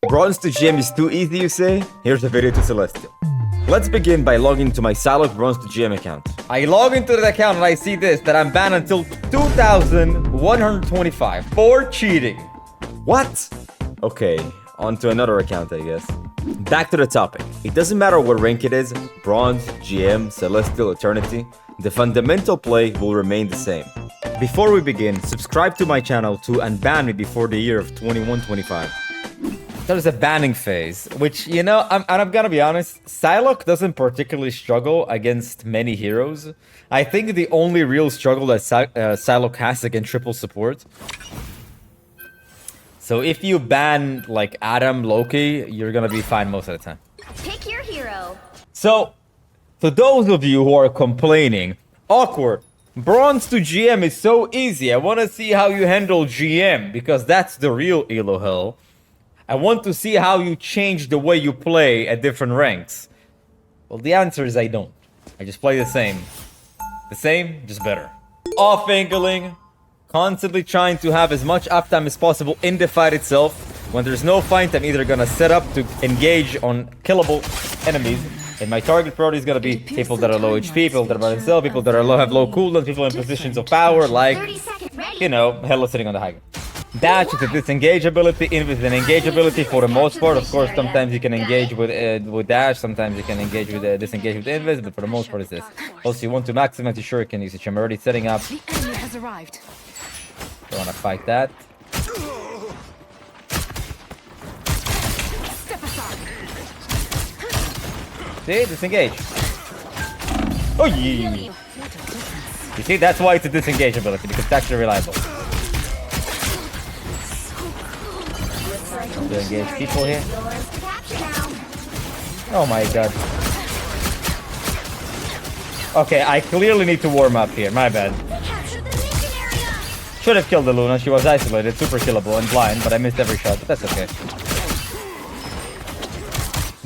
Bronze to GM is too easy, you say? Here's a video to Celestial. Let's begin by logging into my Psylocke Bronze to GM account. I log into the account and I see this, that I'm banned until 2125 for cheating. What? Okay, on to another account, I guess. Back to the topic. It doesn't matter what rank it is, Bronze, GM, Celestial, Eternity, the fundamental play will remain the same. Before we begin, subscribe to my channel to unban me before the year of 2125. There's a banning phase, which, you know, I'm gonna be honest, Psylocke doesn't particularly struggle against many heroes. I think the only real struggle that Psylocke has against triple support. So if you ban, like, Adam, Loki, you're gonna be fine most of the time. Pick your hero. So, for those of you who are complaining, awkward, Bronze to GM is so easy, I wanna see how you handle GM, because that's the real elo hell. I want to see how you change the way you play at different ranks. Well, the answer is I don't. I just play the same. The same, just better. Off-angling, constantly trying to have as much uptime as possible in the fight itself. When there's no fight, I'm either gonna set up to engage on killable enemies, and my target priority is gonna be people that are low HP, people that are by themselves, people that have low cooldown, people in positions of power, like, you know, Hela sitting on the high ground. Dash is a disengage ability, Invis is an engage ability for the most part. Of course, sometimes you can engage with dash, sometimes you can engage with disengage with Invis, but for the most part it's this. Also, you want to maximize your shuriken usage. I'm already setting up. The enemy has arrived. Don't want to fight that. Step aside. See, disengage. Oh yeah. You see, that's why it's a disengage ability, because it's actually reliable. To engage people here. Oh my god. Okay, I clearly need to warm up here. My bad. Should have killed the Luna. She was isolated, super killable and blind, but I missed every shot. But that's okay.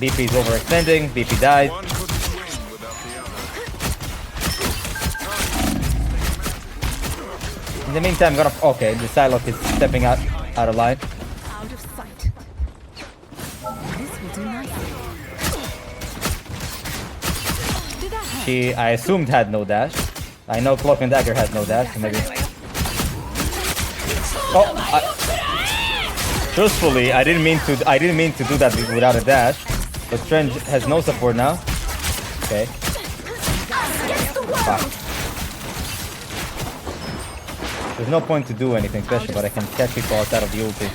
BP is overextending. BP died. In the meantime, I'm gonna. Okay, the Psylocke is stepping out of line. Out of sight. This will do nicely. She, I assumed, had no dash. I know Cloak and Dagger has no dash, so maybe. Oh, truthfully, I didn't mean to do that without a dash. But Strange has no support now. Okay. Fuck. There's no point to do anything special, but I can catch people outside of the ulti.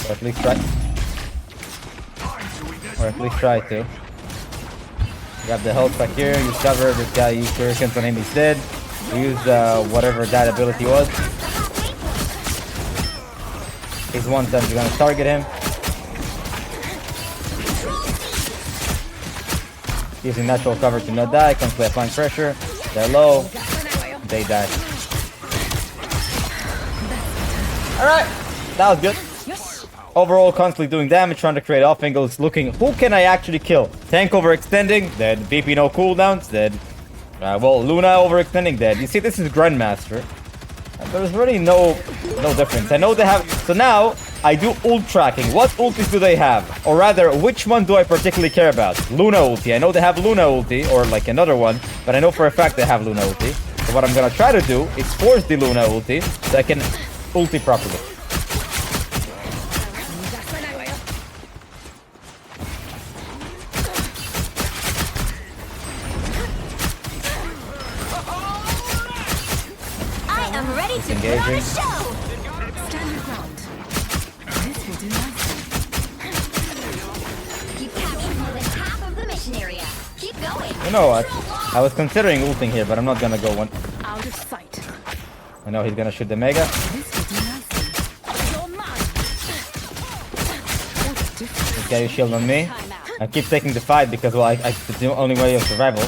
Or at least try. Or at least try to. Grab the health back here, use cover, this guy used shurikens on him, he's dead. Use whatever that ability was. He's one time, you're gonna target him. Using natural cover to not die, constantly applying pressure. They're low. They die. Alright, that was good. Overall, constantly doing damage, trying to create off angles, looking who can I actually kill. Tank overextending, dead. BP no cooldowns, dead. Well, Luna overextending, dead. You see, this is Grandmaster. There's really no difference. I know they have. So now I do ult tracking. What ultis do they have? Or rather, which one do I particularly care about? Luna ulti. I know they have Luna ulti, or like another one, but I know for a fact they have Luna ulti. So what I'm gonna try to do is force the Luna ulti so I can ulti properly. I'm ready to put on a Engaging. show. Stand your ground. This will do nicely. You captured more than half of the mission area. Keep going. You know what? I was considering ulting here, but I'm not gonna go one. Out of sight. I know he's gonna shoot the Mega. This will do nicely. You're mine. What's different? This guy is shield on me. I keep taking the fight because, well, it's the only way of survival.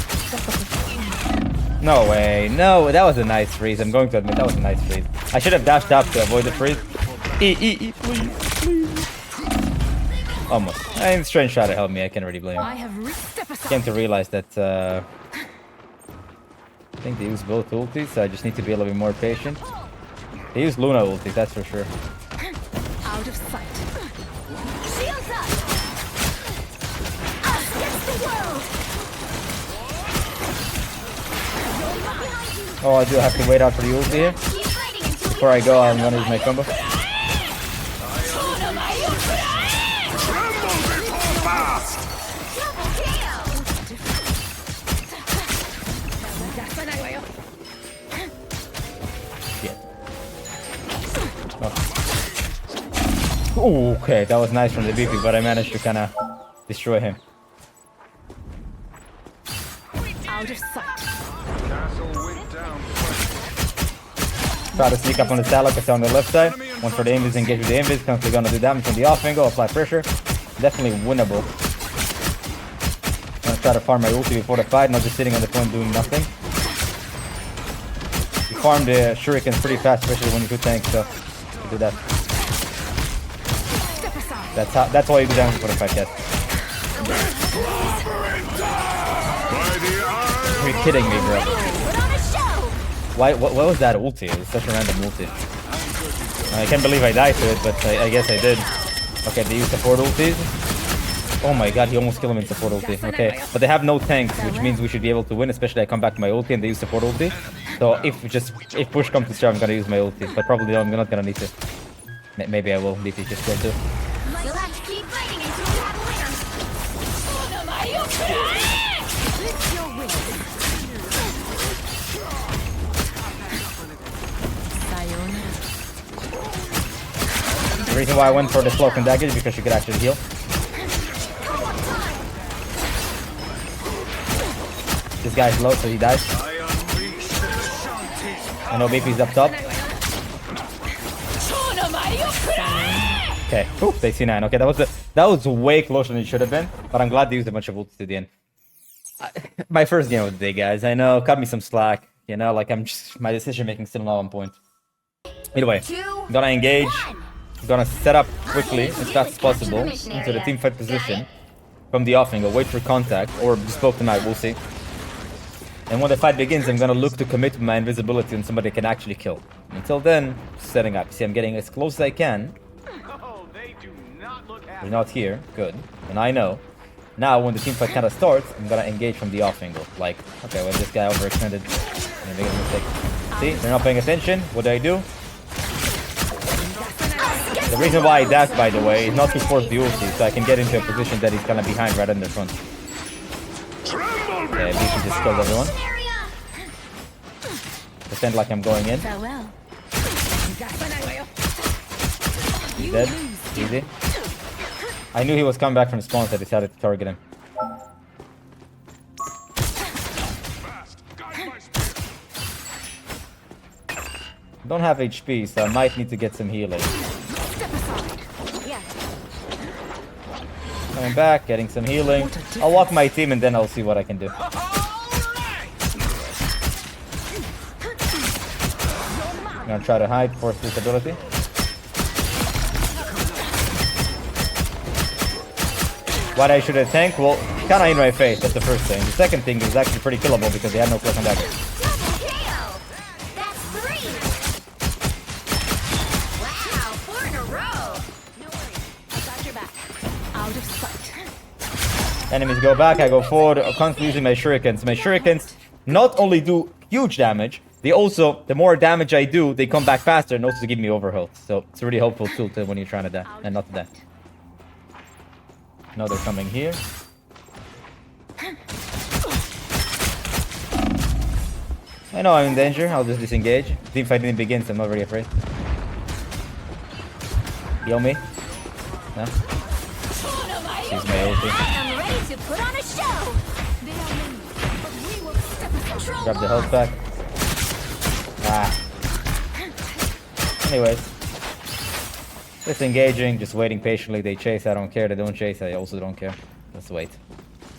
No way. No, that was a nice freeze. I'm going to admit that was a nice freeze. I should have dashed up to avoid the freeze. Please, please. Almost. And Strange shot to help me. I can't really blame him. I have step aside. Came to realize that I think they use both ultis, so I just need to be a little bit more patient. They use Luna ulti, that's for sure. Out of sight. Oh, I do have to wait out for the ulti here. Keep fighting until Before I go, I'm gonna use my combo. double kill. Yeah. Oh. Ooh, okay, that was nice from the BP, but I managed to kind of destroy him. Out of sight. Try to sneak up on the Salak, it's on the left side. One for the invis, engage with the invis, constantly gonna do damage from the off angle, apply pressure. Definitely winnable. Gonna try to farm my ulti before the fight, not just sitting on the point doing nothing. You farm the shurikens pretty fast, especially when you do tank, so do that. Step aside. That's why you do damage before the fight, guys. Are you kidding me, bro? Put on a show. What was that ulti? It was such a random ulti. I can't believe I died to it, but I guess I did. Okay, they use support ultis. Oh my god, he almost killed him in support ulti. Okay, but they have no tanks, which means we should be able to win, especially I come back to my ulti and they use support ulti. So if push comes to shove, I'm gonna use my ulti, but probably I'm not gonna need to. Maybe I will. DP just go too. You'll have to keep fighting until you have a winner. Lift your wings. Sayonara. The reason why I went for the cloak and dagger is because you could actually heal. This guy's low, so he dies. I know BP's up top. Okay, ooh, they C9. Okay, that was way closer than it should have been, but I'm glad they used a bunch of ults to the end. My first game of the day, guys. I know, cut me some slack. You know, like my decision making still not on point. Either way, I'm gonna engage. I'm gonna set up quickly as fast as possible into the team fight position from the off angle. Wait for contact or bespoke tonight. We'll see. And when the fight begins, I'm gonna look to commit my invisibility on somebody I can actually kill. Until then, setting up. See, I'm getting as close as I can. They're not here. Good. And I know. Now, when the team fight kind of starts, I'm gonna engage from the off angle. Like, okay, well, this guy overextended. I'm gonna make a mistake. See, they're not paying attention. What do I do? The reason why I dash, by the way, is not to force the ulti, so I can get into a position that he's kind of behind rather than the front. Okay, BC just killed everyone. Pretend like I'm going in. Farewell. He's dead. Easy. I knew he was coming back from the spawn, so I decided to target him. Don't have HP, so I might need to get some healing. Step aside. Yeah. Coming back, getting some healing. I'll walk my team and then I'll see what I can do. I'm gonna try to hide, force visibility. Why I should have tanked? Well, kinda in my face, that's the first thing. The second thing is actually pretty killable because they had no cloak and dagger. Double kill. That's 3. Wow, 4 in a row. No worries. I got your back. Out of sight. Enemies go back, I go forward, I'm constantly using my shurikens. My shurikens not only do huge damage, they also, the more damage I do, they come back faster and also give me overhealth. So it's a really helpful tool to when you're trying to die and not to die. Now they're coming here. I know I'm in danger, I'll just disengage. Team fighting begins, I'm not really afraid. Heal me. No? Use my ulti. I'm ready to put on a show. They are many, but we will step aside. Grab the health back. Ah. Anyways. Just engaging, just waiting patiently. They chase, I don't care. They don't chase, I also don't care. Let's wait.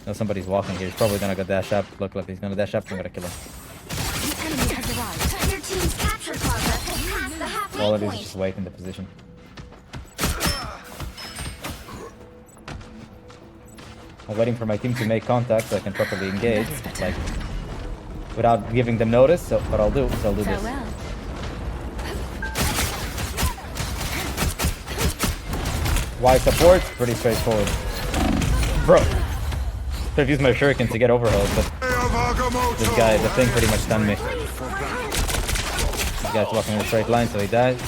No, somebody's walking here. He's probably gonna go dash up. Look, he's gonna dash up. I'm gonna kill him. The enemy has arrived. Your team's capture progress has passed the halfway All it is point. just wait in the position. I'm waiting for my team to make contact so I can properly engage. Like, without giving them notice. So what I'll do is I'll do this. Farewell. Why support? Pretty straightforward. Bro. Could have used my shuriken to get overhealed, but This guy, the thing pretty much stunned me. This guy's walking in a straight line, so he dies.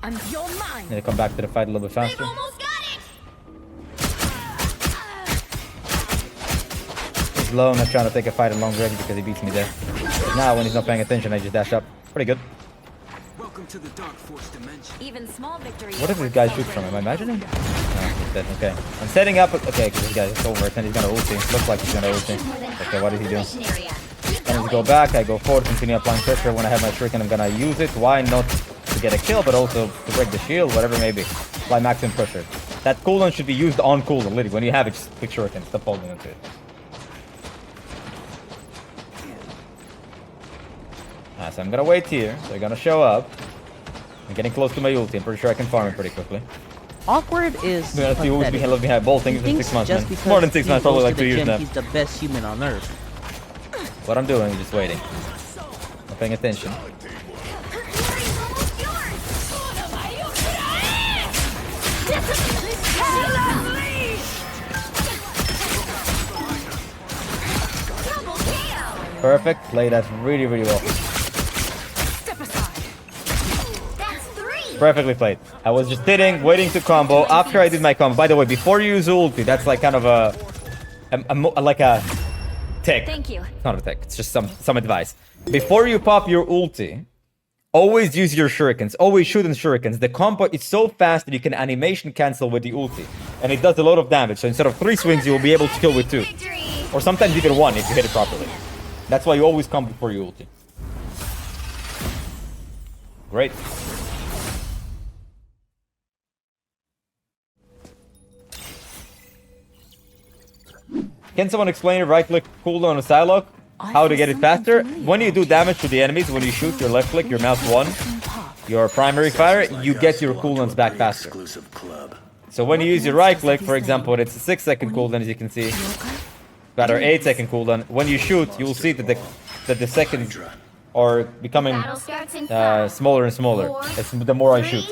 And you're mine. Need to come back to the fight a little bit They've faster. almost got it. He's low, I'm not trying to take a fight at long range because he beats me there. But now, when he's not paying attention, I just dash up. Pretty good. Welcome to the Dark Force dimension. Even small victories. What does this guy shoot from? Am I imagining? No, he's dead. Okay. I'm setting up. Okay, because this guy is over, and he's gonna ulti. Looks like he's gonna ulti. Okay, what is he doing? I need to go back. I go forward, continue applying pressure. When I have my shuriken, I'm gonna use it. Why not to get a kill, but also to break the shield, whatever it may be. Apply maximum pressure. That cooldown should be used on cooldown. Literally, when you have it, just pick shuriken. Stop holding into it. So I'm gonna wait here. They're gonna show up. I'm getting close to my ulti. I'm pretty sure I can farm it pretty quickly. Awkward is We're gonna see who's pathetic. behind bolting. He It's been thinks 6 months, just man. because More than 6 he months, probably goes like to 2 the years gym, now. He's the best human on earth. What I'm doing is just waiting. Not paying attention. Perfect. Play that really, really well. Step aside. That's 3. Perfectly played. I was just sitting, waiting to combo. After I did my combo, by the way, before you use ulti, that's like kind of like a tech. Thank you. It's not a tech. It's just some advice. Before you pop your ulti, always use your shurikens. Always shoot in shurikens. The combo is so fast that you can animation cancel with the ulti, and it does a lot of damage. So instead of 3 swings, you will be able to kill with 2, Victory. or sometimes even 1 if you hit it properly. That's why you always come before your ulti. Great. Can someone explain right-click cooldown on Psylocke? How to get it faster? When you do damage to the enemies, when you shoot your left click, your mouse 1, your primary fire, you get your cooldowns back faster. Exclusive club. So when you use your right click, for example, it's a 6-second cooldown, as you can see. Rather 8-second cooldown. When you shoot, you'll see that the seconds are becoming Battle starts in 5, smaller and smaller. 4, It's the more I shoot.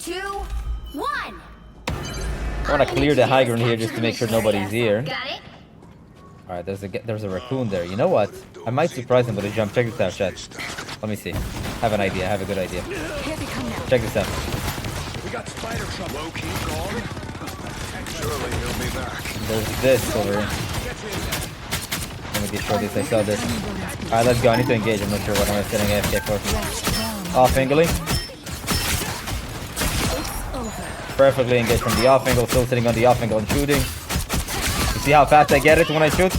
3, 2, 1. I want to clear the high ground here just to make sure nobody's here. Got it? Alright, there's a raccoon there. You know what? I might surprise him with a jump. Check this out, chat. Let me see. Have an idea. Have a good idea. Here they come now. Check this out. We got spider trouble. Low-key gone. Surely he'll be back. There's this over here. Let me destroy this. I saw this. Alright, let's go. I need to engage. I'm not sure what I'm setting AFK for. Off angling. Perfectly engaged from the off angle. Still sitting on the off angle and shooting. You see how fast I get it when I shoot?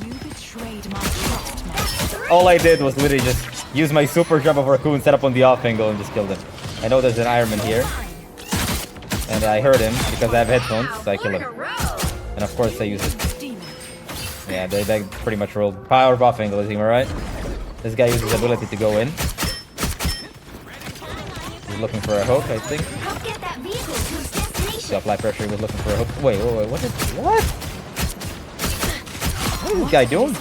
You betrayed my trust, man. All I did was literally just use my super jump of raccoon, set up on the off angle, and just killed him. I know there's an Ironman here. And I heard him because I have headphones, so I kill him. And of course I use it. Demon. Yeah, they pretty much rolled. Power of off angle, is he alright? This guy uses his ability to go in. He's looking for a hook, I think. Help get that vehicle to its destination. So apply pressure, he was looking for a hook. Wait, what? What is this guy doing?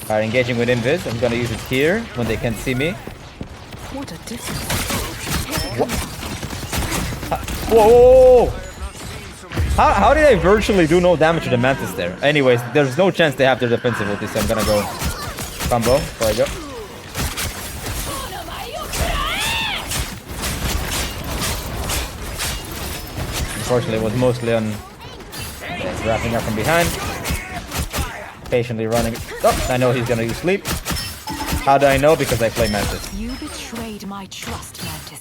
Alright, engaging with invis. I'm gonna use it here when they can't see me. What a difference. Whoa! How did I virtually do no damage to the Mantis there? Anyways, there's no chance they have their defensive ulti, so I'm gonna go combo before I go. Unfortunately, it was mostly on wrapping up from behind. Patiently running. Oh, I know he's gonna use sleep. How do I know? Because I play Mantis. You betrayed my trust, Mantis.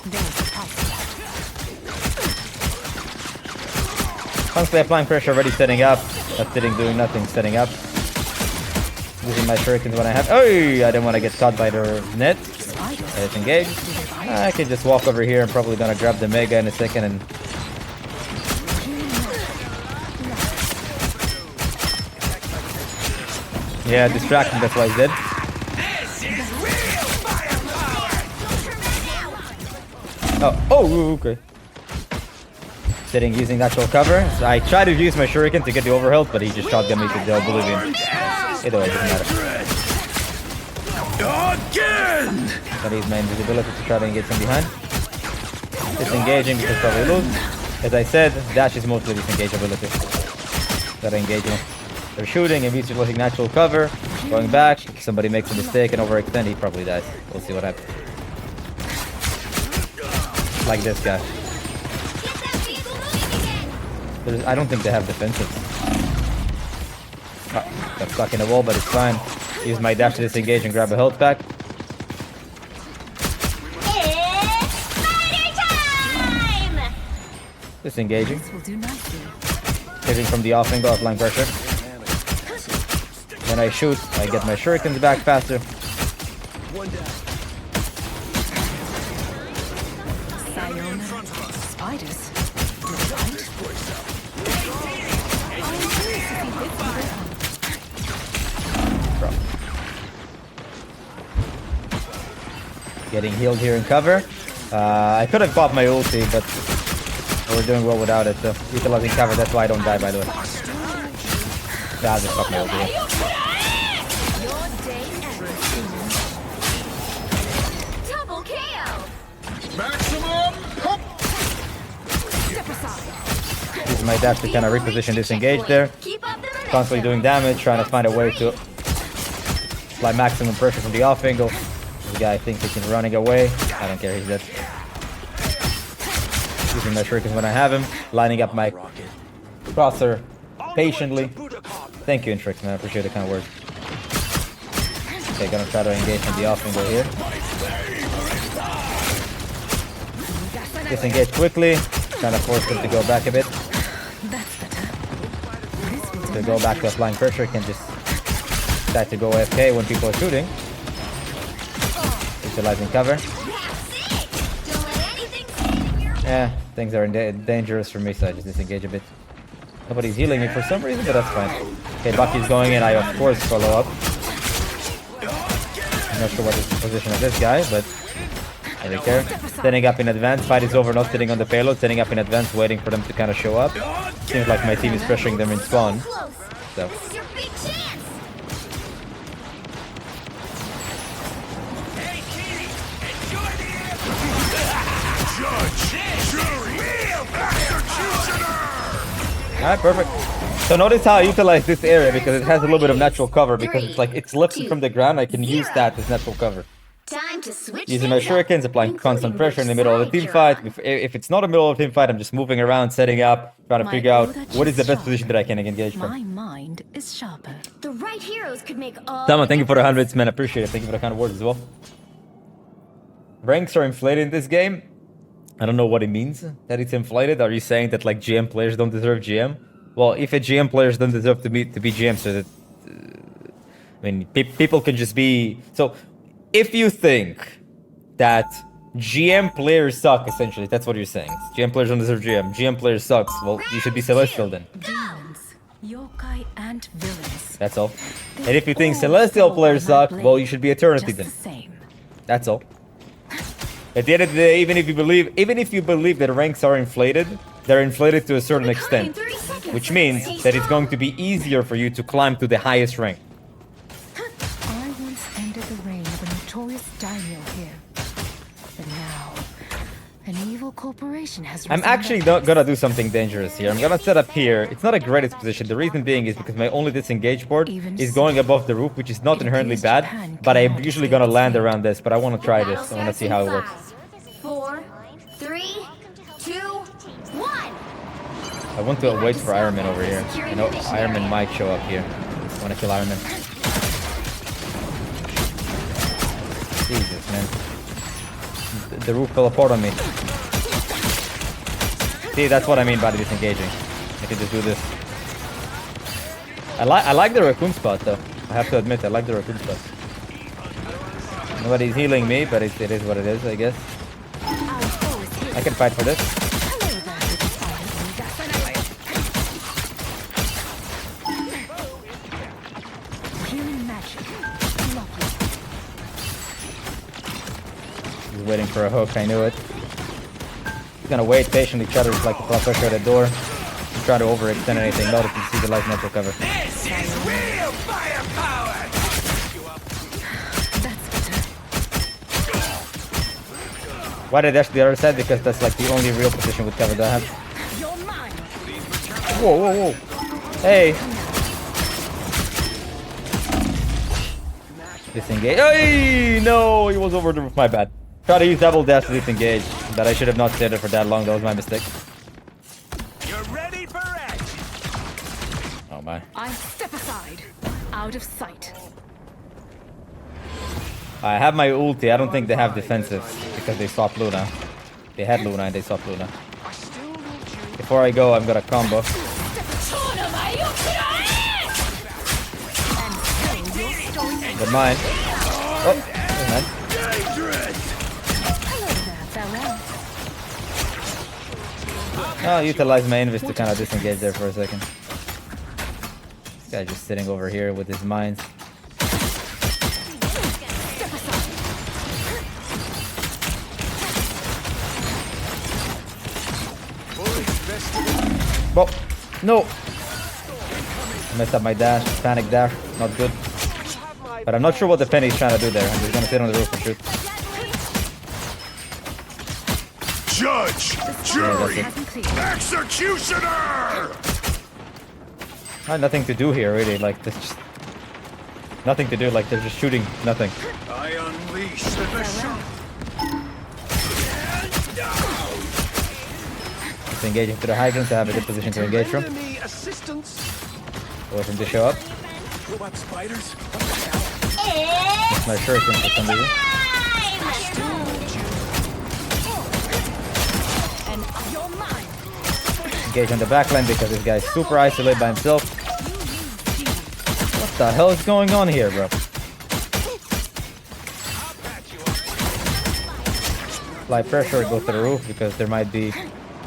There's the price of that. Constantly applying pressure, already setting up. Not sitting, doing nothing, setting up. Using my shurikens when I have. Oh, I didn't want to get caught by the net. Let's engage. I can just walk over here. I'm probably gonna grab the Mega in a second and. Yeah, distraction, that's why he's dead. Oh, okay. Sitting, using natural cover. So I tried to use my shuriken to get the overhealth, but he just shotgun me to the oblivion. Either way, it doesn't matter. Again! Gotta use my invisibility to try to engage from behind. Disengaging because probably lose. As I said, dash is mostly disengage ability. Gotta engage him. They're shooting, and he's looking natural cover. Going back. If somebody makes a mistake and overextend, he probably dies. We'll see what happens. Like this guy. I don't think they have defensive. Oh, got stuck in a wall, but it's fine. Use my dash to disengage and grab a health pack. Disengaging. Hitting from the off angle, applying pressure. When I shoot, I get my shurikens back faster. One down. Spiders. Getting healed here in cover. I could have popped my ulti, but we're doing well without it. So utilizing cover, that's why I don't die, by the way. I'll just pop my ulti. Double KO. Maximum pump. Using my dash to kind of reposition disengage there. Keep up the momentum. Constantly doing damage, trying to find a way to apply maximum pressure from the off angle. This guy thinks he's running away. I don't care, he's dead. Using my shurikens when I have him. Lining up my crosser patiently. Thank you, Intrix, man. I appreciate the kind words. Okay, gonna try to engage from the off angle here. Disengage quickly. Trying to force him to go back a bit. To go back to applying pressure, can just decide to go AFK when people are shooting. Utilizing cover. Yeah, things are dangerous for me, so I just disengage a bit. Nobody's healing me for some reason, but that's fine. Okay, Bucky's going in. I, of course, follow up. I'm not sure what is the position of this guy, but I don't care. Setting up in advance. Fight is over, not sitting on the payload. Setting up in advance, waiting for them to kind of show up. Seems like my team is pressuring them in spawn. So. This is your big chance. Alright, perfect. So notice how I utilize this area because it has a little bit of natural cover because it's like it's lifted from the ground. I can use that as natural cover. Time to switch Using my shurikens, applying constant pressure in the middle of the team fight. If it's not a middle of the team fight, I'm just moving around, setting up, trying to figure out what is the best position that I can engage My from. mind is sharper. The right heroes could make all. Someone, thank you for the hundreds, man. Appreciate it. Thank you for the kind of words as well. Ranks are inflated in this game. I don't know what it means that it's inflated. Are you saying that like GM players don't deserve GM? Well, if a GM players don't deserve to be GM, so that I mean, people can just be. So, if you think that GM players suck, essentially, that's what you're saying. GM players don't deserve GM. GM players sucks. Well, you should be Celestial then. Demons, yokai, and villains. That's all. And if you think Celestial players suck, well, you should be Eternity Just the then. same. That's all. At the end of the day, even if you believe that ranks are inflated, they're inflated to a certain extent, which means that it's going to be easier for you to climb to the highest rank. I once ended the reign of a notorious daimyo here. But now, an evil corporation has I'm risen actually up not gonna do something dangerous here. I'm gonna set up here. It's not a greatest position. The reason being is because my only disengage board is going above the roof, which is not inherently bad, but I'm usually gonna land around this, but I wanna try this. I wanna see how it works. 4, 3, 2, 1. I want to wait for Iron Man over here. I know Iron Man might show up here. I wanna kill Iron Man. Jesus, man. The roof fell apart on me. See, that's what I mean by disengaging. I can just do this. I like the raccoon spot though. I have to admit, I like the raccoon spot. Nobody's healing me, but it is what it is, I guess. I can fight for this. healing magic. He's waiting for a hook, I knew it. He's gonna wait patiently, try to like apply pressure at the door. He's trying to overextend anything. Notice you see the light natural cover. This is real firepower. Why did I dash to the other side? Because that's like the only real position with cover that I have. You're mine. Whoa, whoa, whoa. Hey. Disengage. Hey, no, he was over the roof. My bad. Try to use double dash to disengage. That I should have not stayed there for that long. That was my mistake. You're ready for action. Oh my. I step aside. Out of sight. I have my ulti. I don't think they have defensive because they stopped Luna. They had Luna and they stopped Luna. Before I go, I'm gonna combo. Good mine. Oh, good man. Hello there, farewell. I'll utilize my invis to kind of disengage there for a second. This guy's just sitting over here with his mines. Well, no. I messed up my dash, panic dash, not good. But I'm not sure what the penny's trying to do there. I'm just gonna sit on the roof and shoot. Judge, jury, executioner. I had nothing to do here, really. Like, there's just nothing to do. Like, they're just shooting nothing. I unleash the machine. Just engaging to the hydrants. I have a good position to engage from. Enemy assistance. Wait for him to show up. Robot spiders. It's my shirt for some reason. Engage on the backline because this guy's super isolated by himself. What the hell is going on here, bro? Apply pressure, go to the roof because there might be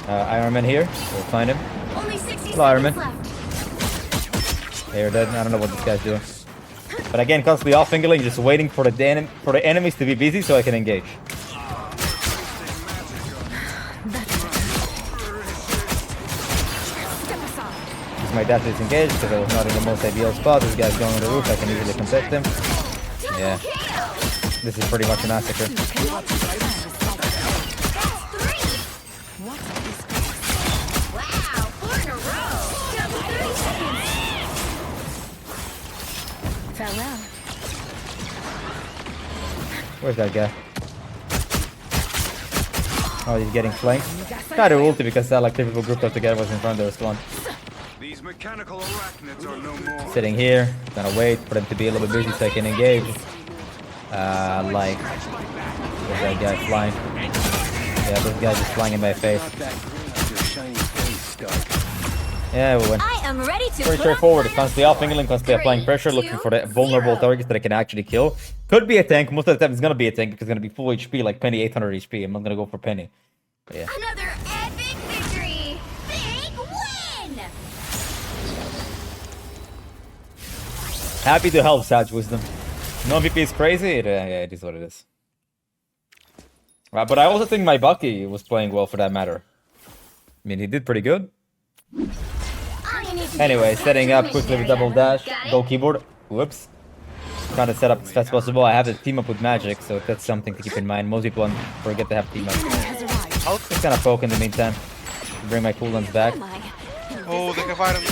Iron Man here. We'll find him. Only 60 Hello, Iron Man. seconds left. Hey, you're dead. I don't know what this guy's doing. But again, constantly off fingering, just waiting for the enemies to be busy so I can engage. Use my dash to disengage because I was not in the most ideal spot. This guy's going on the roof. I can easily contest him. Yeah. This is pretty much a massacre. Wow, 4 in a row. Double 30 seconds. Farewell. Where's that guy? Oh, he's getting flanked. Try to ulti because that like typical group up together was in front of their spawn. These mechanical arachnids are no more. Sitting here, gonna wait for them to be a little bit busy so I can engage. Like, where's that guy flying? Yeah, this guy's just flying in my face. Yeah, we win. I am ready to Very put up straightforward. my Constantly off-fingering, constantly applying pressure, looking for the vulnerable targets that I can actually kill. Could be a tank. Most of the time it's gonna be a tank because it's gonna be full HP, like Penny 800 HP. I'm not gonna go for Penny. But yeah. Another epic victory! Big win! Happy to help, Sage Wisdom. No MVP is crazy? Yeah, it is what it is. Right, but I also think my Bucky was playing well for that matter. I mean, he did pretty good. Anyway, setting up quickly with double dash. Go keyboard. Whoops. Trying to set up as fast as possible. I have to team up with magic, so that's something to keep in mind. Most people forget to have team up. I'll just kind of poke in the meantime. Bring my cooldowns back. Oh, they can fight him.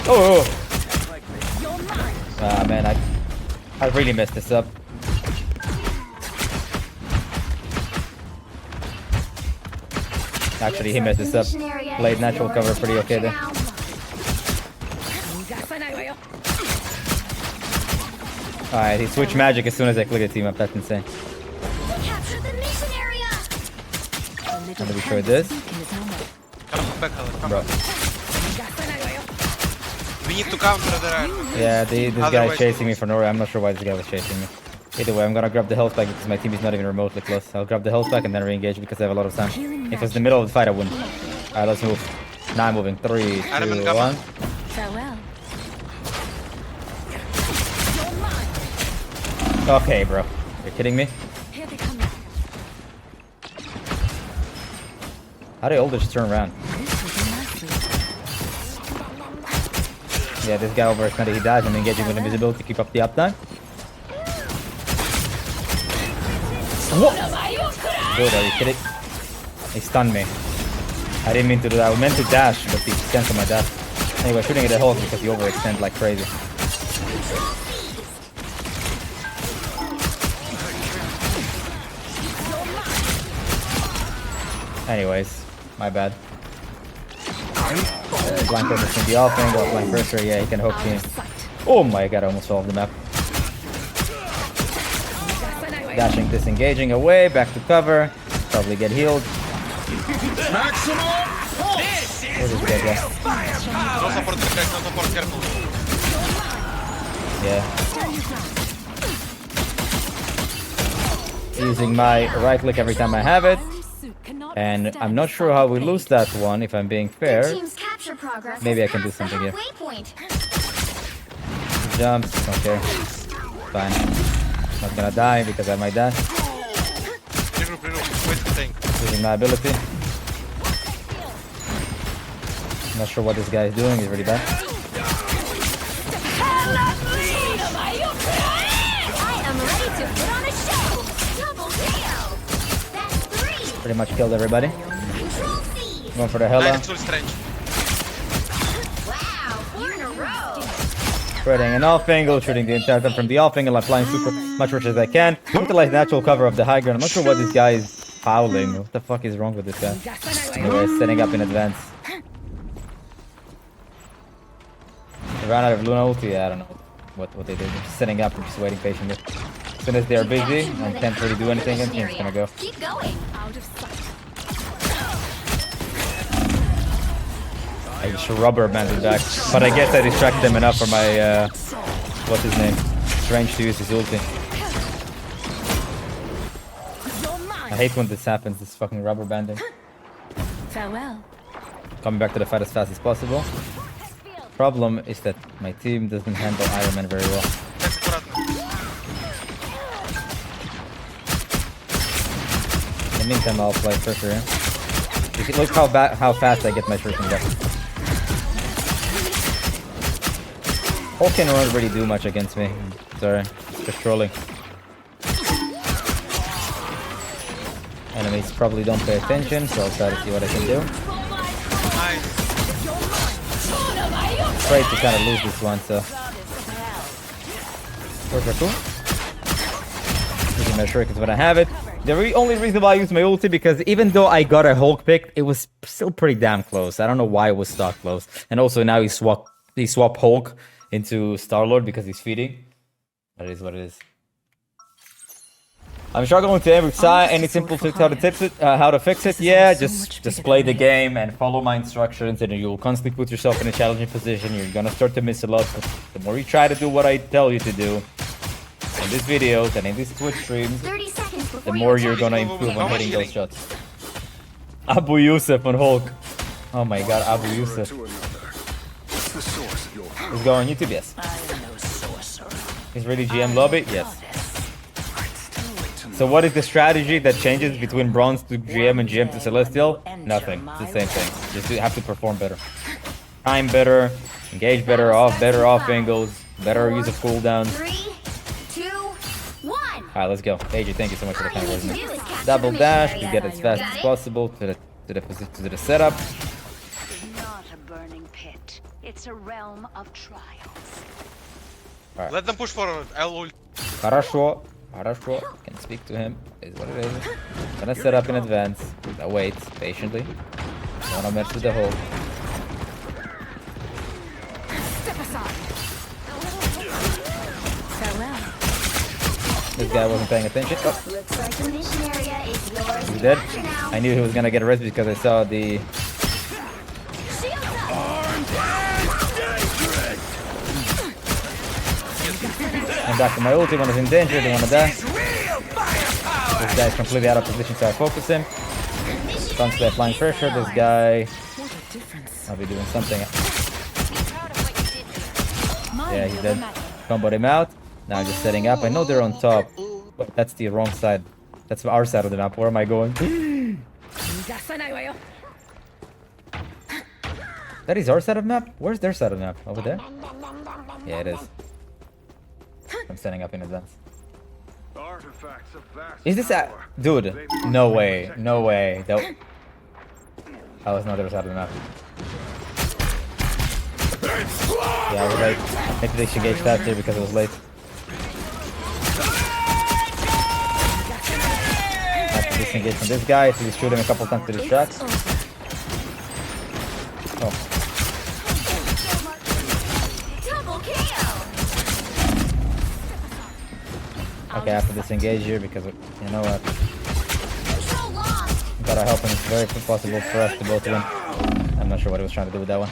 Oh! Ah, man, I really messed this up. Actually, he messed this up. Played natural cover pretty okay there. Alright, he switched magic as soon as I click the team up. That's insane. Capture the mission area! How do we show this? Come back, come Bro. back. We need to counter the right. Yeah, this guy's Otherwise- chasing me for no reason. I'm not sure why this guy was chasing me. Either way, I'm gonna grab the health back because my team is not even remotely close. I'll grab the health back and then re-engage because I have a lot of time. If it's the middle of the fight, I win. Alright, let's move. Now I'm moving. 3, 2, Iron Man 1. Farewell. Okay, bro. You're kidding me? Here they come. How do all just turn around? This will be nicely. Yeah, this guy overextended. He dies. I'm engaging with invisibility to keep up the uptime. What? Dude, are you kidding? He stunned me. I didn't mean to do that. I meant to dash, but he canceled my dash. Anyway, shooting at the health because he overextended like crazy. Anyways, my bad. Blind cursor from the off angle, blind cursor, yeah, he can hook me. Oh my god, I almost fell off the map. Dashing, disengaging away, back to cover. Probably get healed. Where does he get that? No support, guys, no support, careful. Yeah. Using my right click every time I have it. And I'm not sure how we lose that one, if I'm being fair. Team's capture progress Maybe I can do has passed something the here. halfway point. Jumps, okay. Fine. Not gonna die because I might die. Regroup, wait for tank. Using my ability. Not sure what this guy is doing, he's really bad. I am ready to put on a show. Double KO. That's 3. Pretty much killed everybody. Control C. Going for the Hela. Nice, it's strange. Wow, 4 in a row. Spreading an off angle, shooting the entire time from the off angle, applying super much rush as I can. Utilize natural cover of the high ground. I'm not sure what this guy is fouling. What the fuck is wrong with this guy? Anyway, setting up in advance. They ran out of Luna ulti? Yeah, I don't know what they did. Just setting up and just waiting patiently. As soon as they are busy and can't really do anything, I'm just gonna go. Keep going. Out of sight. I just rubber banded back. But I guess I distracted them enough for my, what's his name? Strange to use his ulti. I hate when this happens, this fucking rubber banding. Farewell. Coming back to the fight as fast as possible. Problem is that my team doesn't handle Iron Man very well. That's аккуратно. In the meantime, I'll apply pressure in. You can look how fast I get my shuriken back. Hulk can't really do much against me. Sorry, just trolling. Enemies probably don't pay attention, so I'll try to see what I can do. Nice. Afraid to kind of lose this one, so. Where's my cool? Using my shurikens when I have it. The only reason why I used my ulti, because even though I got a Hulk pick, it was still pretty damn close. I don't know why it was stuck close. And also now he swap Hulk into Star-Lord because he's feeding. That is what it is. I'm struggling to every side. Any simple tips how to fix it? Yeah, just play the game and follow my instructions, and you'll constantly put yourself in a challenging position. You're gonna start to miss a lot. But the more you try to do what I tell you to do in these videos and in these Twitch streams, 30 seconds before the more you you're attack. gonna improve on hitting those shots. Abu Yusuf on Hulk. Oh my god, Abu Yusuf. He's going YouTube, yes. He's really GM lobby, yes. So what is the strategy that changes between Bronze to GM and GM to Celestial? Nothing. It's the same thing. Just have to perform better. Time better, engage better off angles, better use of cooldowns. 3, 2, 1. Alright, let's go. AJ, thank you so much for the kind All you words. need to do is capture Double the dash mission to area. get as fast Got as it? possible to the setup. Not a burning pit. It's a realm of trials. Let them push forward. I'll ult. Хорошо. Can speak to him. Is what it is. Gonna set up in advance. Now wait patiently. Don't wanna mess with the hole. Step aside. Farewell. This guy wasn't paying attention. Oh, Looks like the mission area is yours. he's dead. Capture now. I knew he was gonna get arrested because I saw the. Shields up. I'm back to my ulti when he's in danger. Don't wanna die. This guy's completely out of position, so I focus him. Constantly applying pressure. This guy. What a difference. I'll be doing something. Mine Yeah, he's never dead. mattered. Comboed him out. Now just setting up. I know they're on top, but that's the wrong side. That's our side of the map. Where am I going? That is our side of the map? Where's their side of the map? Over there? Yeah, it is. I'm setting up in advance. Is this a... Dude, no way. No way. That was not their side of the map. Yeah, I was late. Need to disengage fast here because it was late. I have to disengage from this guy, so just shoot him a couple times to distract. Oh, Double kill. okay, I have to disengage here because, you know what? Control lost. Gotta help him. It's very possible for us to both win. I'm not sure what he was trying to do with that one.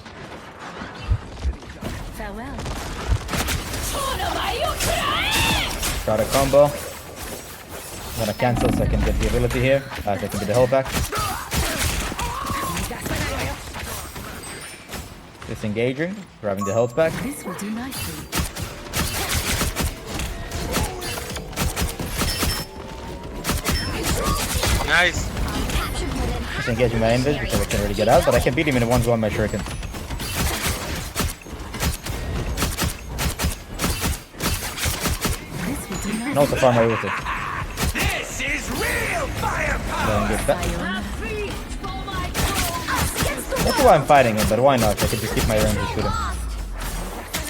Farewell. Got a combo. I'm gonna cancel so I can get the ability here. So I can get the health back. Disengaging, grabbing the health back. This will do nicely. Nice. Disengaging my invis because I can't really get out, but I can beat him in a 1v1 my shuriken. This will do nicely. No, to farm my ulti. This is real firepower! Then get back. Against the That's why I'm fighting him, but why not? I can just keep my range and shoot him.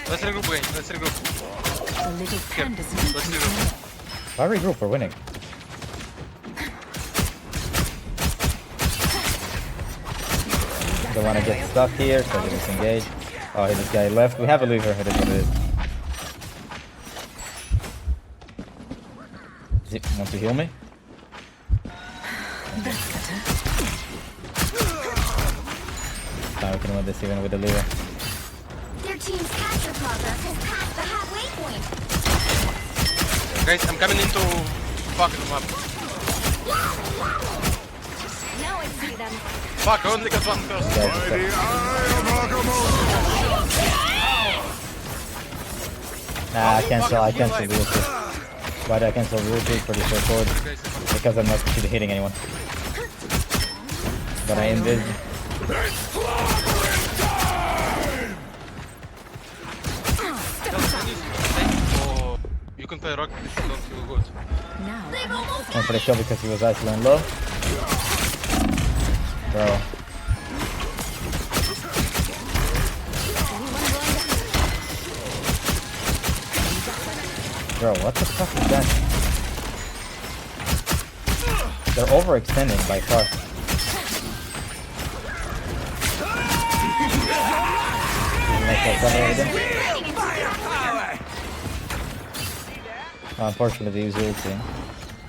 Let's regroup again. Let's regroup. The little Here, pandas let's need do to it. Why regroup? We're winning. Don't want to get stuck here, so I can disengage. Oh, hey, this guy left. We have a lever. It is what it is. Does he want to heal me? That's better. Now we can win this even with the lever. Their team's capture progress has passed the halfway point. Guys, I'm coming into fuck them up. Now I see them. Fuck, I only got one person. Guys, it's up. Nah, I cancel the ulti. Why did I cancel the ulti? It's pretty straightforward. Because I'm not actually hitting anyone. But I invis. Oh, you can play rocket if you don't feel good. Now, Went for the kill because he was isolating low. Bro. Bro, what the fuck is that? They're overextending by far. Oh, unfortunately, they use ulti.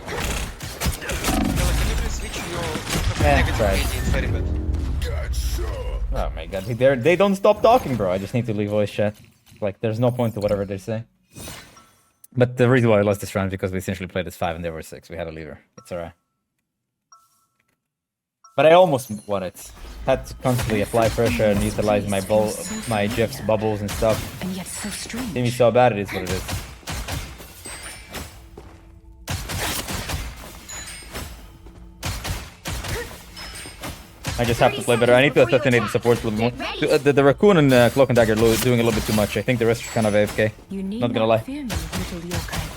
Can you please switch your Yeah, negative right. rating? It's very bad. Oh my god, they don't stop talking, bro. I just need to leave voice chat. Like, there's no point to whatever they say. But the reason why I lost this round is because we essentially played as 5 and they were 6. We had a lever. It's alright. But I almost won it. Had to constantly apply pressure and utilize my Jeff's bubbles and stuff. and yet so strange. Didn't be so bad, it is what it is. I just have to play better. I need to assassinate the support a little more. The Raccoon and Cloak and Dagger doing a little bit too much. I think the rest are kind of AFK. You need Not gonna lie. fear me, little yokai.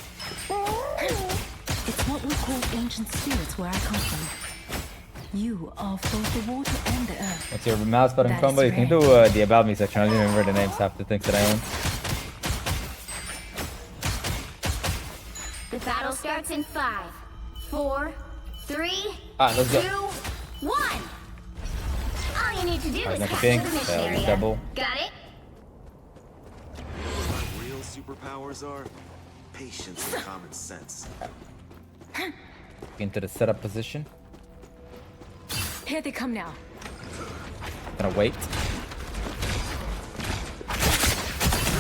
It's what we call ancient spirits where I come from. You are of both the water and the earth. What's your mouse button That's combo? You can do the About Me section. I didn't remember the names, half the things that I own. The battle starts in 5, 4, 3, Alright, let's 2, go. 1. All you need to do Alright, is next pass thing. through the mission area. Double. Got it? Real superpowers are patience and common sense. Into the setup position. Here they come now. Gonna wait.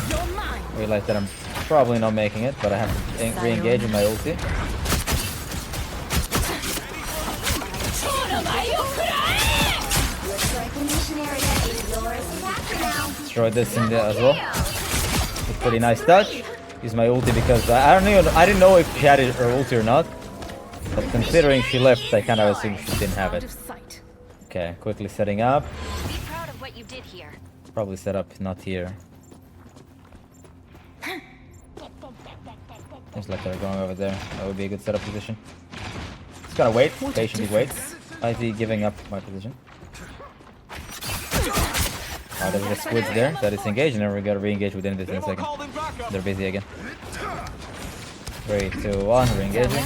You're mine. Realize that I'm probably not making it, but I have to re-engage with my ulti. Looks like the mission area is yours to capture now. Destroy this in there as well. It's a pretty nice touch. Use my ulti because I didn't know if she had her ulti or not. But considering she left, I kind of assumed she didn't have Out it. of sight. Okay, quickly setting up. Be proud of what you did here. Probably set up not here. Looks like they're going over there. That would be a good setup position. Just gotta wait. Patiently wait. I see giving up my position. Oh, there's just squids there. That is engaged, and then we gotta re-engage within this in a second. They're busy again. 3, 2, 1, re-engaging.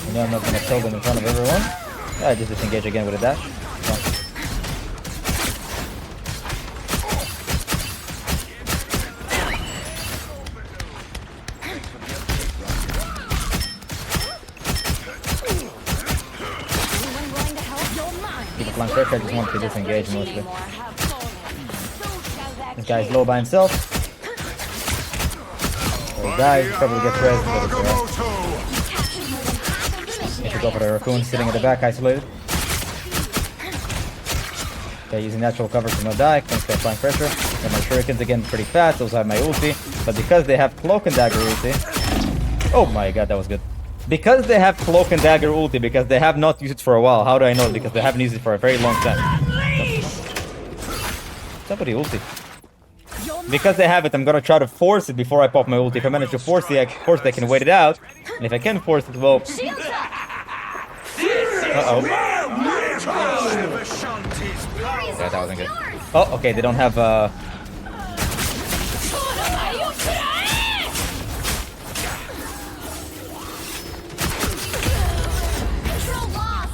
You know I'm not gonna kill them in front of everyone. Yeah, just disengage again with a dash. Come on. Keep a flank pressure, I just want to disengage mostly. This guy's low by himself. So he dies, probably gets res, but it's alright. I should go for the raccoon sitting at the back, isolated. Okay, using natural cover to not die, thanks to flank pressure. And my shurikens again pretty fast, those have my ulti. But because they have cloak and dagger ulti. Oh my god, that was good. Because they have cloak and dagger ulti, because they have not used it for a while. How do I know? Because they haven't used it for a very long time. Somebody ulti. Because they have it, I'm gonna try to force it before I pop my ulti. If I manage to force it, of course I can wait it out. And if I can force it, well... Uh-oh. Yeah, that wasn't good. Oh, okay, they don't have,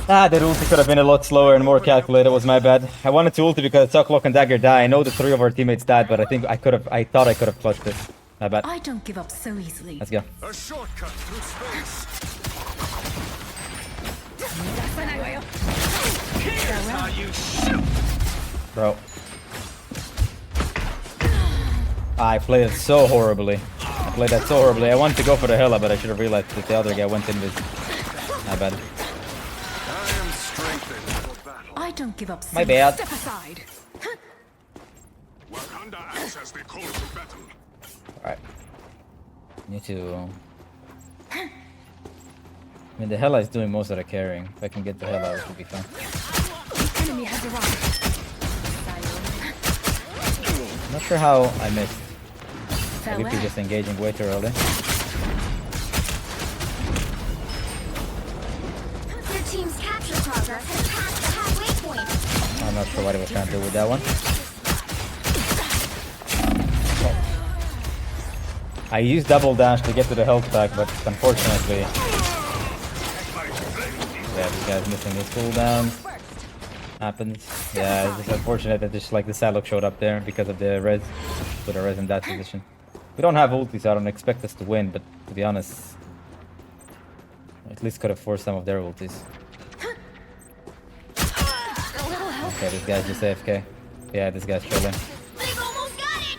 Ah, that ulti could have been a lot slower and more calculated. Was my bad. I wanted to ulti because I saw Cloak and Dagger die. I know the 3 of our teammates died, but I think I thought I could have clutched this. My bad. I don't give up so easily. Let's go. A shortcut through space. Here's how you shoot. Bro. I played it so horribly. I played that so horribly. I wanted to go for the Hela, but I should have realized that the other guy went in with... My bad. I don't give up so My bad. Step aside. Wakanda answers the call to battle. Alright. Need to... I mean, the Hela is doing most of the carrying. If I can get the Hela, it should be fine. The enemy has arrived. I'm not sure how I missed. Maybe Farewell. just engaging way too early. Your team's capture progress has passed the halfway point. I'm not sure what I was trying to do with that one. Oh. I used double dash to get to the health pack, but unfortunately... Yeah, this guy's missing his cooldown. Happens. Yeah, it's just unfortunate that just like the Salok showed up there because of the res. With a res in that position. We don't have ulti, so I don't expect us to win, but to be honest... At least could have forced some of their ultis. Okay, this guy's just AFK. Yeah, this guy's trolling. They've almost got it.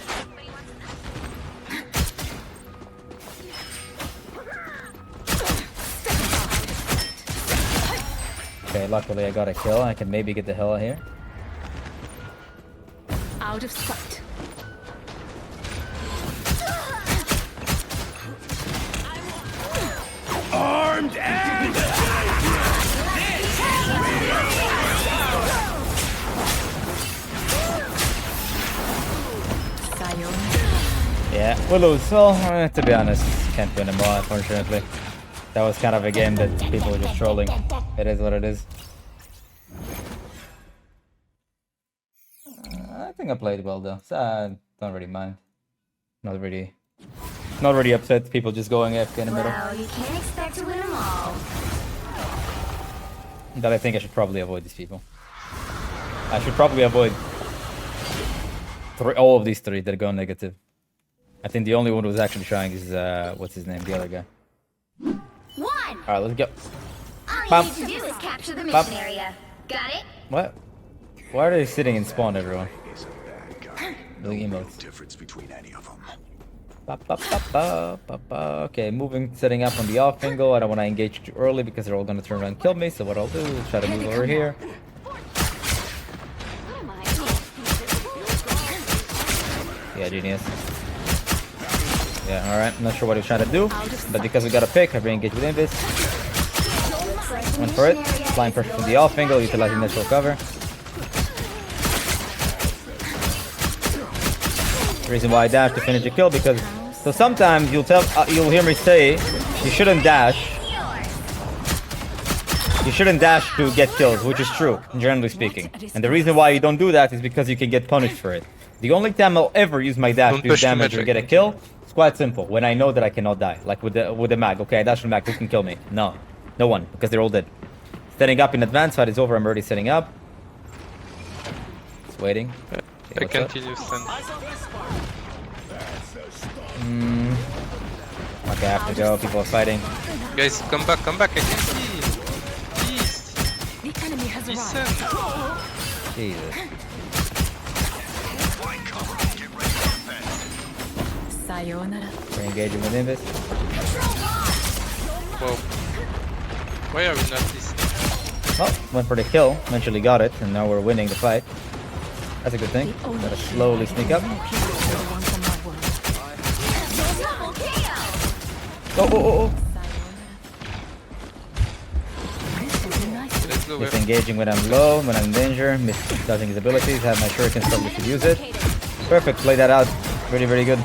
Okay, luckily I got a kill. I can maybe get the hell out here. Out of sight. Armed and Yeah, we'll lose. Well, to be honest, can't win them all, unfortunately. That was kind of a game that people were just trolling. It is what it is. I think I played well though, so I don't really mind. Not really upset. People just going AFK in the middle. Well, you can't expect to win them all. But I think I should probably avoid these people. I should probably avoid all of these 3 that go negative. I think the only one who was actually trying is what's his name, the other guy. 1. Alright, let's go. All you Bum. need to do is capture the Bum. mission area. Got it? What? Why are they sitting in spawn, everyone? He's a bad guy. Doing No emotes. difference between any of them. Okay, moving, setting up on the off angle. I don't want to engage too early because they're all going to turn around and kill me. So what I'll do is try to move over here. Yeah, genius. Yeah, alright. I'm not sure what he's trying to do. But because we got a pick, I re-engage with Invis. Went for it. Flying pressure from the off angle, utilizing natural cover. The reason why I dash to finish the kill because so sometimes you'll hear me say you shouldn't dash. You shouldn't dash to get kills, which is true, generally speaking. And the reason why you don't do that is because you can get punished for it. The only time I'll ever use my dash Don't to do push too damage much, or get a kill, it's quite simple. When I know that I cannot die, like with the mag. Okay, I dash the mag, who can kill me? No, no one, because they're all dead. Setting up in advance, fight is over. I'm already setting up. Just waiting. I can't kill you, Stan. Okay, I have to go. People are fighting. Guys, come back, I can't see. Please, The enemy has please, arrived. Stan. Jesus. Sayonara. We're engaging with Invis. Whoa. Why are we not listening? Well, went for the kill. Eventually got it, and now we're winning the fight. That's a good thing. Gotta slowly sneak up. Double kill. Oh. Let's go. Just engaging when I'm low, when I'm in danger. Dodging his abilities. Have my shuriken stuff. We should use it. Perfect. Play that out. Really, really good.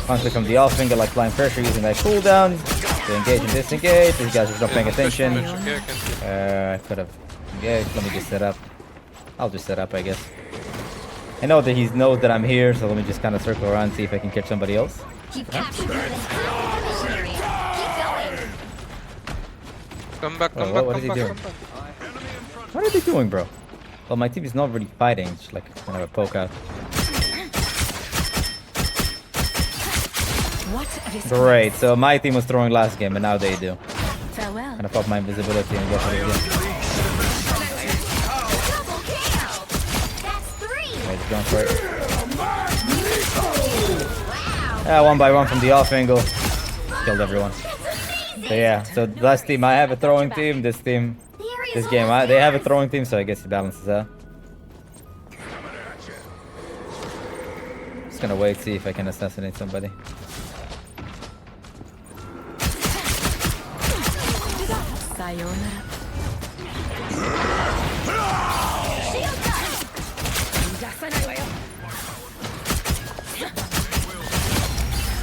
Constantly from the off finger like flying pressure using my cooldown. To engage and disengage. These guys are just not paying attention. Okay, I can kill. I could have engaged. Let me just set up. I'll just set up, I guess. I know that he knows that I'm here, so let me just kind of circle around and see if I can catch somebody else. Keep capturing this mission area. Keep going. Come back, Oh, come what back, is he come doing? back, come back. What are they doing, bro? Well, my team is not really fighting. It's just like kind of a poke out. What a disgrace. Great. So my team was throwing last game, and now they do. Farewell. Kind of pop my invisibility and go for it again. Double kill. That's 3. Okay, just going for it. Wow. Yeah, one by one from the off angle. Killed everyone. So yeah, so last team, I have a throwing team. This team, this game, they have a throwing team, so I guess it balances out. Just gonna wait, see if I can assassinate somebody. Sayonara.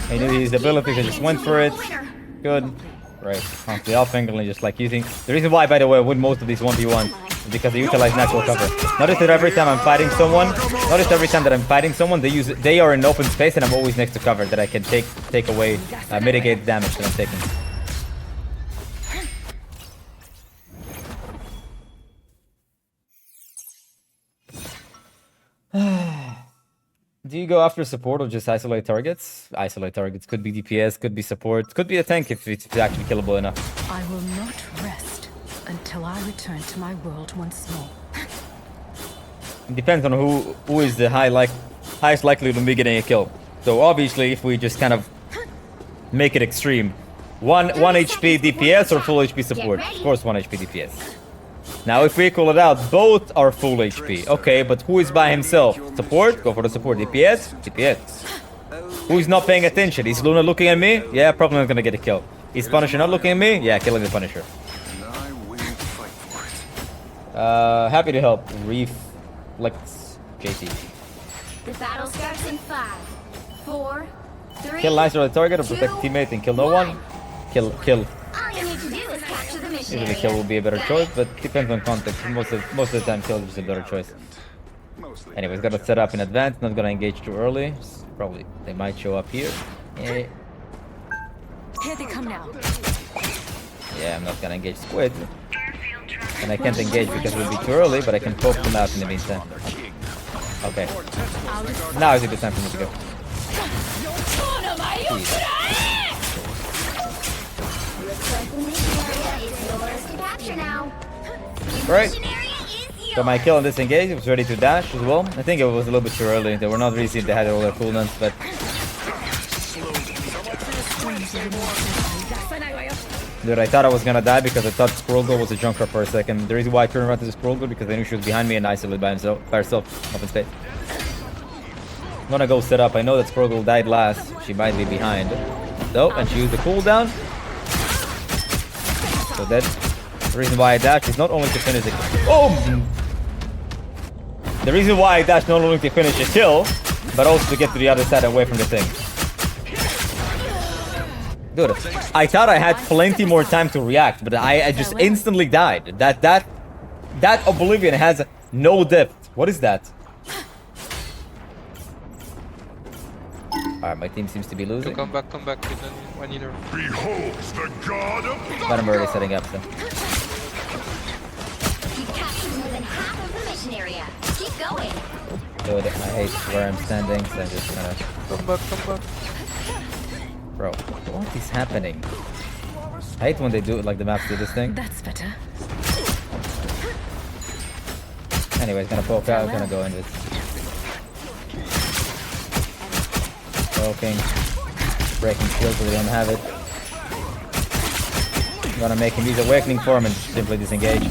I knew his abilities, I just went for it. Good. Right. The off angle and just like using. The reason why, by the way, I win most of these 1v1 is because they utilize natural cover. Notice that every time I'm fighting someone, they are in open space and I'm always next to cover that I can take away, mitigate the damage that I'm taking. Do you go after support or just isolate targets? Isolate targets. Could be DPS, could be support, could be a tank if it's actually killable enough. I will not rest until I return to my world once more. It depends on who is the highest likelihood of me getting a kill. So obviously, if we just kind of make it extreme, 1 HP DPS or full HP support. Of course, 1 HP DPS. Now, if we equal it out, both are full HP. Okay, but who is by himself? Support? Go for the support. DPS? DPS. Who is not paying attention? Is Luna looking at me? Yeah, probably not gonna get a kill. Is Punisher not looking at me? Yeah, killing the Punisher. And I will fight for it. Happy to help. Reflex JT. The battle starts in 5, 4, 3. Kill nice on the target or protect the teammate and kill no one. Kill. All you need to do is capture the mission Usually area. kill will be a better choice, but depends on context. Most of the time kill is just a better choice. Mostly. Anyways, gotta set up in advance, not gonna engage too early. Probably they might show up here. Here they come now. Yeah, I'm not gonna engage Squid. And I can't engage because it will be too early, but I can poke them out in the meantime. Okay. Now is a good time for me to go. The mission area is yours to capture now. Right. Mission area is yours. So my kill on this engage was ready to dash as well. I think it was a little bit too early. They were not really they had all their cooldowns, but dude, I thought I was gonna die because I thought Squirrel Girl was a junker for a second. The reason why I turned around to the Squirrel Girl because I knew she was behind me and isolated by herself up in space. I'm gonna go set up. I know that Squirrel Girl died last. She might be behind. So, and she used the cooldown. So that the reason why I dashed is not only to finish the kill. Oh! The reason why I dashed not only to finish the kill, but also to get to the other side away from the thing. Dude, I thought I had plenty more time to react, but I just instantly died. That Oblivion has no depth. What is that? Alright, my team seems to be losing. Come back. I need her. Behold the god of But I'm already setting up, so. You captured more than half of the mission area. Keep going. Dude, I hate where I'm standing, so I'm just gonna... Come back. Bro, what is happening? I hate when they do it like the maps do this thing. That's better. Anyways, gonna poke out, gonna go in with... Poking. Breaking shield so they don't have it. I'm gonna make him use Awakening Form and simply disengage.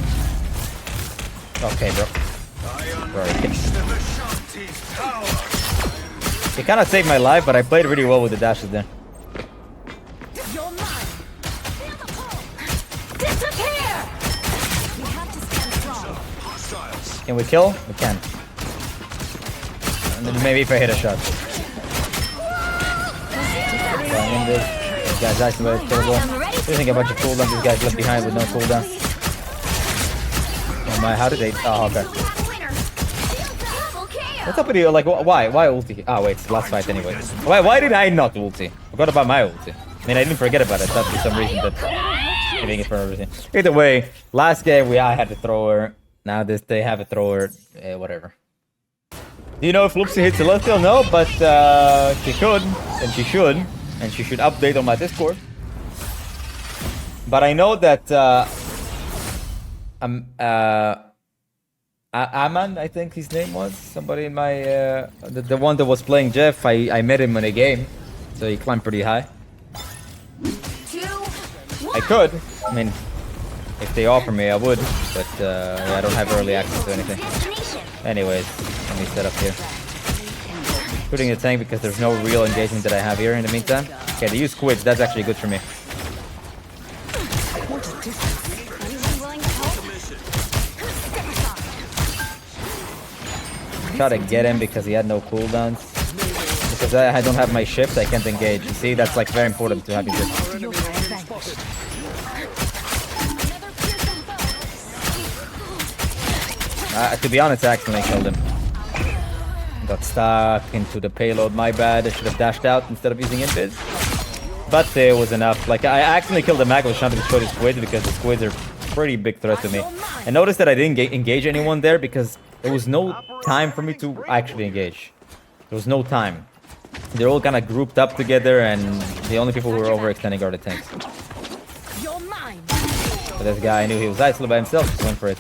Okay, bro. Bro, he kind of saved my life, but I played really well with the dashes there. You're mine. Disappear. We have to stand strong. Can we kill? We can. And then maybe if I hit a shot. Going in this. This guy's actually very terrible. Using a bunch of cooldowns. This guy's left behind with no cooldown. Oh my, how did they... Oh, okay. What's up with you? Like, why? Why ulti? Ah, wait, it's the last fight anyway. Why did I not ulti? Forgot about my ulti. I mean, I didn't forget about it. That's for some reason that... Giving it for everything. Either way, last game I had a thrower. Now they have a thrower. Whatever. Do you know if Lupsi hits Celestial? No, but she could, and she should, and she should update on my Discord. But I know that Aman, I think his name was, somebody in my the one that was playing Jeff. I met him in a game, so he climbed pretty high. I could. I mean, if they offer me, I would, but I don't have early access to anything. Anyways, let me set up here. Shooting the tank because there's no real engagement that I have here in the meantime. Okay, they use squids. That's actually good for me. Try to get him because he had no cooldowns. Because I don't have my shift, I can't engage. You see, that's like very important to have your shift. To be honest, I accidentally killed him. Got stuck into the payload, my bad. I should have dashed out instead of using invis. But it was enough. Like, I accidentally killed the mag with trying to destroy the squid because the squids are a pretty big threat to me. And notice that I didn't engage anyone there because there was no time for me to actually engage. There was no time. They're all kind of grouped up together, and the only people who were overextending are the tanks. But this guy, I knew he was isolated by himself, just went for it.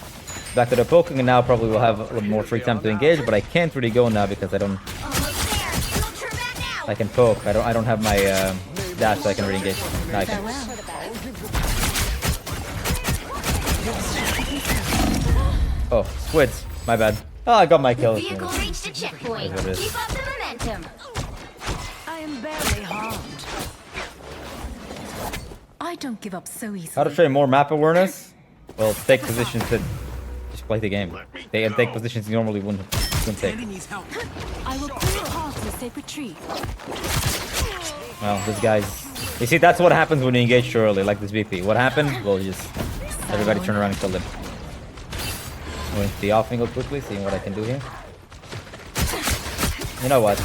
Back to the poking, and now probably we'll have a little more free time to engage, but I can't really go now because I don't... I can poke. I don't have my dash, so I can really engage. Now I can. Oh, squids. My bad. Oh, I got my kill. Vehicle reached a checkpoint. Keep up the momentum. I am barely harmed. I don't give up so easily. How to train more map awareness? Well, take positions that just play the game. They take positions you normally wouldn't take. I will clear a path to a safe retreat. Well, this guy's... You see, that's what happens when you engage too early, like this VP. What happened? Well, you just... Everybody turn around and kill them. Going to the off angle quickly, seeing what I can do here. You know what?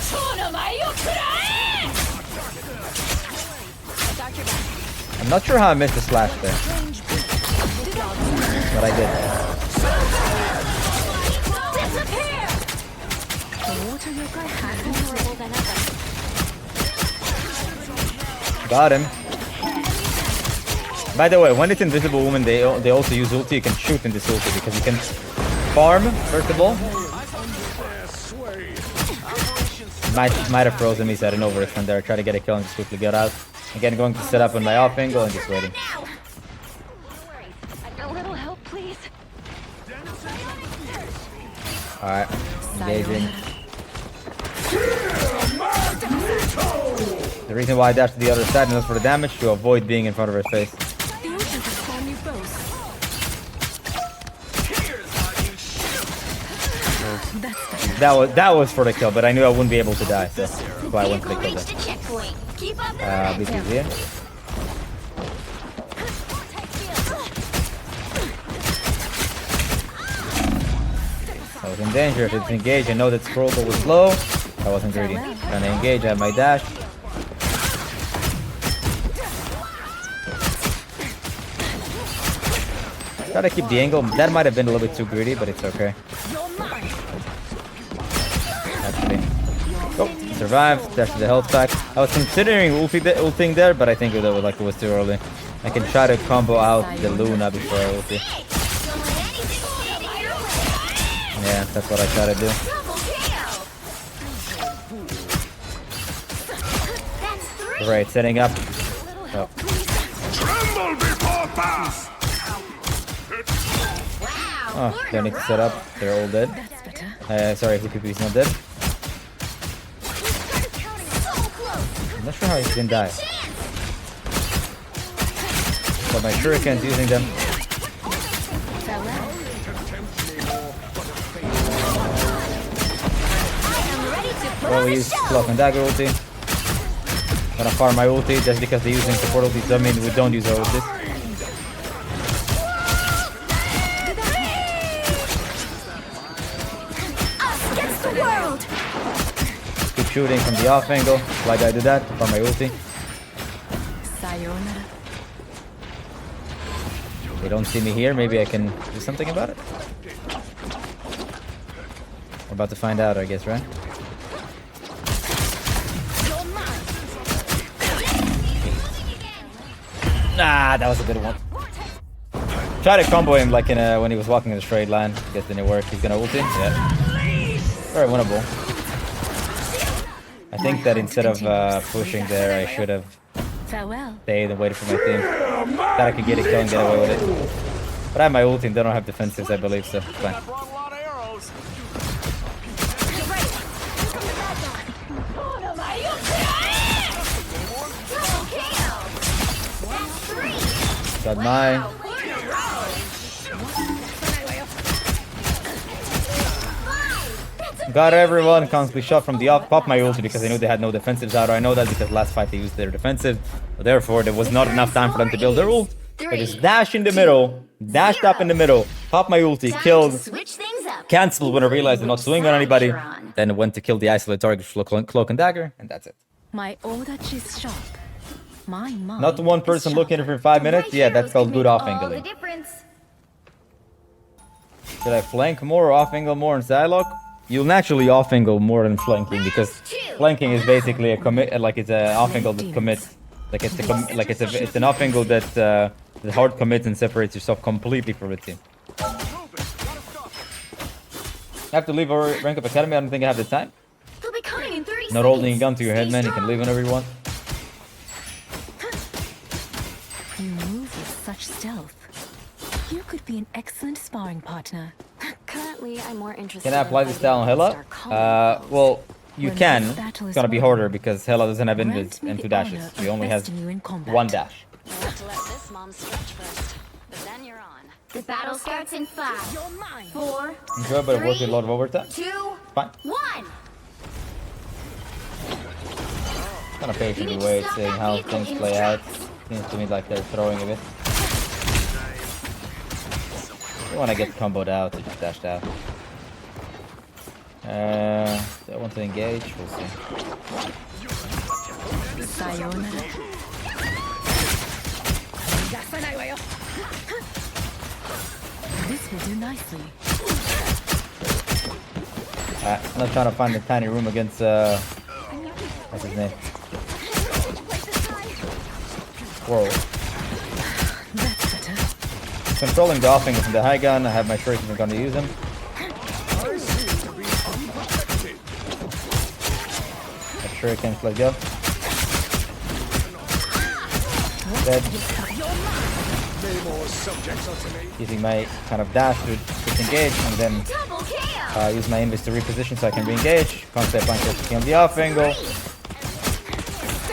I'm not sure how I missed the slash there. But I did. Got him. By the way, when it's Invisible Woman, they also use ulti. You can shoot in this ulti because you can farm, first of all. Might have frozen me, so I didn't overextend there. Try to get a kill and just quickly get out. Again, going to set up on my off angle and just waiting. A little help, please. Alright, engaging. The reason why I dashed to the other side and was for the damage, to avoid being in front of her face. That was for the kill, but I knew I wouldn't be able to die, so that's why I went for the kill there. BT's here. I was in danger. If it's engaged, I know that scrollable was low. I wasn't greedy. Trying to engage, I have my dash. Try to keep the angle. That might have been a little bit too greedy, but it's okay. Actually. Oh, survived. Dash to the health pack. I was considering ulting there, but I think it was too early. I can try to combo out the Luna before I ulti. Yeah, that's what I try to do. Right, setting up. Oh. Tremble before pass. Oh, don't need to set up. They're all dead. Sorry, HPP is not dead. I'm not sure how he didn't die. But my shuriken's using them. Well, we use clock and dagger ulti. Gonna farm my ulti just because they're using support ulti. Doesn't mean we don't use our ulti. Keep shooting from the off angle. Like I did that for my ulti. Sayonara. They don't see me here. Maybe I can do something about it. We're about to find out, I guess, right? Nah, that was a good one. Try to combo him like when he was walking in a straight line. Guess didn't work. He's gonna ulti. Yeah. Very winnable. I think that instead of pushing there, I should have Farewell. stayed and waited for my team. Thought I could get a kill and get away with it. But I have my ulti and they don't have defensives, I believe, so it's fine. Got mine. Got everyone. Constantly shot from the off. Pop my ulti because I knew they had no defensives out. I know that because last fight they used their defensive. So therefore, there was not enough time for them to build their ult. I just dashed in the middle. Dashed up in the middle. Pop my ulti. Killed. Cancelled when I realized they're not swinging on anybody. Then went to kill the isolated target with cloak and dagger. And that's it. My odachi is sharp. My mind Not one person is looking for 5 minutes? Yeah, that's called good off-angling. Should I flank more or off-angle more in Psylocke? You'll naturally off-angle more than flanking because flanking is basically a commit, like it's an off-angle that commits. Like it's an off-angle that hard commits and separates yourself completely from the team. I have to leave our rank up academy. I don't think I have the time. Not holding a gun to your head, man. You can leave whenever you want. You move with such stealth. You could be an excellent sparring partner. Currently, I'm more interested. Can I apply this style on Hela? Well, you can. It's gonna be harder because Hela doesn't have invis and 2 dashes. She only has 1 dash. We'll have to let this mom stretch first, but then you're on. The battle starts in 5, 4, Enjoy, but it worked with a lot of overtime. 2, Fine. 1. Kind of patiently wait, seeing how things play out. Seems to me like they're throwing a bit. You want to get comboed out, they just dashed out. Do I want to engage? We'll see. Sayonara. This will do nicely. I'm not trying to find a tiny room against what's his name? Whoa. That's better. Controlling the offing from the high gun. I have my shuriken, I'm gonna use them. Shurikens, let's go. Dead. Using my kind of dash to disengage and then use my invis to reposition so I can re-engage. Concept punch on the off angle.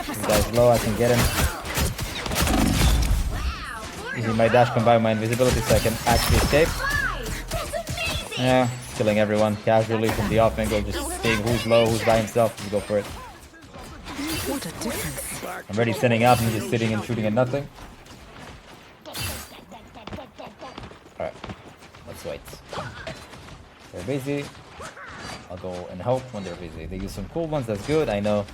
This guy's low, I can get him. Using my dash combined with my invisibility so I can actually escape. Yeah, killing everyone casually from the off angle, just seeing who's low, who's by himself, just go for it. What a difference. I'm already setting up and just sitting and shooting at nothing. Alright, let's wait. They're busy. I'll go and help when they're busy. They use some cool ones, that's good, I know.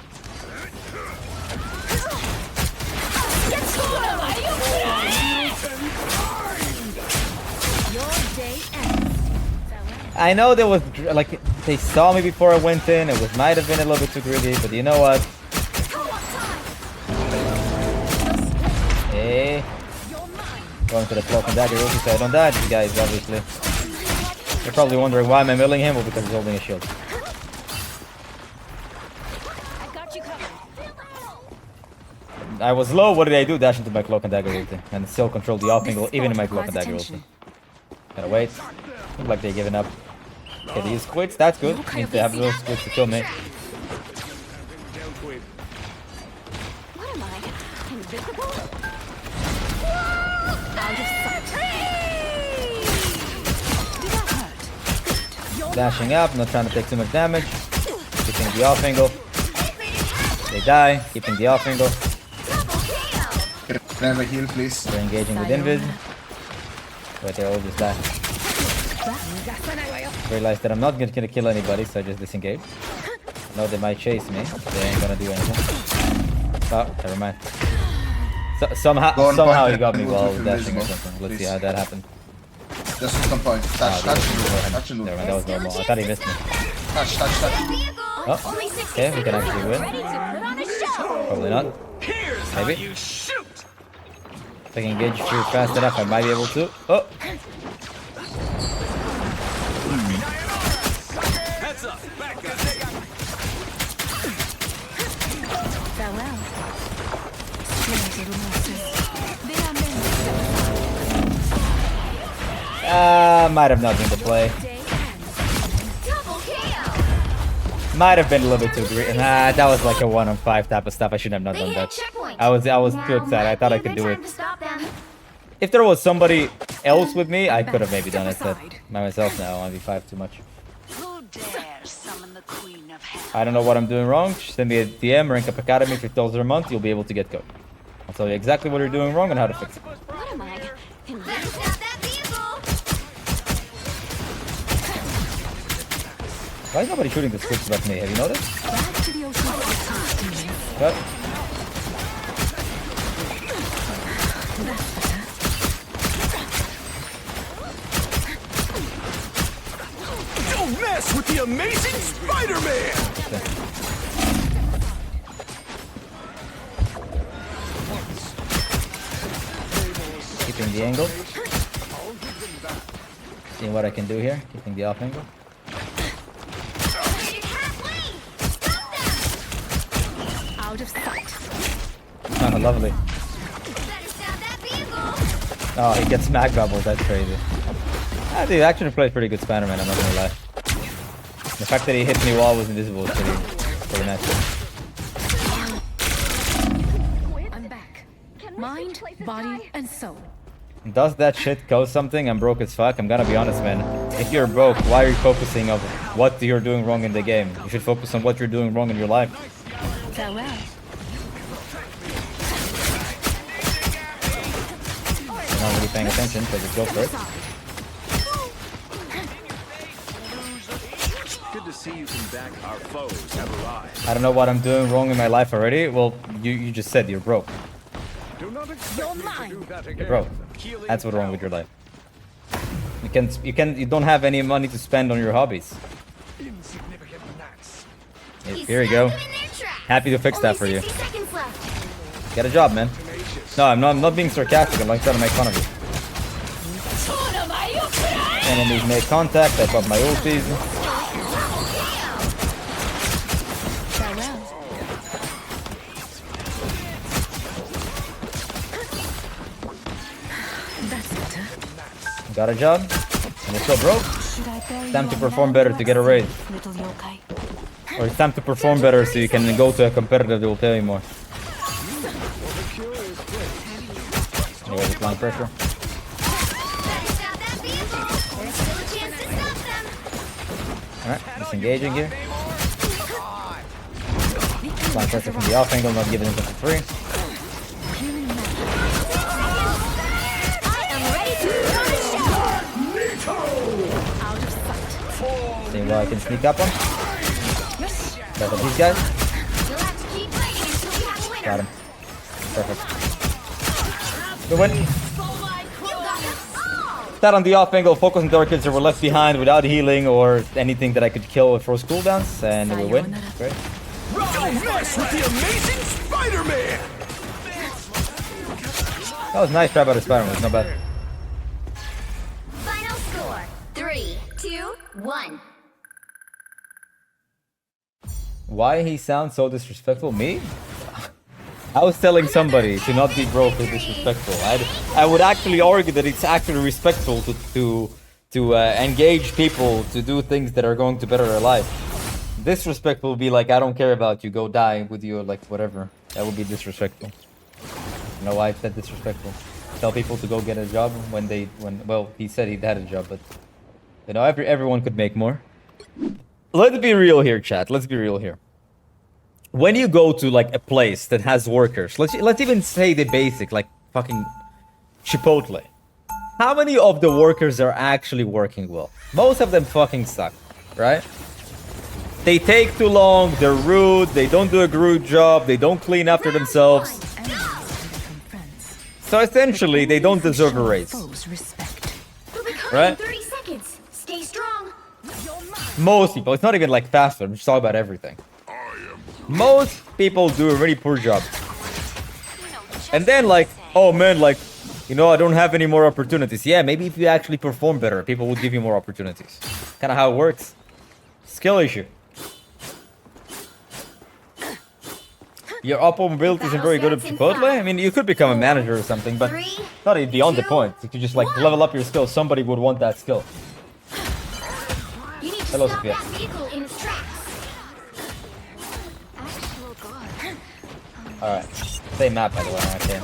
Your day ends. I know there was, like, they saw me before I went in. It was might have been a little bit too greedy, but you know what? Hey. Going to the cloak and dagger ulti so I don't die, you guys, obviously. You're probably wondering why am I milling him? Well, because he's holding a shield. I got you covered. I was low, what did I do? Dash into my cloak and dagger ulti. And still control the off angle, even in my cloak and dagger ulti. Gotta wait. Look like they're giving up. Okay, they use squids, that's good. Means they have no squids to kill me. What am I? Invisible? Out of sight. Did that hurt? You're Dashing up, not trying to take too much damage. Keeping the off angle. They die, keeping the off angle. double kill. Can I have a heal, please? They're engaging with invis. Wait, they all just die. Realize that I'm not gonna kill anybody, so I just disengage. No, they might chase me. They ain't gonna do anything. Oh, never mind. Somehow he got me while dashing or something. Let's see how that happened. Just on point. Touch, touch, touch, and Never mind, that was normal. I thought he missed me. touch, touch, touch. Oh, okay, we can actually win. Ready to put on a show. Probably not. Maybe. If I can engage through fast enough, I might be able to. Oh! Farewell. Strange little monsters. They are meant Might have not been the play. to day ends. Double kill. Might have been a little bit too greedy. Nah, that was like a 1-on-5 type of stuff. I shouldn't have not They done hit a that. checkpoint. I was too excited. I thought I could do it. If there was somebody else with me, I could have maybe done it. But by myself now, 1v5 too much. Who dares summon the Queen of Hell? I don't know what I'm doing wrong. Just send me a DM, Rank Up Academy for $12 a month. You'll be able to get code. I'll tell you exactly what you're doing wrong and how to fix it. What am I? Invisible. That vehicle. Why is nobody shooting the scripts about me? Have you noticed? Back to the ocean of demons. Cut. That's better. Don't mess with the amazing Spider-Man! Keeping the angle. Seeing what I can do here. Keeping the off angle. Out of sight. Oh, lovely. Better stop that vehicle. Oh, he gets mag bubbles. That's crazy. Ah, dude, actually plays pretty good Spider-Man. I'm not gonna lie. The fact that he hit me while I was invisible is pretty nice. I'm back. Mind, body, and soul. Does that shit cost something? I'm broke as fuck. I'm gonna be honest, man. If you're broke, why are you focusing on what you're doing wrong in the game? You should focus on what you're doing wrong in your life. Farewell. I'm not really paying attention, so just go for it. Good to see you come back. Our foes have arrived. I don't know what I'm doing wrong in my life already. Well, you just said you're broke. Do not expect me to do that again. You're broke. That's what's wrong with your life. You don't have any money to spend on your hobbies. Insignificant gnats. Here you go. Happy to fix that for you. 60 seconds left. Get a job, man. No, I'm not being sarcastic. I'm like trying to make fun of you. Enemies make contact. I pop my ultis. Farewell. That's better. Got a job. And it's still broke. Should I bury Time to you perform on better that to get a raise. little yokai? Or it's time to perform better so you can go to a competitor that will pay you more. Anyway, applying pressure. Better stop that vehicle. There's still a chance to stop them. Alright, disengaging here. Applying pressure from the off angle, not giving it for free. I am ready to put on a show. Out of sight. well, I can sneak up on. Got these guys. You'll have to keep fighting until we have a winner. Got him. Perfect. Good win. You got us all. That on the off angle, focus on targets that were left behind without healing or anything that I could kill with throws cooldowns, and we win. Great. Don't mess with the amazing Spider-Man! That was nice try by the Spider-Man, not bad. Final score 3, 2, 1. Why he sounds so disrespectful? Me? I was telling somebody to not be broke or disrespectful. I would actually argue that it's actually respectful to engage people to do things that are going to better their life. Disrespectful would be like, I don't care about you, go die with you, like whatever. That would be disrespectful. You know why I said disrespectful? Tell people to go get a job when well, he said he had a job, but you know, everyone could make more. Let's be real here, chat. Let's be real here. When you go to like a place that has workers, let's even say the basic, like fucking Chipotle. How many of the workers are actually working well? Most of them fucking suck, right? They take too long, they're rude, they don't do a good job, they don't clean after themselves. So essentially, they don't deserve a raise. We'll be coming Right? in 30 seconds. Stay strong. Most people, it's not even like faster, I'm just talking about everything. Most people do a really poor job. And then like, oh man, like, you know, I don't have any more opportunities. Yeah, maybe if you actually perform better, people will give you more opportunities. Kind of how it works. Skill issue. Your upper mobility isn't very good at Chipotle? I mean, you could become a manager or something, but not beyond the point. If you just like level up your skill, somebody would want that skill. You need to Hello, stop Sophia. that vehicle in its tracks. Alright. Same map, by the way. Okay.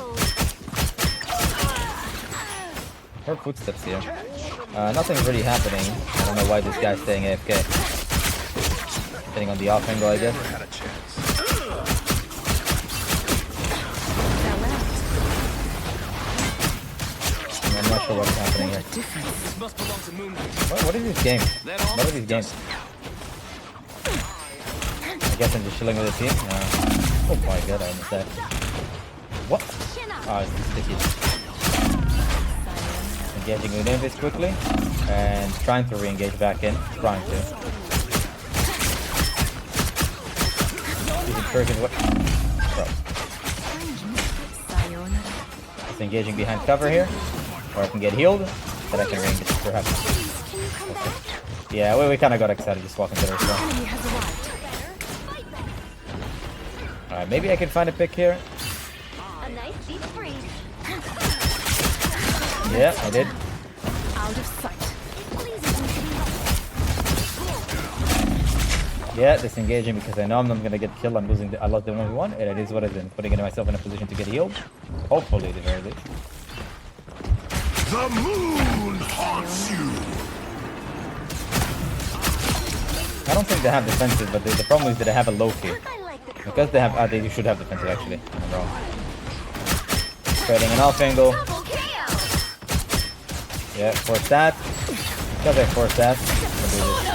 Heard footsteps here. Nothing's really happening. I don't know why this guy's staying AFK. Sitting on the off angle, I guess. I'm not sure what's happening here. What is this game? What are these games? I guess I'm just chilling with the team. Oh my god, I missed that. What? Oh, it's sticky. Engaging within this quickly. And trying to re-engage back in. Trying to. Using shuriken. What? Bro. Just engaging behind cover here. Or I can get healed. Then I can re-engage perhaps. Okay. Yeah, we kind of got excited just walking to the floor. Alright, maybe I can find a pick here. A nice deep freeze. Yeah, I did. Out of sight. Yeah, disengaging because I know I'm not gonna get killed. I'm losing. I lost the 1v1, and it is what it is. Putting myself in a position to get healed. Hopefully, at the very least. The moon haunts you! I don't think they have defensive, but the problem is that they have a low kill. I like the Because they have, they should have defensive actually. I'm wrong. Trading an off angle. double KO. Yeah, force that. Because I force that. I'll do this.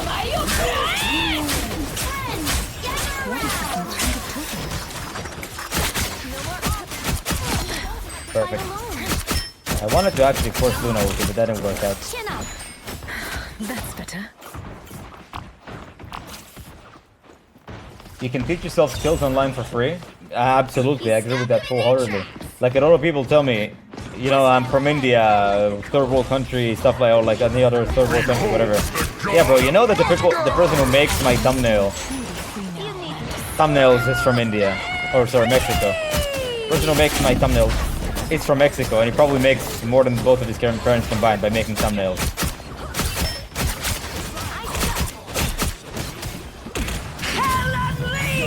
Perfect. I wanted to actually force Luna with it, but that didn't work out. Chin up. That's better. You can teach yourself skills online for free. Absolutely, I agree with that wholeheartedly. Like a lot of people tell me, you know, I'm from India, third world country, stuff like, or like any other third world country, whatever. Yeah, bro, you know that the person who makes my thumbnails is from India, or sorry, Mexico. The person who makes my thumbnails is from Mexico, and he probably makes more than both of his parents combined by making thumbnails.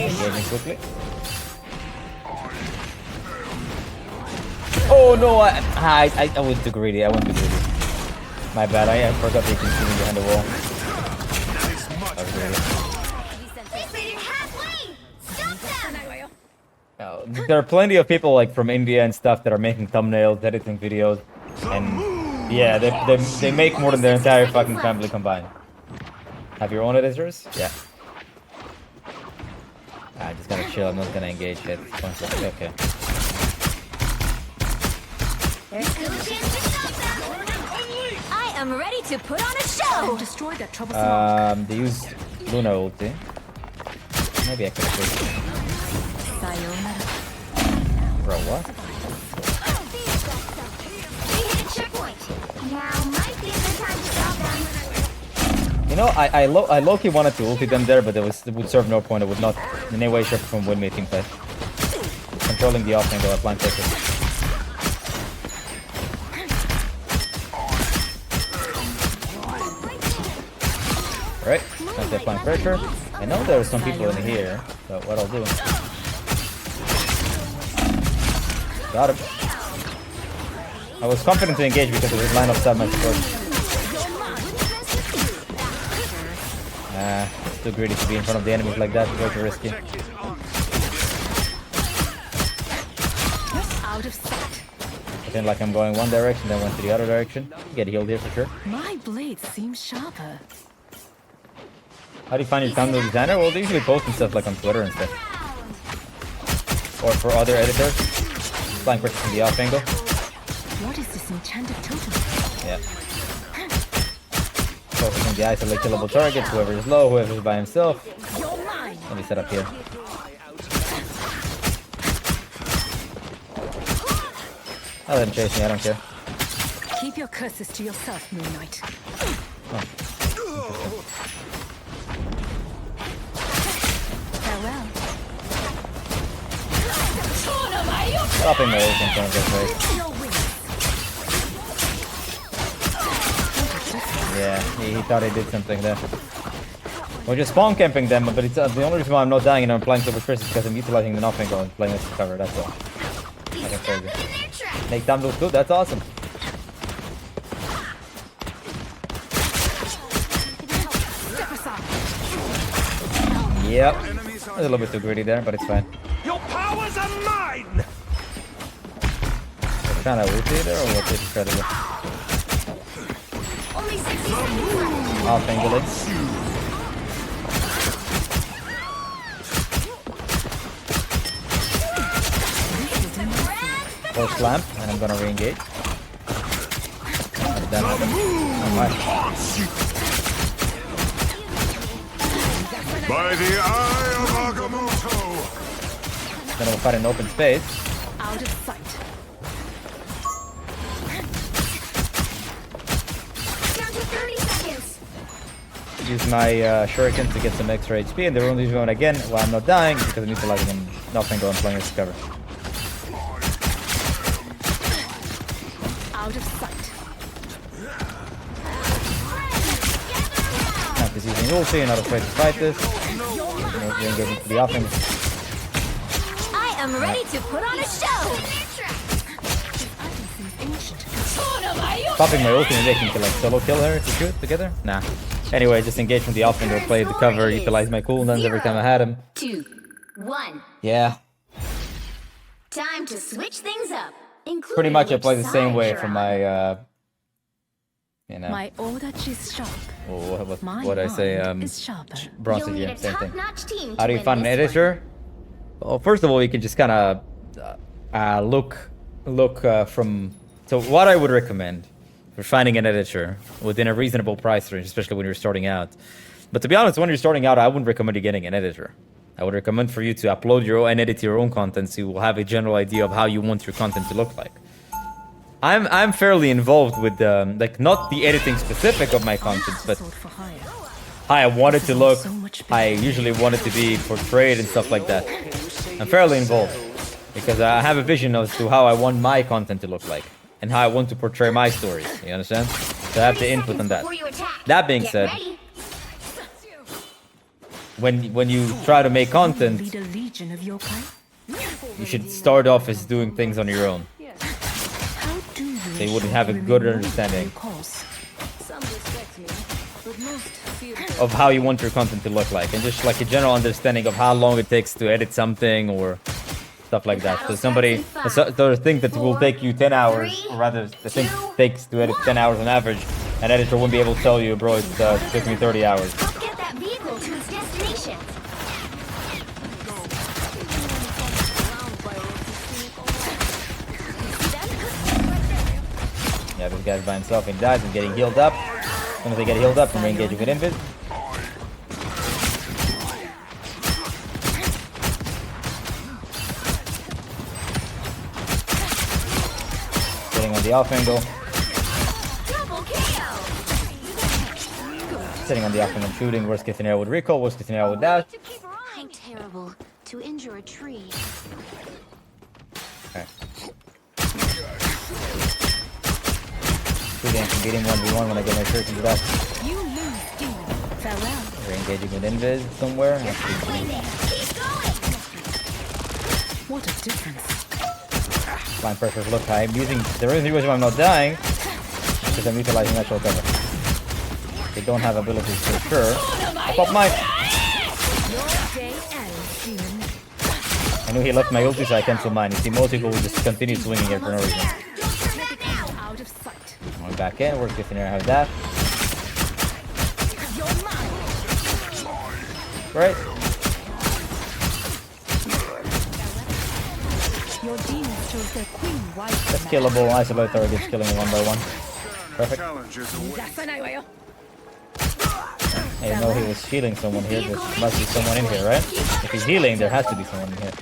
Engaging quickly. Oh no, I was too greedy. I went too greedy. My bad. I forgot they can see me behind the wall. I was greedy. They made it halfway. Stop them. There are plenty of people like from India and stuff that are making thumbnails, editing videos, and yeah, they make more than their entire fucking family combined. Have your own editors? Yeah. I just gotta chill. I'm not gonna engage yet. Okay. There's still a chance to stop them. I am ready to put on a show. Destroy that troublesome They use Luna ulti. Maybe I could have. Sayonara. Bro, what? We hit a checkpoint. Now might be a good time to stop them. You know, I low-key wanted to ulti them there, but it would serve no point. It would not in any way, shape, or form win me team fight. Controlling the off angle, applying pressure. Alright, once I applying pressure. I know there are some people in here, but what I'll do. Got him. I was confident to engage because of his line of sight my support. It's too greedy to be in front of the enemies like that, way too risky. Out of sight. Pretend like I'm going one direction, then went to the other direction. Get healed here for sure. My blade seems sharper. How do you find your thumbnail designer? Well, they usually post and stuff like on Twitter and stuff. Or for other editors. Flying pressure from the off angle. What is this enchanted totem? Yeah. Focusing the isolate killable targets, whoever is low, whoever is by himself. Let me set up here. I'll let him chase me, I don't care. Keep your curses to yourself, Moon Knight. Oh. Farewell. Stopping my ult in front of this way. Yeah, he thought he did something there. We're just spawn camping them, but it's the only reason why I'm not dying and I'm playing Silver Chris is because I'm utilizing the nothing goal and playing this cover, that's all. Nothing crazy. Make time looks good, that's awesome. Yep. A little bit too greedy there, but it's fine. Your powers are mine! We're trying to ulti there, or what is incredible? Only 60 seconds left. Off angle it. Force lamp, and I'm gonna re-engage. That happened. Alright. By the eye of Agamotto! Then we'll fight in open space. Out of sight. Down to 30 seconds. Use my shuriken to get some extra HP, and the only reason again while I'm not dying is because I'm utilizing nothing going playing this cover. Out of sight. Now he's using ulti, not afraid to fight this. Re-engaging to the offense. I am ready to put on a show. Popping my ulti and making to like solo kill her if we shoot together? Nah. Anyway, just engage from the offense or play the cover, utilize my cooldowns every time I had him. 2, 1. Yeah. Time to switch things up. Pretty much I play the same way from my you know. My Odachi is sharp. What I say, is sharper. Bronze You'll need a GM, same thing. top-notch team How to do you win find an this one. editor? Well, first of all, you can just kind of look from. So what I would recommend for finding an editor within a reasonable price range, especially when you're starting out. But to be honest, when you're starting out, I wouldn't recommend you getting an editor. I would recommend for you to upload your own and edit your own content, so you will have a general idea of how you want your content to look like. I'm fairly involved with like not the editing specific of my content, but how I want it to look, how I usually want it to be portrayed and stuff like that. I'm fairly involved because I have a vision as to how I want my content to look like and how I want to portray my stories. You understand? So I have the input on that. That being said, when you try to make content, Lead a legion of yokai? you should start off as doing things on your own. How do you They wouldn't ensure have a you good remain understanding loyal to your cause? of how you want your content to look like, and just like a general understanding of how long it takes to edit something or stuff like that. So somebody, the thing that will take you 10 hours, or rather the thing takes to edit 10 hours on average, an editor wouldn't be able to tell you, bro, it took me 30 hours. Yeah, this guy's by himself and he dies and getting healed up. As soon as they get healed up, I'm re-engaging with Invis. Getting on the off angle. Double KO. Sitting on the off angle shooting. Worst case scenario with recall, worst case scenario with dash. To keep running. Terrible. To injure a tree. Okay. Shooting and beating 1v1 when I get my shirt into that. You lose, demon. Farewell. Re-engaging with Invis somewhere. Keep going. What a difference. Flying pressure look high. I'm using the reason why I'm not dying is because I'm utilizing natural cover. They don't have abilities for sure. I pop mine. Your day ends, demon. I knew he left my ulti, so I canceled mine. You see, most people will just continue swinging here for no reason. Out of sight. Going back in, worst case scenario, I have that. You're mine. Right? Your demons chose their queen white. That's killable. Isolate targets, killing one by one. Perfect. Challenges away. I didn't know he was healing someone here. There must be someone in here, right? If he's healing, there has to be someone in here.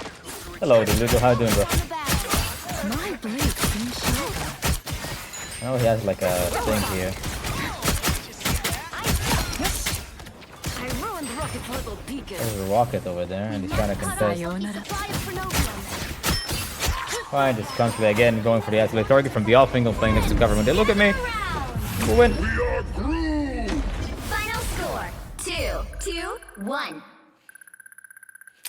Hello, Deludo. How you doing, bro? My blade seems sharper. Oh, he has like a thing here. I ruined Rocket's little beacon. There's a rocket over there, and he's trying to contest. Sayonara. Fine, just constantly again going for the isolate target from the off angle, playing next to government. They look at me. We'll win. Final score 2-1.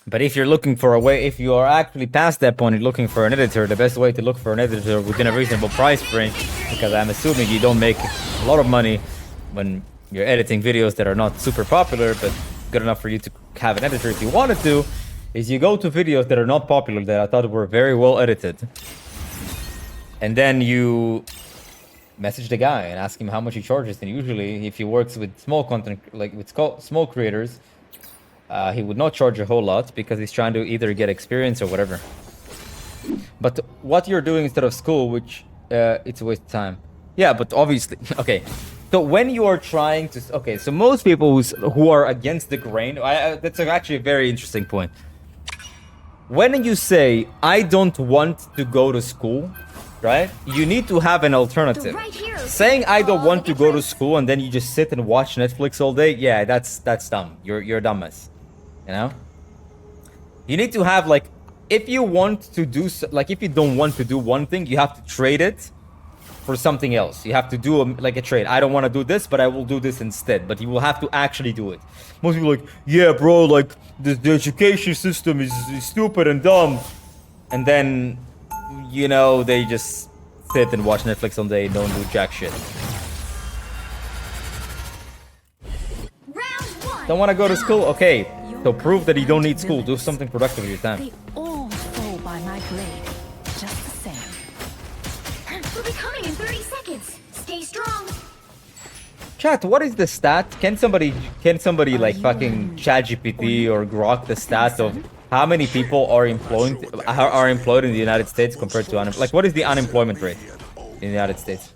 But if you're looking for a way, if you are actually past that point and looking for an editor, the best way to look for an editor within a reasonable price range, because I'm assuming you don't make a lot of money when you're editing videos that are not super popular, but good enough for you to have an editor if you wanted to, is you go to videos that are not popular that I thought were very well edited. And then you message the guy and ask him how much he charges. And usually, if he works with small content, like with small creators, he would not charge a whole lot because he's trying to either get experience or whatever. But what you're doing instead of school, which it's a waste of time. Yeah, but obviously, okay. So when you are trying to, okay, so most people who are against the grain, that's actually a very interesting point. When you say, I don't want to go to school, right? You need to have an alternative. Saying I don't want to go to school and then you just sit and watch Netflix all day, yeah, that's dumb. You're a dumbass. You know? You need to have like, if you want to do, like if you don't want to do one thing, you have to trade it for something else. You have to do like a trade. I don't want to do this, but I will do this instead. But you will have to actually do it. Most people are like, yeah, bro, like the education system is stupid and dumb. And then, you know, they just sit and watch Netflix all day and don't do jack shit. Don't want to go to school? Okay. So prove that you don't need school. Do something productive with your time. They all fall by my blade. Just the same. We'll be coming in 30 seconds. Stay strong. Chat, what is the stat? Can somebody like fucking ChatGPT or Grok the stat of how many people are employed in the United States compared to like what is the unemployment rate in the United States?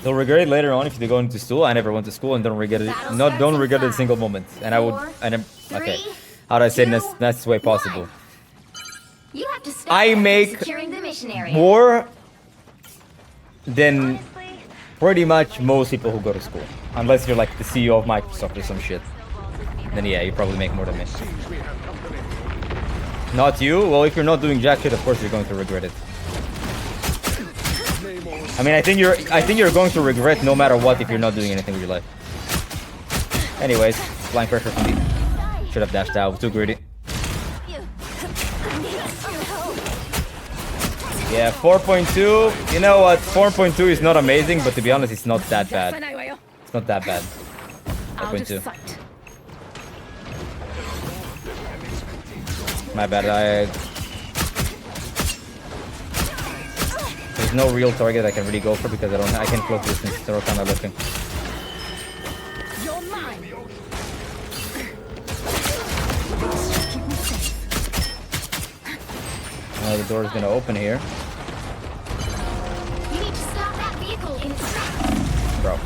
They'll regret it later on if they go into school. I never went to school and don't regret it. Don't regret it a single moment. And I would. Okay. How do I say it in the nicest way possible? You have to stop I make securing the mission area. more than pretty much most people who go to school. Unless you're like the CEO of Microsoft or some shit. Then yeah, you probably make more than me. Not you? Well, if you're not doing jack shit, of course you're going to regret it. I mean, I think you're going to regret no matter what if you're not doing anything with your life. Anyways, flying pressure from me. Should have dashed out. Too greedy. Yeah, 4.2. You know what? 4.2 is not amazing, but to be honest, it's not that bad. It's not that bad. 4.2. My bad. There's no real target I can really go for because I can close distance. They're all kind of looking. You're mine. Now the door is gonna open here. You need to stop that vehicle in its tracks. Bro.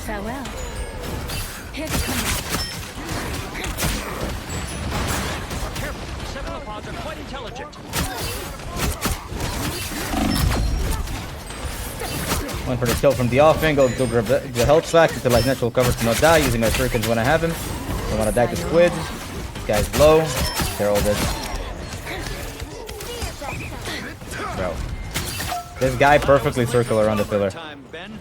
Farewell. Here they come. Cephalopods are quite intelligent. Went for the kill from the off angle. Go grab the health stack. Utilize natural cover to not die. Using my shurikens when I have him. Don't want to die to squid. This guy's low. They're all dead. Bro. This guy perfectly circle around the pillar. Time, Ben.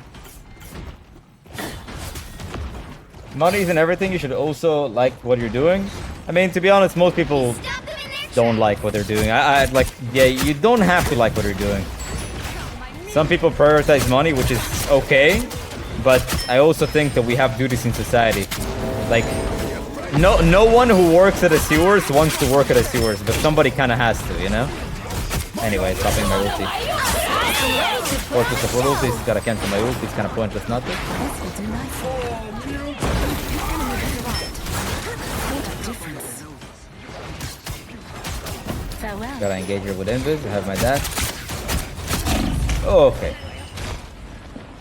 Monies and everything, you should also like what you're doing. I mean, to be honest, most people Stop them in their don't like what they're doing. I like, yeah, you don't have to like what you're doing. Some people prioritize money, which is okay, but I also think that we have duties in society. Like, no one who works at a sewers wants to work at a sewers, but somebody kind of has to, you know? Anyway, stopping my ulti. Fortress of ultis, gotta cancel my ulti, it's kind of pointless not to. This will do nicely. What a difference. Farewell. Gotta engage her with invis, I have my dash. Oh, okay.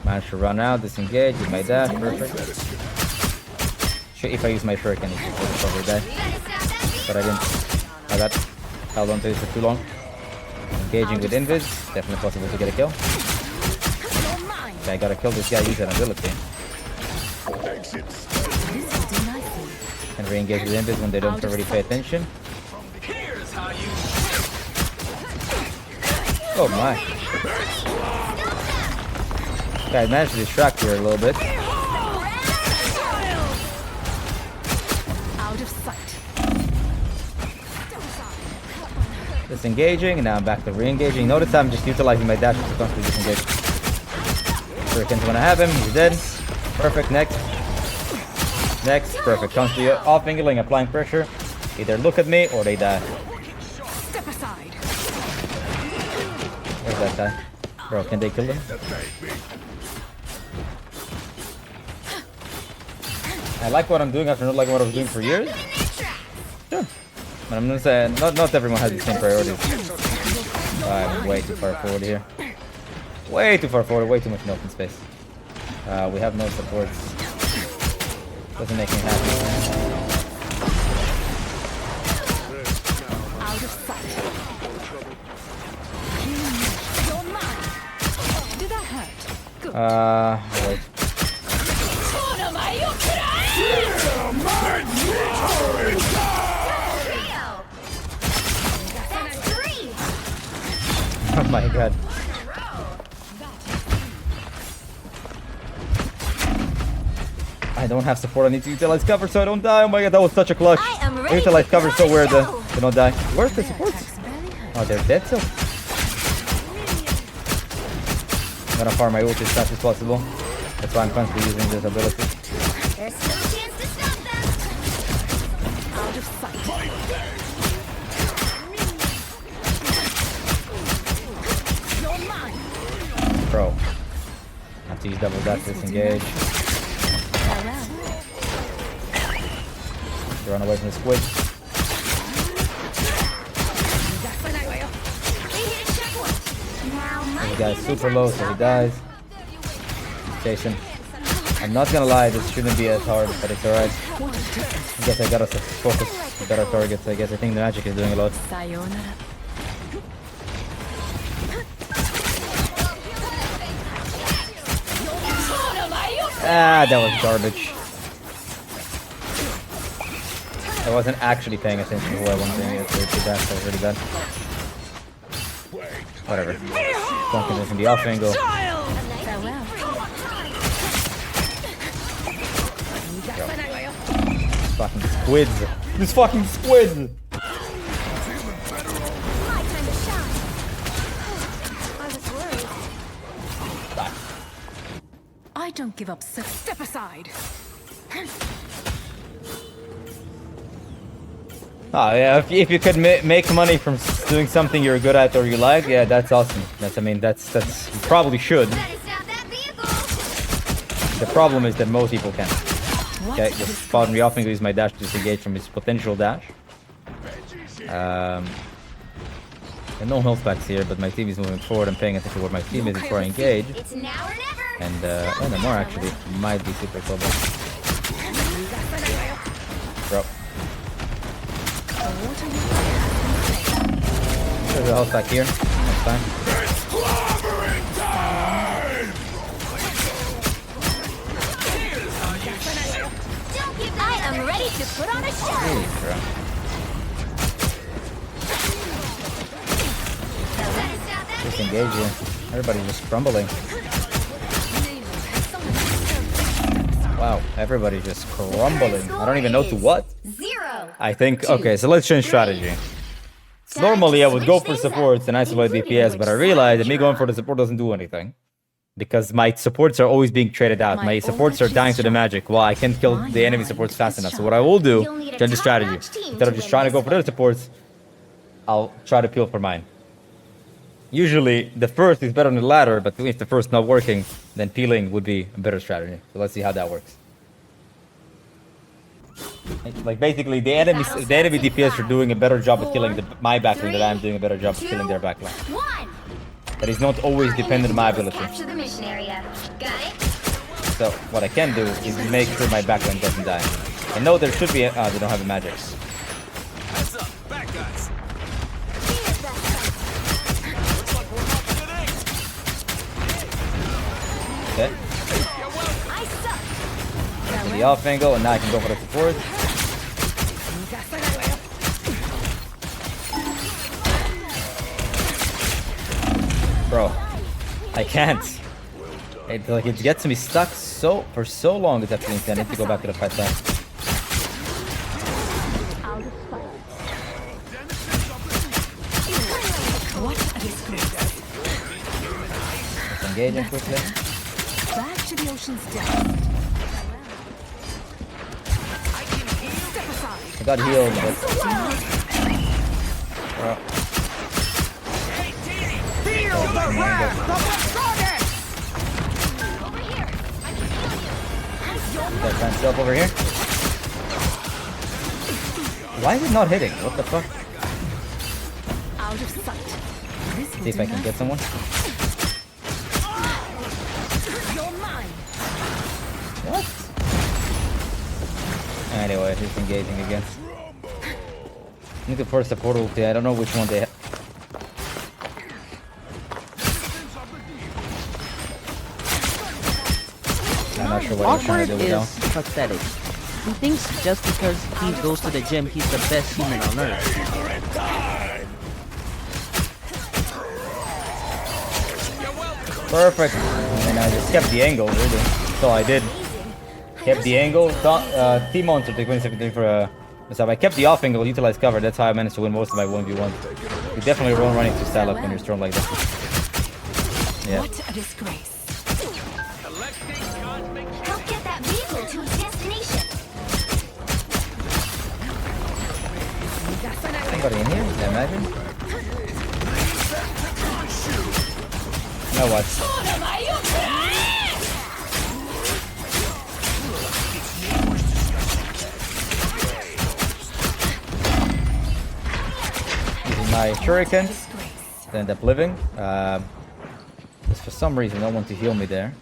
Managed to run out, disengage with my dash, perfect. If I use my shuriken, it would probably die. But I didn't. I got held on to it for too long. Engaging with invis, definitely possible to get a kill. Okay, I gotta kill this guy, use an ability. This will do nicely. And re-engage with invis when they don't already pay attention. Here's how you. Oh my. Okay, I managed to distract here a little bit. Out of sight. Disengaging, and now I'm back to re-engaging. Notice I'm just utilizing my dash to constantly disengage. Shurikens when I have him, he's dead. Perfect, next. Next, perfect. Constantly off-angling, applying pressure. Either look at me or they die. Step aside. Where's that guy? Bro, can they kill him? I like what I'm doing after not liking what I was doing for years. Sure. But I'm gonna say, not everyone has the same priorities. I'm way too far forward here. Way too far forward, way too much open space. We have no supports. Doesn't make me happy. Out of sight. You're mine. Did that hurt? Good. Wait. That's 3. Oh my god. I don't have support, I need to utilize cover so I don't die. Oh my god, that was such a clutch. I am I ready utilize to cover put so on a weird show. to not die. Where's the supports? Attacks barely hurt. Oh, they're dead still. I'm gonna farm my ult as fast as possible. That's why I'm constantly using this ability. There's still a chance to stop them. Out of sight. You're mine. Bro. I have to use double dash to disengage. Farewell. Run away from the squid. This guy's super low, so he dies. Jason. I'm not gonna lie, this shouldn't be as hard, but it's alright. I guess I gotta focus on better targets. I guess I think the magic is doing a lot. Sayonara. Ah, that was garbage. I wasn't actually paying attention to who I wanted to get to that, so really bad. Whatever. Duncan is in the off angle. Farewell. Fucking squids. These fucking squids! My time to shine. I was worried. I don't give up. Step aside. Oh yeah, if you could make money from doing something you're good at or you like, yeah, that's awesome. That's you probably should. Better stop that vehicle. The problem is that most people can't. Okay, just spot me off and use my dash to disengage from his potential dash. And no health packs here, but my team is moving forward. I'm paying attention to where my team is before I engage. It's now or never. And the more actually might be super clever. Bro. There's a health pack here. That's fine. I am ready to put on a show. Jeez, bro. Just engage here. Everybody's just crumbling. Wow, everybody's just crumbling. I don't even know to what. 0. I think, okay, so let's change strategy. Normally I would go for supports and isolate DPS, but I realized that me going for the support doesn't do anything. Because my supports are always being traded out. My supports are dying to the magic. Well, I can't kill the enemy supports fast enough. So what I will do, change the strategy. Instead of just trying to go for the other supports, I'll try to peel for mine. Usually, the first is better than the latter, but if the first not working, then peeling would be a better strategy. So let's see how that works. Like basically, the enemy DPS are doing a better job of killing my backline than I'm doing a better job of killing their backline. 1. That is not always dependent on my ability. Capture the mission area. Got it? So what I can do is make sure my backline doesn't die. I know there should be they don't have a magic. Heads up, back guys. Okay. I suck. The off angle, and now I can go for the support. Bro, I can't. It gets me stuck for so long. It's actually insane. I need to go back to the fight time. Let's engage him quickly. Back to the ocean's depths. I got healed, but Feel the wrath of the goddess! that myself over here. Why is it not hitting? What the fuck? Out of sight. This See if I can get someone. You're mine. What? Anyway, he's engaging again. I need to force the portal ulti. I don't know which one they have. I'm not sure what he's trying Awkward to do with that. is pathetic. He thinks just because he goes to the gym, he's the best human on earth. Perfect. And I just kept the angle, really. That's all I did. Kept the angle. T-Monster took 2017 for a... So I kept the off angle, utilized cover. That's how I managed to win most of my 1v1. You definitely won't run into style up when you're strong like that. Yeah. What a disgrace. Help get that vehicle to its destination. Somebody in here? I imagine. Now what? Using my shuriken to end up living. Just for some reason, no one to heal me there.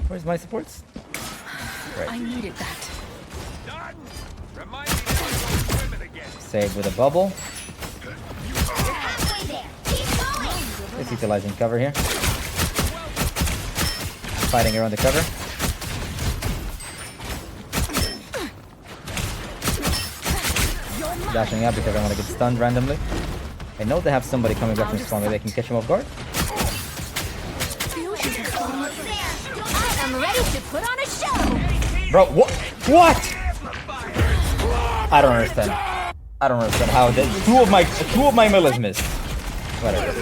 Where's my supports? I needed that. Save with a bubble. Halfway there. Keep going. Just utilizing cover here. Fighting around the cover. Dashing out because I want to get stunned randomly. I know they have somebody coming back from spawn. Maybe they can catch him off guard. I am ready to put on a show. Bro, what? What? I don't understand. I don't understand how two of my melees missed. Whatever.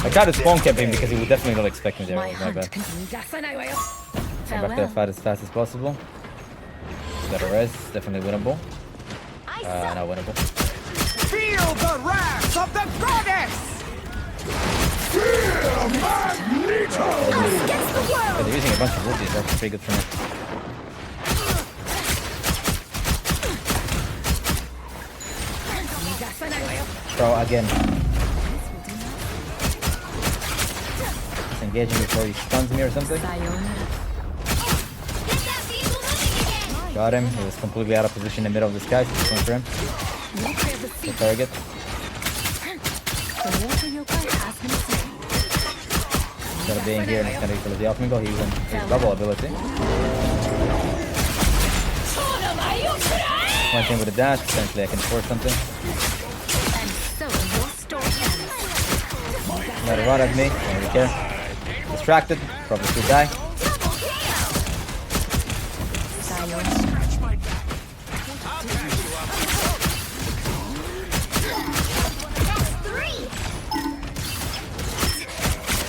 I tried to spawn camp him because he would definitely not expect me there. My My hunt bad. continues. Come back to the fight as fast as possible. Got a res, definitely winnable. Not winnable. Feel the wrath of the goddess! But they're using a bunch of ultis, that's pretty good for me. Throw again. Just engaging before he stuns me or something. Got him. He was completely out of position in the middle of the sky. So just went for him. The target. Instead of being here and it's gonna be the off mingle, he's using his bubble ability. One thing with a dash, potentially I can force something. Let it run at me, don't really care. Distracted, probably should die.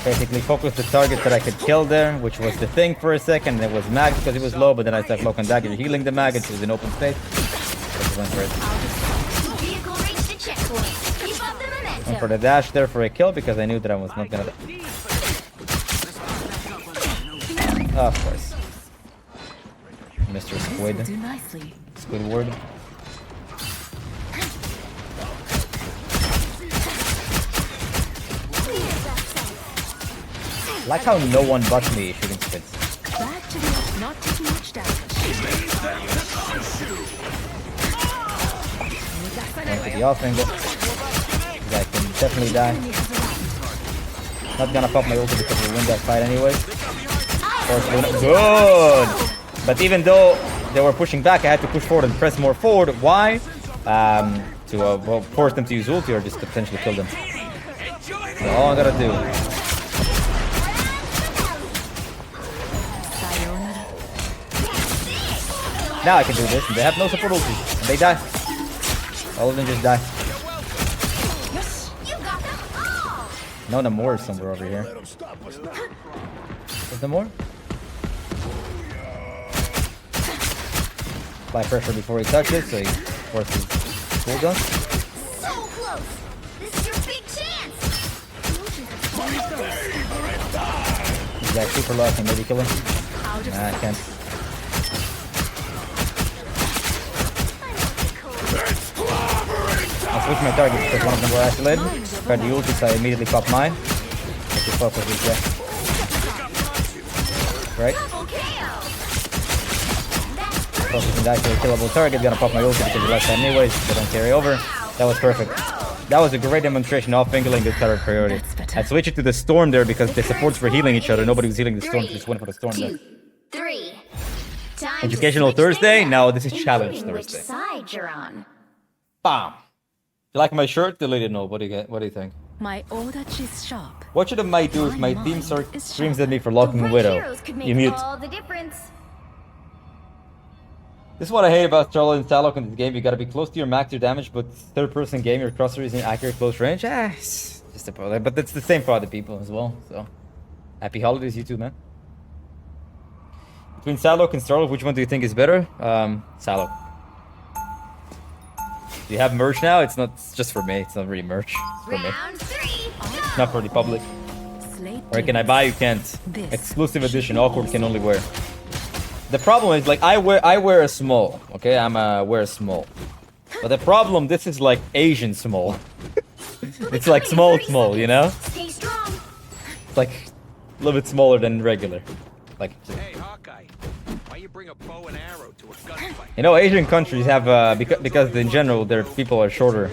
Basically focused the target that I could kill there, which was the thing for a second. It was mag because he was low, but then I started cloak and dagger healing the mag and she was in open space. So went for it. Went for the dash there for a kill because I knew that I was not gonna die. Oh, of course. Mr. Squid. Squidward. Like how no one but me is shooting squids. Back to the not taking much damage. Going to the off angle. This guy can definitely die. Not gonna pop my ulti because we win that fight anyways. Good! But even though they were pushing back, I had to push forward and press more forward. Why? To well, force them to use ulti or just to potentially kill them. So all I gotta do. Now I can do this, and they have no support ulti. And they die. All of them just die. No, the more is somewhere over here. Is there more? Apply pressure before he touches, so he forces cooldown. So close. This is your big chance. He's like super low, can maybe kill him? Nah, I can't. I'll switch my targets because one of them were isolated. Tried the ulti, so I immediately popped mine. Let's just focus this guy. Right? Focusing that to a killable target, gonna pop my ulti because he left that anyways, so don't carry over. That was perfect. That was a great demonstration of fingling the third priority. I switched it to the storm there because the supports were healing each other. Nobody was healing the storm, just went for the storm there. 3. Educational Thursday? No, this is Challenge Thursday. Which side you're on? Bam! You like my shirt? Delete it. No. What do you think? My Odachi's shop. What should I might do if my team screams at me for locking Right Widow? heroes could make You mute. all the difference. This is what I hate about Charlotte and Talok in this game. You gotta be close to your max, your damage, but third-person game, your crosser is in accurate close range. It's just a problem. But that's the same for other people as well. So, happy holidays, you too, man. Between Salok and Starlock, which one do you think is better? Salok. Do you have merch now? It's not. It's just for me. It's not really merch. It's for me. Round 3. It's not for the public. Or can I buy? You can't. Exclusive edition. Awkward can only wear. The problem is like I wear a small. Okay, wear a small. But the problem, this is like Asian small. It's like small, you know? Stay strong. It's like a little bit smaller than regular. Like. Hey, Hawkeye. Why you bring a bow and arrow to a gunfight? You know, Asian countries have because in general their people are shorter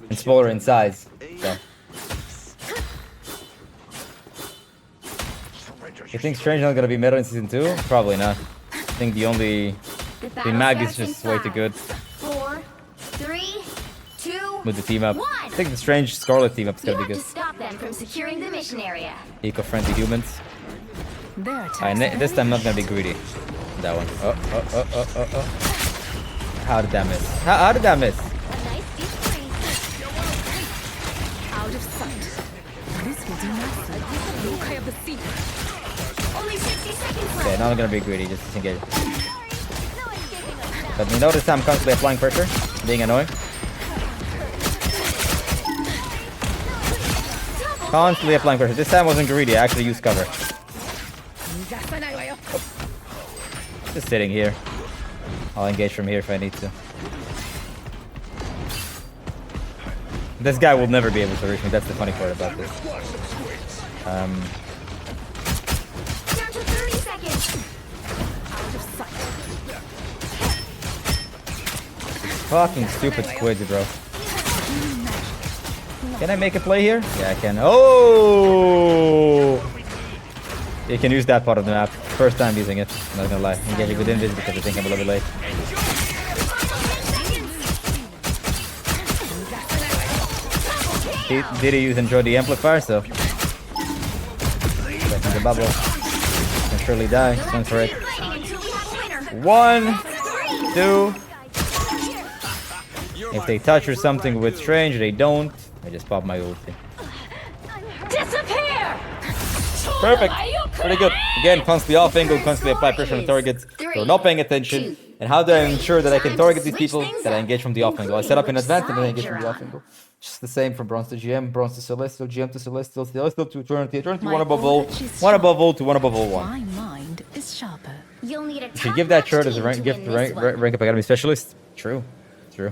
and smaller in size. So. You think Strange not gonna be meta in season 2? Probably not. I think the mag is just way too good 4, 3, 2, with the team up. 1. I think the Strange Scarlet team up is You gonna be have good. to stop them from securing the mission area. Eco-friendly humans. There, This time I'm not gonna be greedy. That one. Oh. How did that miss? How did that miss? A nice deep freeze. out of sight. This will do nicely. Yokai of the sea. Only 60 seconds left. Okay, now I'm gonna be greedy, just disengage. No escaping us. But you notice I'm constantly applying pressure, being annoying. Constantly applying pressure. This time I wasn't greedy, I actually used cover. Just sitting here. I'll engage from here if I need to. This guy will never be able to reach me. That's the funny part about this. Down to 30 seconds. Fucking stupid squids, bro. Can I make a play here? Yeah, I can. Oh! You can use that part of the map. First time using it. I'm not gonna lie. Engage it with invis because I think I'm a little bit late. Did he enjoy the amplifier? So. Back in the bubble. Can surely die. Swing for it. 1, 2. If they touch or something with strange, they don't. I just pop my ulti. Disappear! Perfect. Pretty good. Again, constantly off angle, constantly apply pressure on the targets. They're not paying attention. And how do I ensure that I can target these people? That I engage from the off angle. I set up in advance and then I engage from the off angle. Just the same from bronze to GM, bronze to celestial, GM to celestial, celestial to eternity, eternity, one above all, one above all to one above all one. My mind is sharper. You'll need a You should give that shirt as a rank gift to rank up academy specialist. True. True.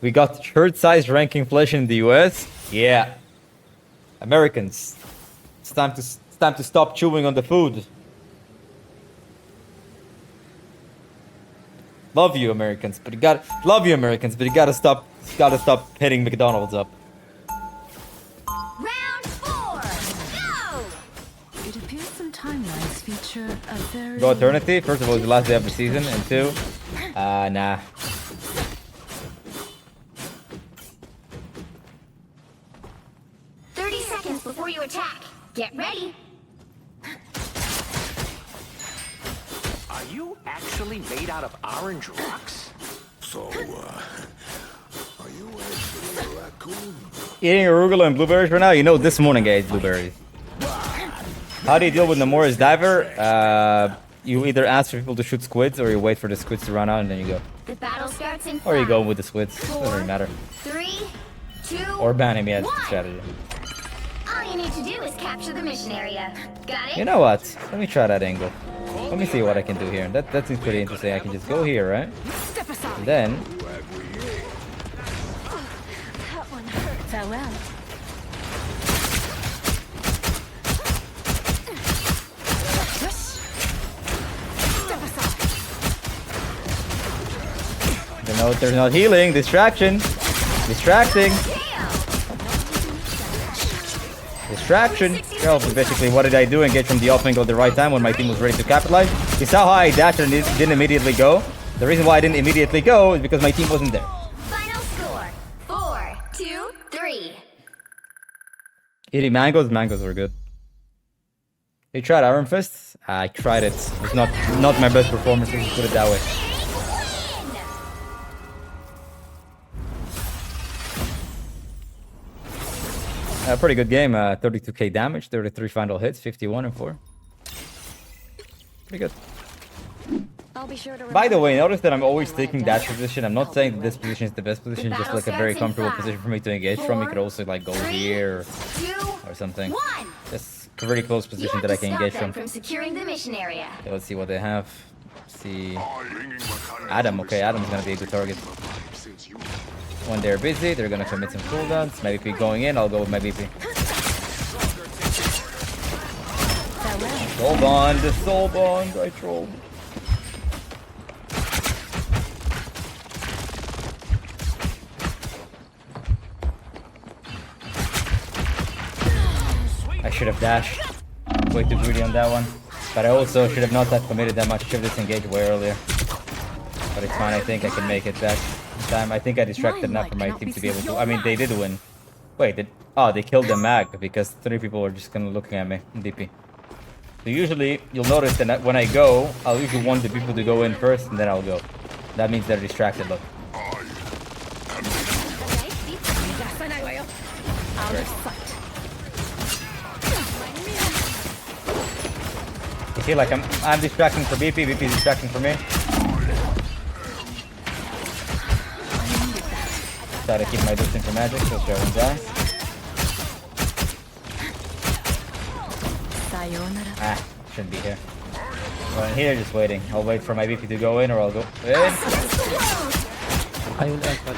We got shirt size ranking flesh in the US. Yeah. Americans. It's time to stop chewing on the food. Love you Americans, but you gotta stop hitting McDonald's up. Round 4. Go! It appears some timelines feature a very... Go eternity. First of all, it's the last day of the season, and 2, nah. Before you attack, get ready. Are you actually made out of orange rocks? So, are you actually a raccoon? Eating arugula and blueberries right now? You know, this morning I ate blueberries. How do you deal with Nomura's diver? You either ask for people to shoot squids, or you wait for the squids to run out and then you go. The battle starts in 5, Or you go with the squids. Doesn't really matter. 3, 2, Or ban him, yeah, that's the 1. strategy. All you need to do is capture the mission area. Got it? You know what? Let me try that angle. Let me see what I can do here. That seems pretty interesting. I can just go here, right? And then... That one hurt. Farewell. There's no healing. Distraction. Distracting. Distraction. Well, basically, what did I do? Engage from the off angle at the right time when my team was ready to capitalize. You saw how I dashed and didn't immediately go. The reason why I didn't immediately go is because my team wasn't there. Final score. 4, 2, 3. Eating mangoes? Mangoes were good. You tried Iron Fist? I tried it. It's not my best performance, let's put it that way. Pretty good game. 32k damage, 33 final hits, 51 and 4. Pretty good. I'll be sure to By the way, notice that I'm always taking that position. I'm not saying that this position is the best position, just like a very comfortable position for me to engage from. You could also like go here or something. Just a very close position that I can engage from. Securing the mission area. Okay, let's see what they have. Let's see. Adam, okay, Adam's gonna be a good target. When they're busy, they're gonna commit some cooldowns. My VP going in, I'll go with my VP. Soul bond, the soul bond, I trolled. I should have dashed. Way too greedy on that one. But I also should have not have committed that much. Should have disengaged way earlier. But it's fine, I think I can make it back in time. I think I distracted enough for my team to be able to... I mean, they did win. Wait, they killed the mag because 3 people were just kind of looking at me in DP. So usually, you'll notice that when I go, I'll usually want the people to go in first and then I'll go. That means they're distracted, look. You see, like I'm distracting for BP, BP is distracting for me. Try to keep my distance for magic, so sure I won't die. Ah, shouldn't be here. Well, in here, just waiting. I'll wait for my BP to go in, or I'll go in. I will add that.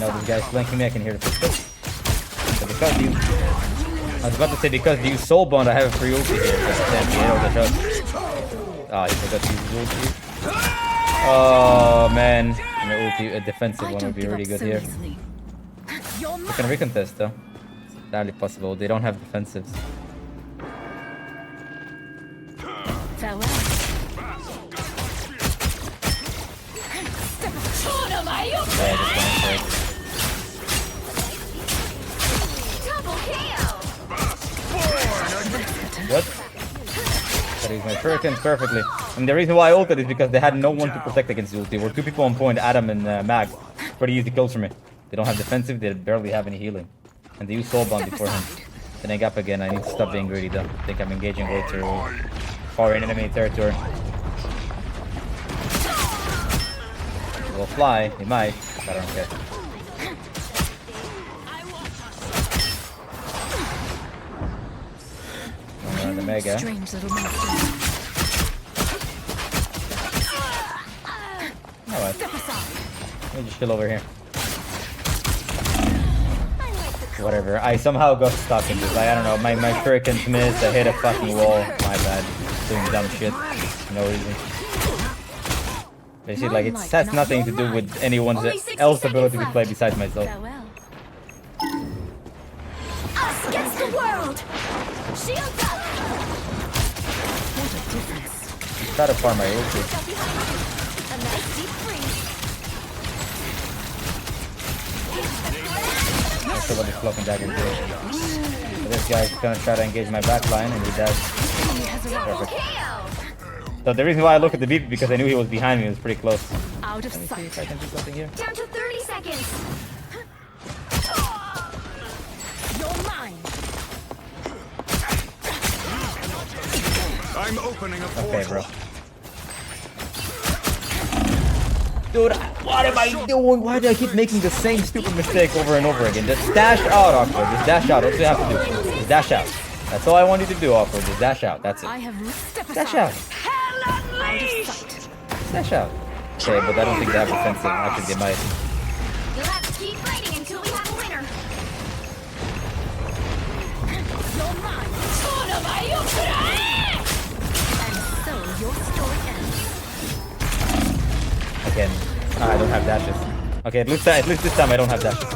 No, this guy's flanking me. I can hear the footsteps. So because you... I was about to say, because you soul bond, I have a free ulti here. Damn, he hit all the shots. Ah, he forgot to use his ulti. Oh, man. And the ulti, a defensive one would be really good here. We can recontest, though. It's entirely possible. They don't have defensives. Farewell. Yeah, just one straight. Double KO. What? Gotta use my shurikens perfectly. And the reason why I ulted is because they had no one to protect against the ulti. There were two people on point, Adam and Mag. Pretty easy kills for me. They don't have defensive, they barely have any healing. And they use soul bomb before him. Then I gap again, I need to stop being greedy though. I think I'm engaging way too far in enemy territory. He will fly, he might, but I don't care. Going around the mega. Strange little monster. Alright. Let me just chill over here. Whatever. I somehow got stuck in this. I don't know. My shurikens missed. I hit a fucking wall. My bad. Doing dumb shit. No reason. Basically, like, it has nothing to do with anyone's else ability to play besides myself. Farewell. Us against the world. Shields up. What a difference. Try to farm my ulti. A nice deep freeze. Not sure what this cloak and dagger do. But this guy's gonna try to engage my backline, and he does. Perfect. KO. So the reason why I look at the beep is because I knew he was behind me. It was pretty close. Out of Let me see if sight. I can do something here. Down to 30 seconds. You're mine. I'm opening a portal. Okay, bro. Dude, what am I doing? Why do I keep making the same stupid mistake over and over again? Just dash out, Awkward. Just dash out. That's what you have to do. Just dash out. That's all I want you to do, Awkward. Just dash out. That's it. I have step Dash aside. out. Out of sight. Dash out. Okay, but I don't think they have defensive. Actually, they might. You'll have to keep fighting until we have a winner. You're mine. And so your story ends. Again. I don't have dashes. Okay, at least this time I don't have dashes.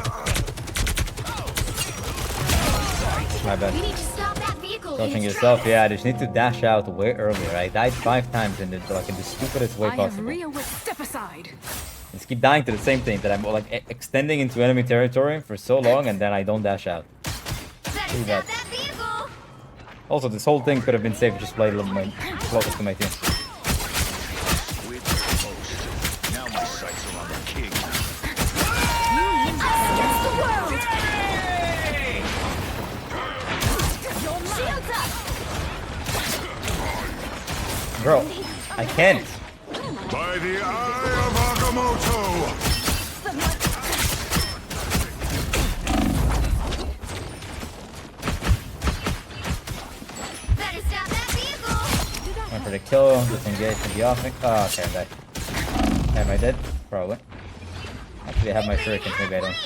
My bad. We need to stop that vehicle. Coaching It's yourself, yeah, I just need to dash out way earlier. I died 5 times in the stupidest way I have possible. step aside. Just keep dying to the same thing, that I'm like extending into enemy territory for so long and then I don't dash out. Better Too stop bad. that vehicle. Also, this whole thing could have been saved if just played a little more closest to my team. With the most. Now my sights are on the king. Us against the world. Shields up. Bro, I can't. By the eye of Agamotto! Better stop that vehicle. Went for the kill, disengage from the offense. Oh, okay, I'm back. Am I dead? Probably. Actually, I have my shurikens, maybe I don't.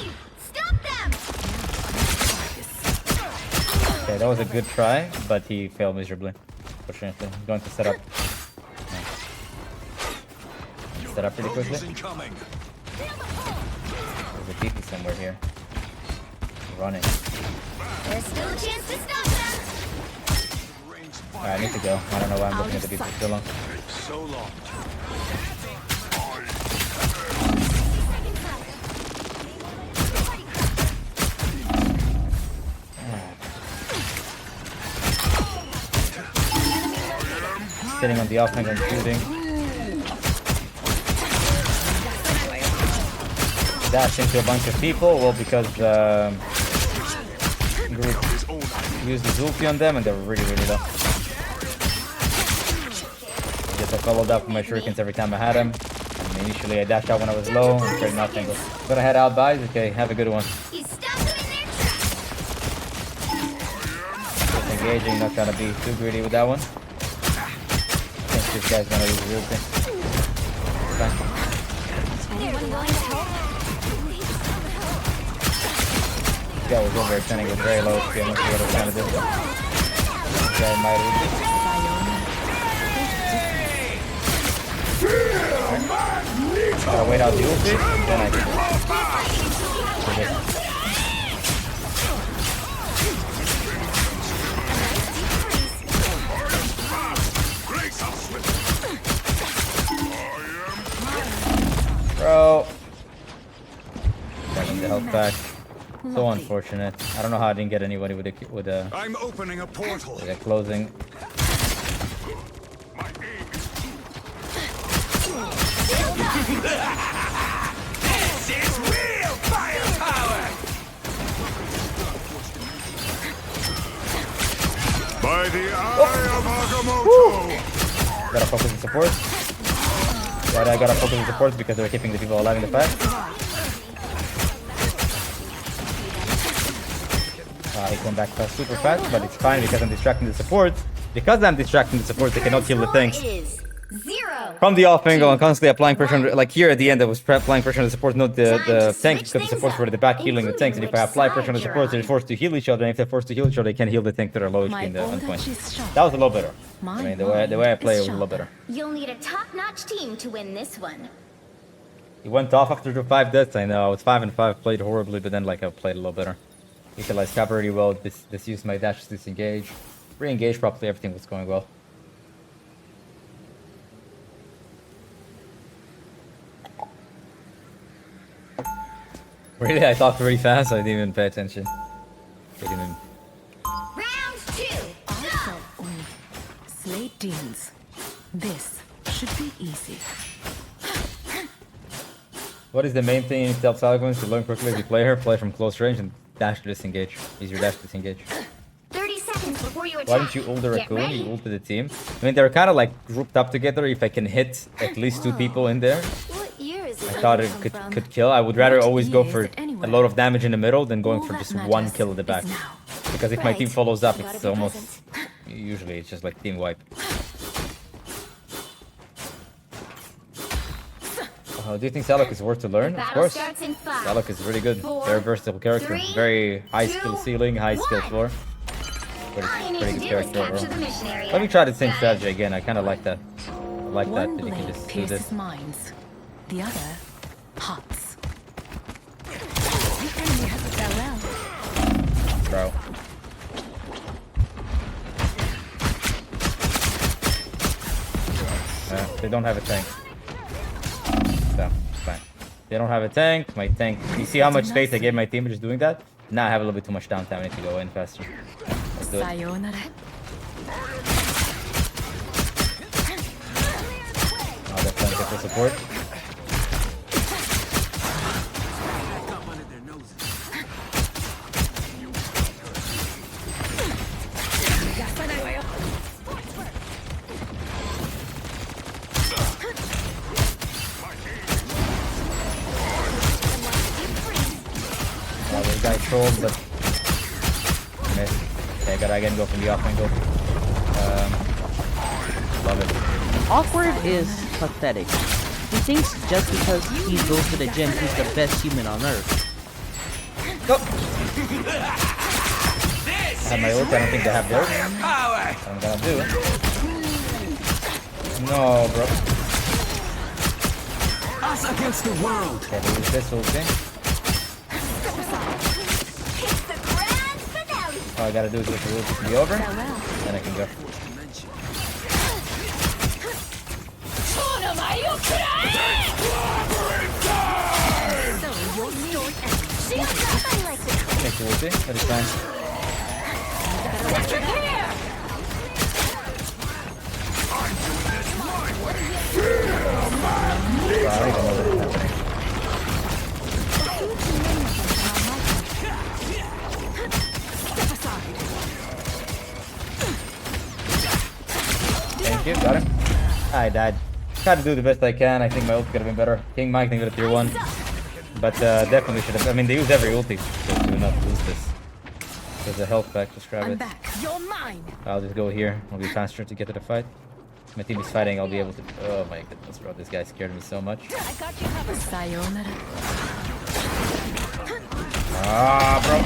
Stop them. Okay, that was a good try, but he failed miserably. Fortunately, I'm going to set up. Set up pretty quickly. Incoming. There's a TP somewhere here. Running. There's still a chance to stop them. Alright, I need to go. I don't know why I'm looking at the beat for so long. So long. Sitting on the offense and shooting. Dash into a bunch of people. Well, because group used the Zulfi on them and they were really low. I guess I followed up with my shurikens every time I had them. And initially I dashed out when I was low and tried nothing. But I had out buys. Okay, have a good one. He stopped them in their tracks. Just engaging, not trying to be too greedy with that one. I think this guy's gonna use the Zulfi. Fine. Anyone willing to help? This guy was overextending with very low HP. I'm not sure what I was trying to do. This guy might have gotta wait out the ulti, then I can Bro. Getting the health back. So unfortunate. I don't know how I didn't get anybody with a I'm opening a portal. with a closing. This is real firepower. By the eye of Agamotto. Gotta focus on support. But I gotta focus on support because they're keeping the people alive in the fight. He came back fast, super fast, but it's fine because I'm distracting the supports. Because I'm distracting the supports, they cannot kill the tanks. Is 0. From the off angle and constantly applying pressure, like here at the end, I was applying pressure on the support, not the tank, because the supports were at the back healing the tanks. And if I apply pressure on the supports, they're forced to heal each other. And if they're forced to heal each other, they can heal the tank that are low HP in the on point. That was a lot better. I mean, the way I play it was a lot better. You'll need a top-notch team to win this one. He went off after the 5 deaths. I know I was 5 and 5, played horribly, but then like I played a lot better. Utilized cover really well. This used my dash to disengage, re-engage properly. Everything was going well. Really, I talked really fast. I didn't even pay attention. Didn't even... Round 2. Also, slay demons. This should be easy. What is the main thing in self-sequence to learn quickly as you play her? Play from close range and dash to disengage. Use your dash to disengage. 30 seconds before you attack. Why didn't you ult the Get raccoon? ready. You ulted the team. I mean, they're kind of like grouped up together. If I can hit at least 2 people in there, What year is I this thought it come from? could kill. I would rather What always go year for is it anyway? a lot of damage in the middle than going All for that just matters one kill at the back. is now. Because if my team Right. follows up, Gotta it's be almost... Usually it's just like team wipe. Do you think Salak is worth to learn? Of Battle course. starts in 5. Salak is really good. 4, Very versatile character. 3, Very high skill 2, ceiling, high skill 1. floor. All Pretty you need good to do is character capture overall. the mission area. Let me try the same Got it? strategy again. I kind of like that. I like that One you can blade just do pierces this. minds, the other hearts. The enemy has a farewell. Bro. They don't have a tank. So, fine. They don't have a tank. My tank... You see how much space I gave my team just doing that? Now I have a little bit too much downtime. I need to go in faster. Let's do it. Sayonara. Oh, they're playing for support. Oh, this guy trolled, but missed. Okay, I gotta again go from the off angle. Love it. Awkward is pathetic. He thinks just because he goes to the gym, he's the best human on earth. Go! I have my ult, I don't think they have theirs. What I'm gonna do. No, bro. Us against the world. Okay, we use this ulti. It's the grand finale. All I gotta do is wait for the ulti to be over. Then I can go. Take the ulti, that is fine. Wow, I don't even know what is happening. Thank you, got him. I died. Tried to do the best I can. I think my ult could have been better. King Mike think with a tier 1. But definitely should have. I mean, they use every ulti to not lose this. There's a health pack, just grab I'm it. back. You're mine. I'll just go here. I'll be faster to get to the fight. My team is fighting, I'll be able to... Oh my goodness, bro. This guy scared me so much. I got you covered. Sayonara. Ah, bro.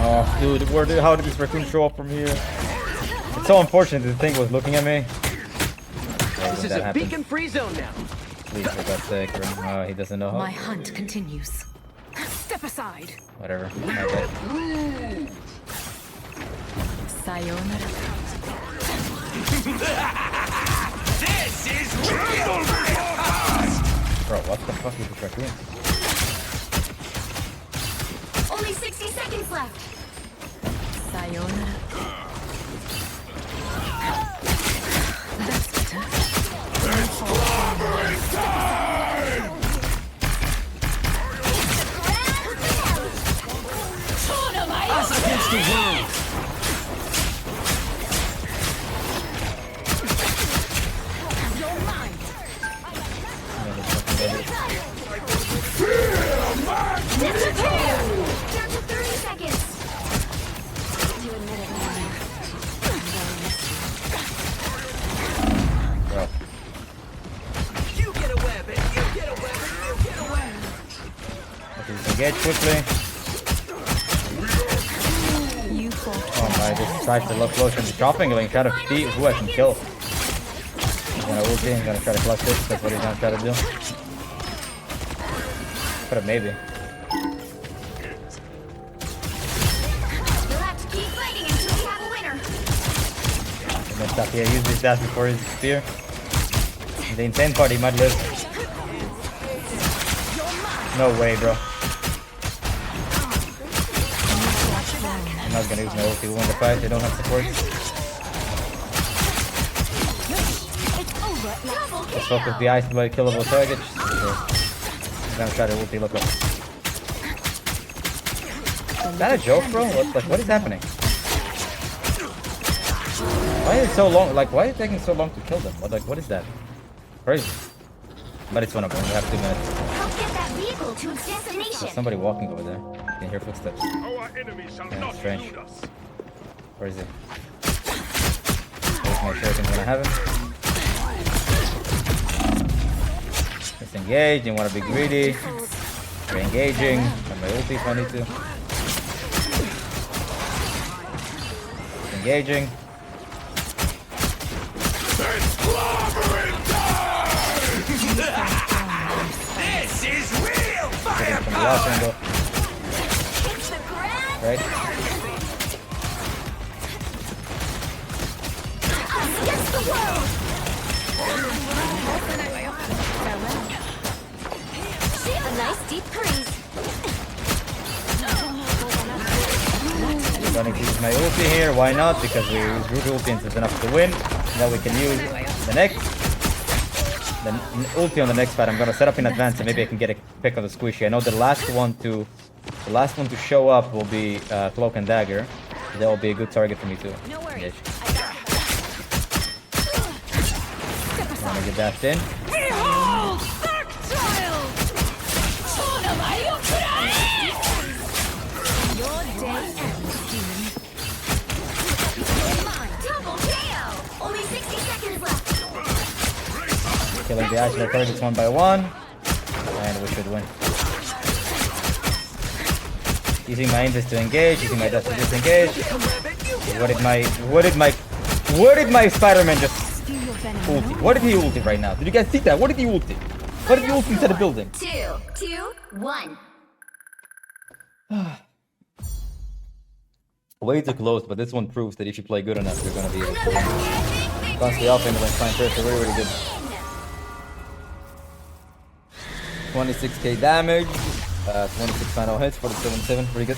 Oh, dude, how did this raccoon show up from here? It's so unfortunate the thing was looking at me. This is a beacon-free zone now. Please, for God's sake. Oh, he doesn't know how. My hunt continues. Step aside. Whatever. Okay. Sayonara. This is real. Bro, what the fuck is this raccoon? Only 60 seconds left. Sayonara. That's better. Us against the world. Down to 30 seconds. You admit it, man. Bro. You get a web, and you get a web, and you get a web. Okay, disengage quickly. You fought. Oh my, this tries to look close and dropping link, try to see who I can kill. He's gonna ulti, he's gonna try to clutch this, that's what he's gonna try to do. Could've maybe. You'll have to keep fighting until we have a winner. Messed up here, use his dash before his spear. The insane part, he might live. No way, bro. I'm not gonna use my ulti, we'll win the fight, they don't have support. Let's focus the ice by killable targets. Sure. I'm gonna try to ulti look up. Is that a joke, bro? What is happening? Why is it so long? Like, why is it taking so long to kill them? What is that? Crazy. But it's one of them. We have 2 minutes. Help get that vehicle to its destination. There's somebody walking over there. You can hear footsteps. Yeah, strange. Where is he? Let's make sure I'm gonna have him. Disengage. You want to be greedy. Re-engaging. Have my ulti if I need to. Disengaging. This is real Getting from the last angle. It's the grand Right? against the world. A nice deep freeze. I'm gonna use my ulti here. Why not? Because we use root ulti and it's enough to win. Now we can use the next. The ulti on the next fight. I'm gonna set up in advance and maybe I can get a pick on the squishy. I know the last one to show up will be Cloak and Dagger. That will be a good target for me too. No worries. Engage. I'm gonna get dashed in. Behold, dark child. Your day ends, human. You're mine. Double KO. Only 60 seconds left. Killing the actual targets one by one. And we should win. Using my interest to engage, using my death to disengage. Where did my Spider-Man just ulti? What did he ulti right now? Did you guys see that? What did he ulti? What did he ulti into the building? 2, 2, 1. Way too close, but this one proves that if you play good enough, you're gonna be able to win. Constantly off into fine first, so really good. 26k damage, 26 final hits for the 7-7, pretty good.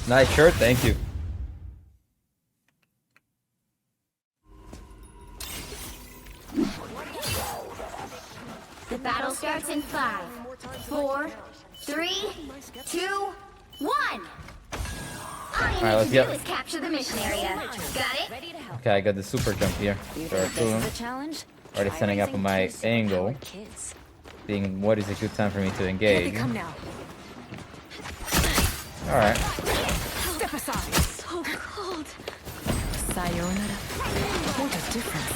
Nice shirt, thank you. The battle starts in 5, 4, 3, 2, 1. All you let's need to go. do is capture the mission area. Got it? Okay, I got the super jump here. challenge? Already setting up my angle. Seeing what is a good time for me to engage. Come now. Alright. Step aside. So cold. Sayonara. What a difference.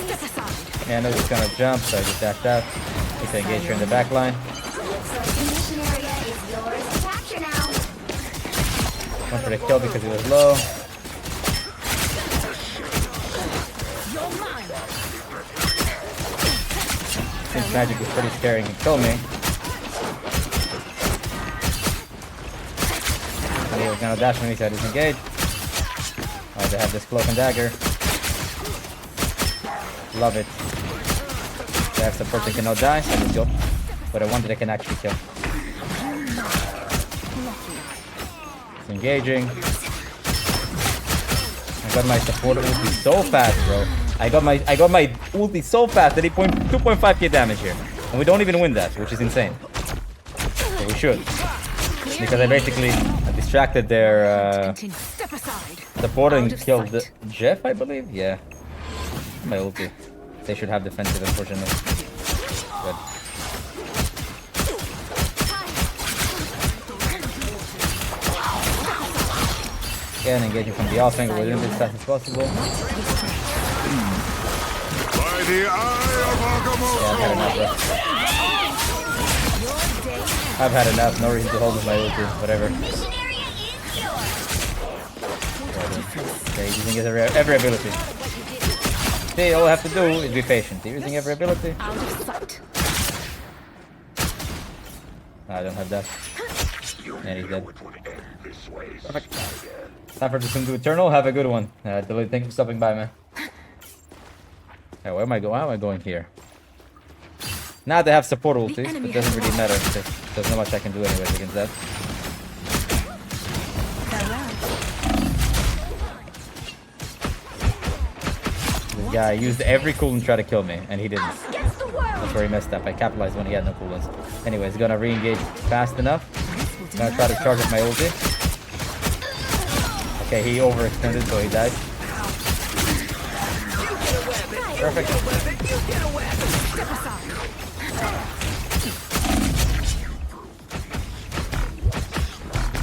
Step aside. Yeah, I know he's gonna jump, so I just dashed out. Need to engage her in the back line. Mission area is yours to capture now. Went for the kill because he was low. You're mine. Since magic is pretty scary and can kill me. And he was gonna dash when he said disengage. Oh, they have this cloak and dagger. Love it. They have support that cannot die, so let's go. But I one that I can actually kill. It's engaging. I got my support ulti so fast, bro. I got my ulti so fast that he 2.5k damage here. And we don't even win that, which is insane. So we should. Because I basically distracted their Step aside. support and Out of killed sight. Jeff, I believe? Yeah. My ulti. They should have defensive, unfortunately. Good. Again, engaging from the off angle within as fast as possible. By the eye of Agamotto! Yeah, I've had enough, bro. I've had enough. No reason to hold with my ulti. Whatever. Mission area is yours. Okay, he's using every ability. See, all I have to do is be patient. He's using every ability. Out of sight. I don't have that. And he's dead. Perfect. Time for the Eternal. Have a good one. Delete, thank you for stopping by, man. Hey, where am I going? Why am I going here? Now they have support ultis, but it doesn't really matter because there's not much I can do anyways against that. This guy used every cooldown to try to kill me, and he didn't. Against the world. That's where he messed up. I capitalized when he had no cooldowns. Anyways, gonna re-engage fast enough. Gonna try to charge up my ulti. Okay, he overextended, so he died. Perfect.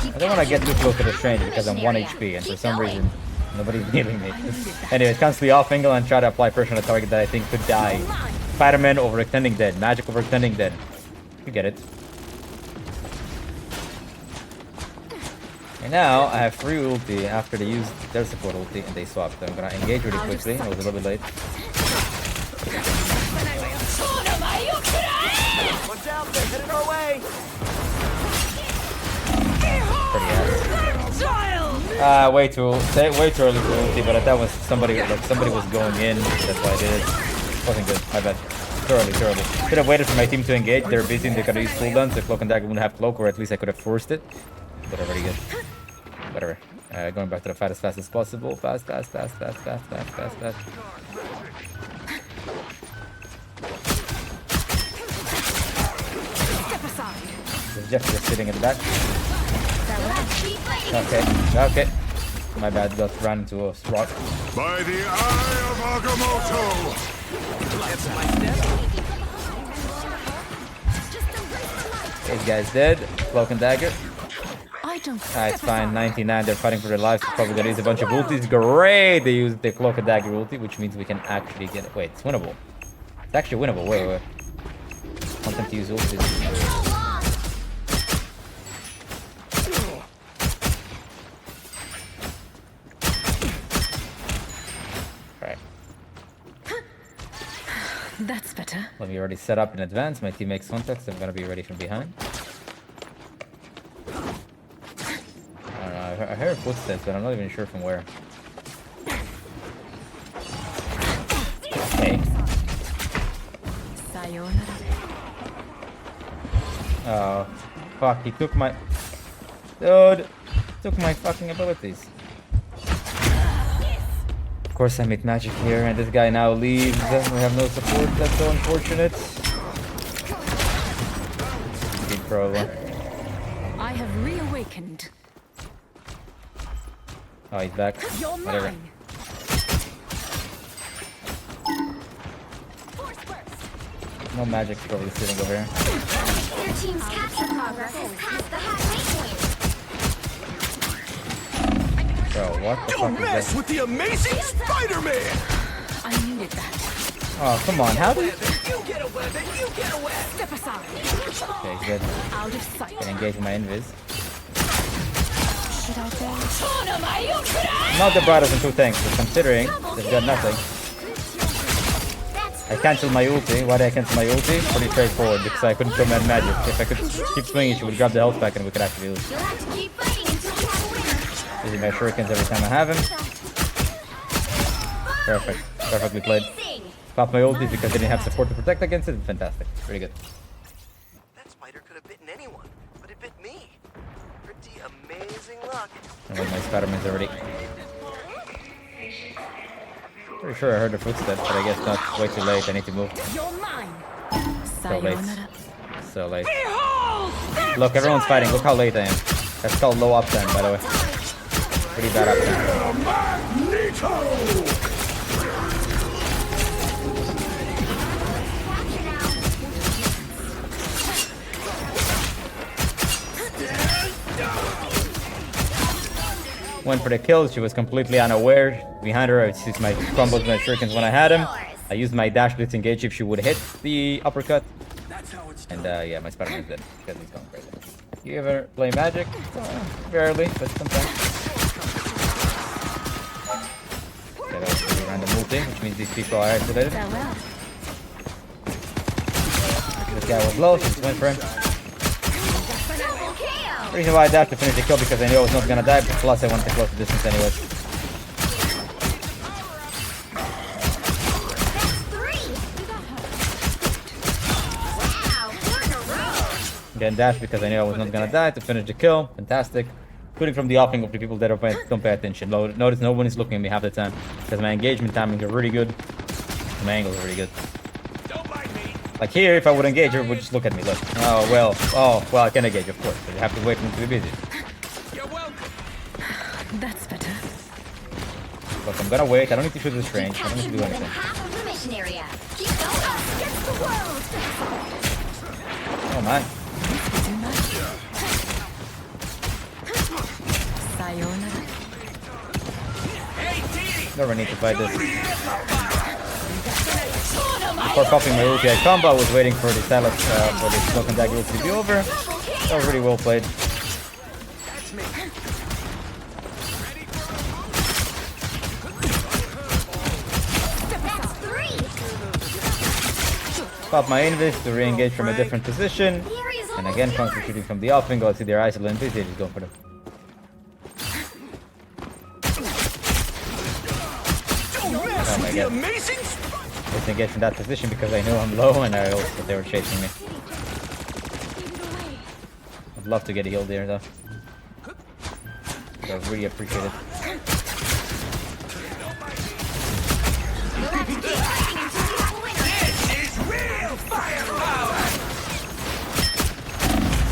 I don't want to get too close to the stranger because I'm 1 HP, and for some reason, nobody's healing me. Anyways, constantly off angle and try to apply pressure on a target that I think could die. Spider-Man overextending dead. Magic overextending dead. You get it. And now I have free ulti after they used their support ulti and they swapped. I'm gonna engage really quickly. I was a little bit late. Watch out, they're headed our way. Pretty ass. Way too early for ulti, but that was somebody was going in. That's why I did it. Wasn't good. My bad. Too early. Should have waited for my team to engage. They're busy and they could have used cooldowns. So Cloak and Dagger wouldn't have cloak, or at least I could have forced it. But already good. Whatever. Going back to the fight as fast as possible. Fast. This Jeff just sitting in the back. Okay. My bad, got ran into a rock. By the eye of Agamotto! This guy's dead. Cloak and Dagger. I don't. It's fine. 99. They're fighting for their lives. They're probably gonna use a bunch of ultis. Great. They used the Cloak and Dagger ulti, which means we can actually get it. Wait, it's winnable. It's actually winnable. Wait. I want them to use ultis. Alright. That's better. Let me already set up in advance. My team makes contact, so I'm gonna be ready from behind. I heard footsteps, but I'm not even sure from where. Okay. Sayonara. Oh, fuck, he took my... Dude! Took my fucking abilities. Of course I made magic here, and this guy now leaves. We have no support, that's so unfortunate. Big problem. I have reawakened. Oh, he's back. You're Whatever. mine. No magic's probably sitting over here. Your team's capture progress has passed the halfway point. Bro, what the Don't fuck is mess that? with the amazing Spider-Man! I needed that. Oh, come on. How did... You get a weapon. You get a weapon. Step aside. Okay, good. Out of sight. Can engage my invis. Should I go? Not the brightest in two tanks, but considering they've got nothing. I cancelled my ulti. Why did I cancel my ulti? Pretty straightforward, because I couldn't command magic. If I could keep swinging, she would grab the health back and we could actually lose. You'll have to keep fighting until we have a winner. Using my shurikens every time I have him. Perfect. Perfectly played. Amazing. Pop my ulti because I didn't have support to protect against it. Fantastic. Pretty good. That spider could have bitten anyone, but it bit me. Pretty amazing luck. And with my Spider-Man's already. Pretty sure I heard the footsteps, but I guess not. Way too late. I need to move. You're mine. So late. Sayonara. So late. Look, everyone's fighting. Look how late I am. That's called low uptime, by the way. Pretty bad uptime. Went for the kill. She was completely unaware. Behind her, I used my combos, my shurikens when I had him. I used my dash to disengage if she would hit the uppercut. And yeah, my Spider-Man's dead because he's going crazy. You ever play Magic? Rarely, but sometimes. Okay, that was a pretty random multi, which means these people are isolated. Farewell. This guy was low, so just went for him. Double kill. The reason why I dashed to finish the kill because I knew I was not gonna die, but plus I wanted to close the distance anyways. Again, dash because I knew I was not gonna die to finish the kill. Fantastic. Including from the offing of the people that don't pay attention. Notice no one is looking at me half the time because my engagement timing are really good. My angles are really good. Like here, if I would engage, everyone would just look at me. Look. Oh well. I can engage, of course, but you have to wait for me to be busy. That's better. Look, I'm gonna wait. I don't need to shoot this range. I don't need to Captured do more than anything. half of the mission area. Keep going up against the world. Oh my. Sayonara. Never need to fight this. Before popping my ulti at combo, I was waiting for the silence for the smoke and dagger ulti to be over. That was really well played. Pop my invis to re-engage from a different position. And again, concentrating from the offing, go to their isolated and busy, just go for them. Oh my god. Just engage from that position because I knew I'm low and I also they were chasing me. I'd love to get healed there though. I really appreciate it.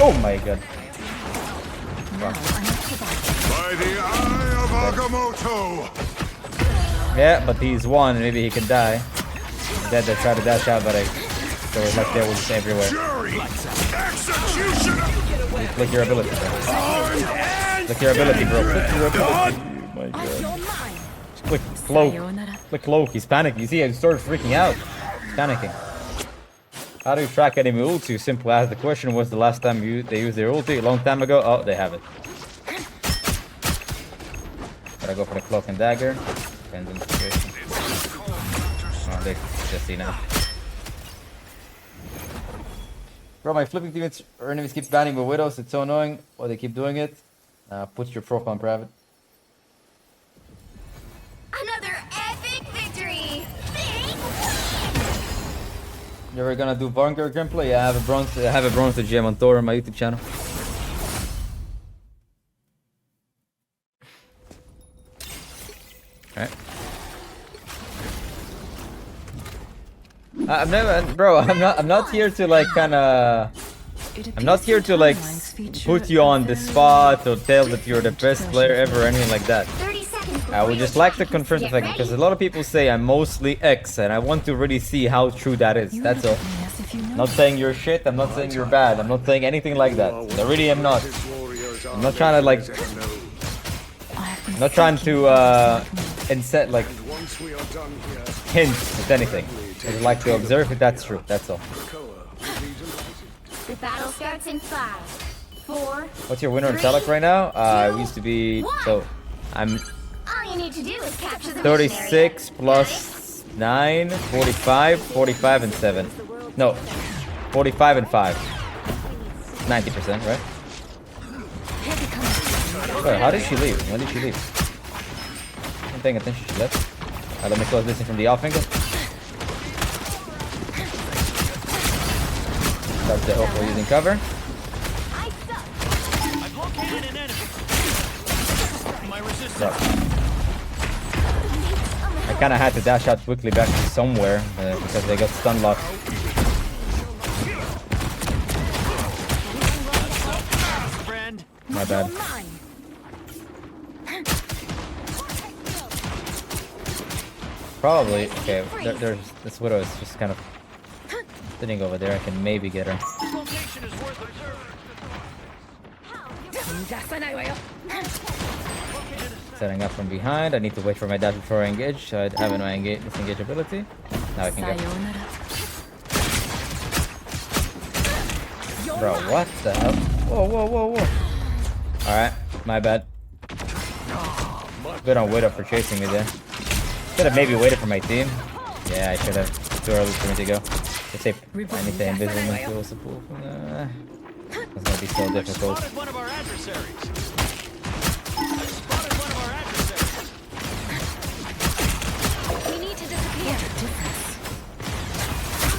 Oh my god. Wow. By the eye of Agamotto! Yeah, but he's one, maybe he can die. Dead, they tried to dash out, but there was like there was everywhere. Click your ability, bro. Click your ability, bro. Click your ability. Oh my god. Just click cloak. Click cloak. He's panicking. You see, he started freaking out. He's panicking. How do you track enemy ulti? Simple as the question was the last time they used their ulti a long time ago. Oh, they have it. Gotta go for the cloak and dagger. Depends on the situation. Oh, they just see now. Bro, my flipping teammates or enemies keep banning my widows. It's so annoying. Why they keep doing it? Put your profile on private. Another epic victory. You ever gonna do Vanguard gameplay? Yeah, I have a bronze to GM on Thor on my YouTube channel. Alright. I'm not here to like kinda I'm not here to like put you on the spot or tell that you're the best player ever or anything like that. I would just like to confirm the fact because a lot of people say I'm mostly X and I want to really see how true that is. That's all. I'm not saying you're shit, I'm not saying you're bad, I'm not saying anything like that. I really am not. I'm not trying to like I'm not trying to Once we are done here, Hints, if anything. I'd like to observe if that's true. That's all. The battle starts in 5, 4. What's your winner in Telek right now? We used to be... So, I'm All you need to do is capture the 36 plus 9, 45, 45 and 7. No, 45 and 5. 90%, right? Wait, how did she leave? When did she leave? I'm paying attention, she left. Alright, let me close this in from the off angle. Start the hopefully using cover. I've located an enemy. My resistance. I kinda had to dash out quickly back to somewhere because they got stun locked. Friend. My bad. Probably. Okay, there's this widow is just kind of sitting over there. I can maybe get her. Location is worth observing. Setting up from behind. I need to wait for my dash before I engage. So I have no disengage ability. Now I can go. Bro, what the hell? Whoa, whoa, whoa, whoa. Alright, my bad. Good on Widow for chasing me there. Should have maybe waited for my team. Yeah, I should have. Too early for me to go. Let's say I need to invisible tools to pull from there. It's gonna be so difficult. Spotted one of our adversaries. I spotted one of our adversaries. We need to disappear.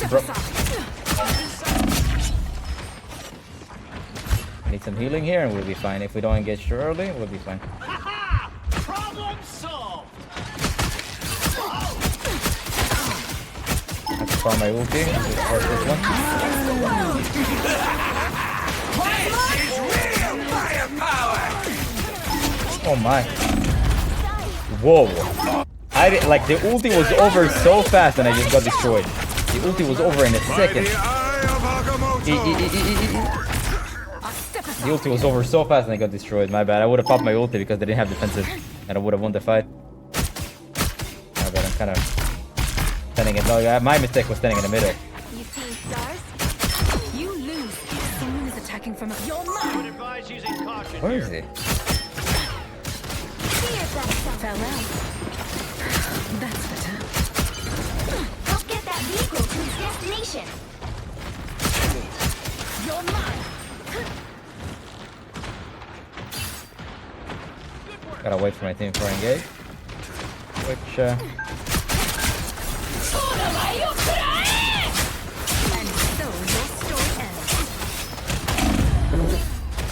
Bro. Need some healing here and we'll be fine. If we don't engage too early, we'll be fine. Haha! Problem solved. I have to farm my ulti. First this one. Oh my. Whoa. I did, like the ulti was over so fast and I just got destroyed. The ulti was over in a second. The ulti was over so fast and I got destroyed. My bad. I would have popped my ulti because they didn't have defensive and I would have won the fight. My bad. I'm kind of standing in. No, yeah, my mistake was standing in the middle. You see stars? You lose. Someone is attacking from a... You're I mine. would advise using caution. Where here. is he? See yourself. Farewell. That's better. Help get that vehicle to its destination. You're mine. Gotta wait for my team before I engage. Which, And so your story ends.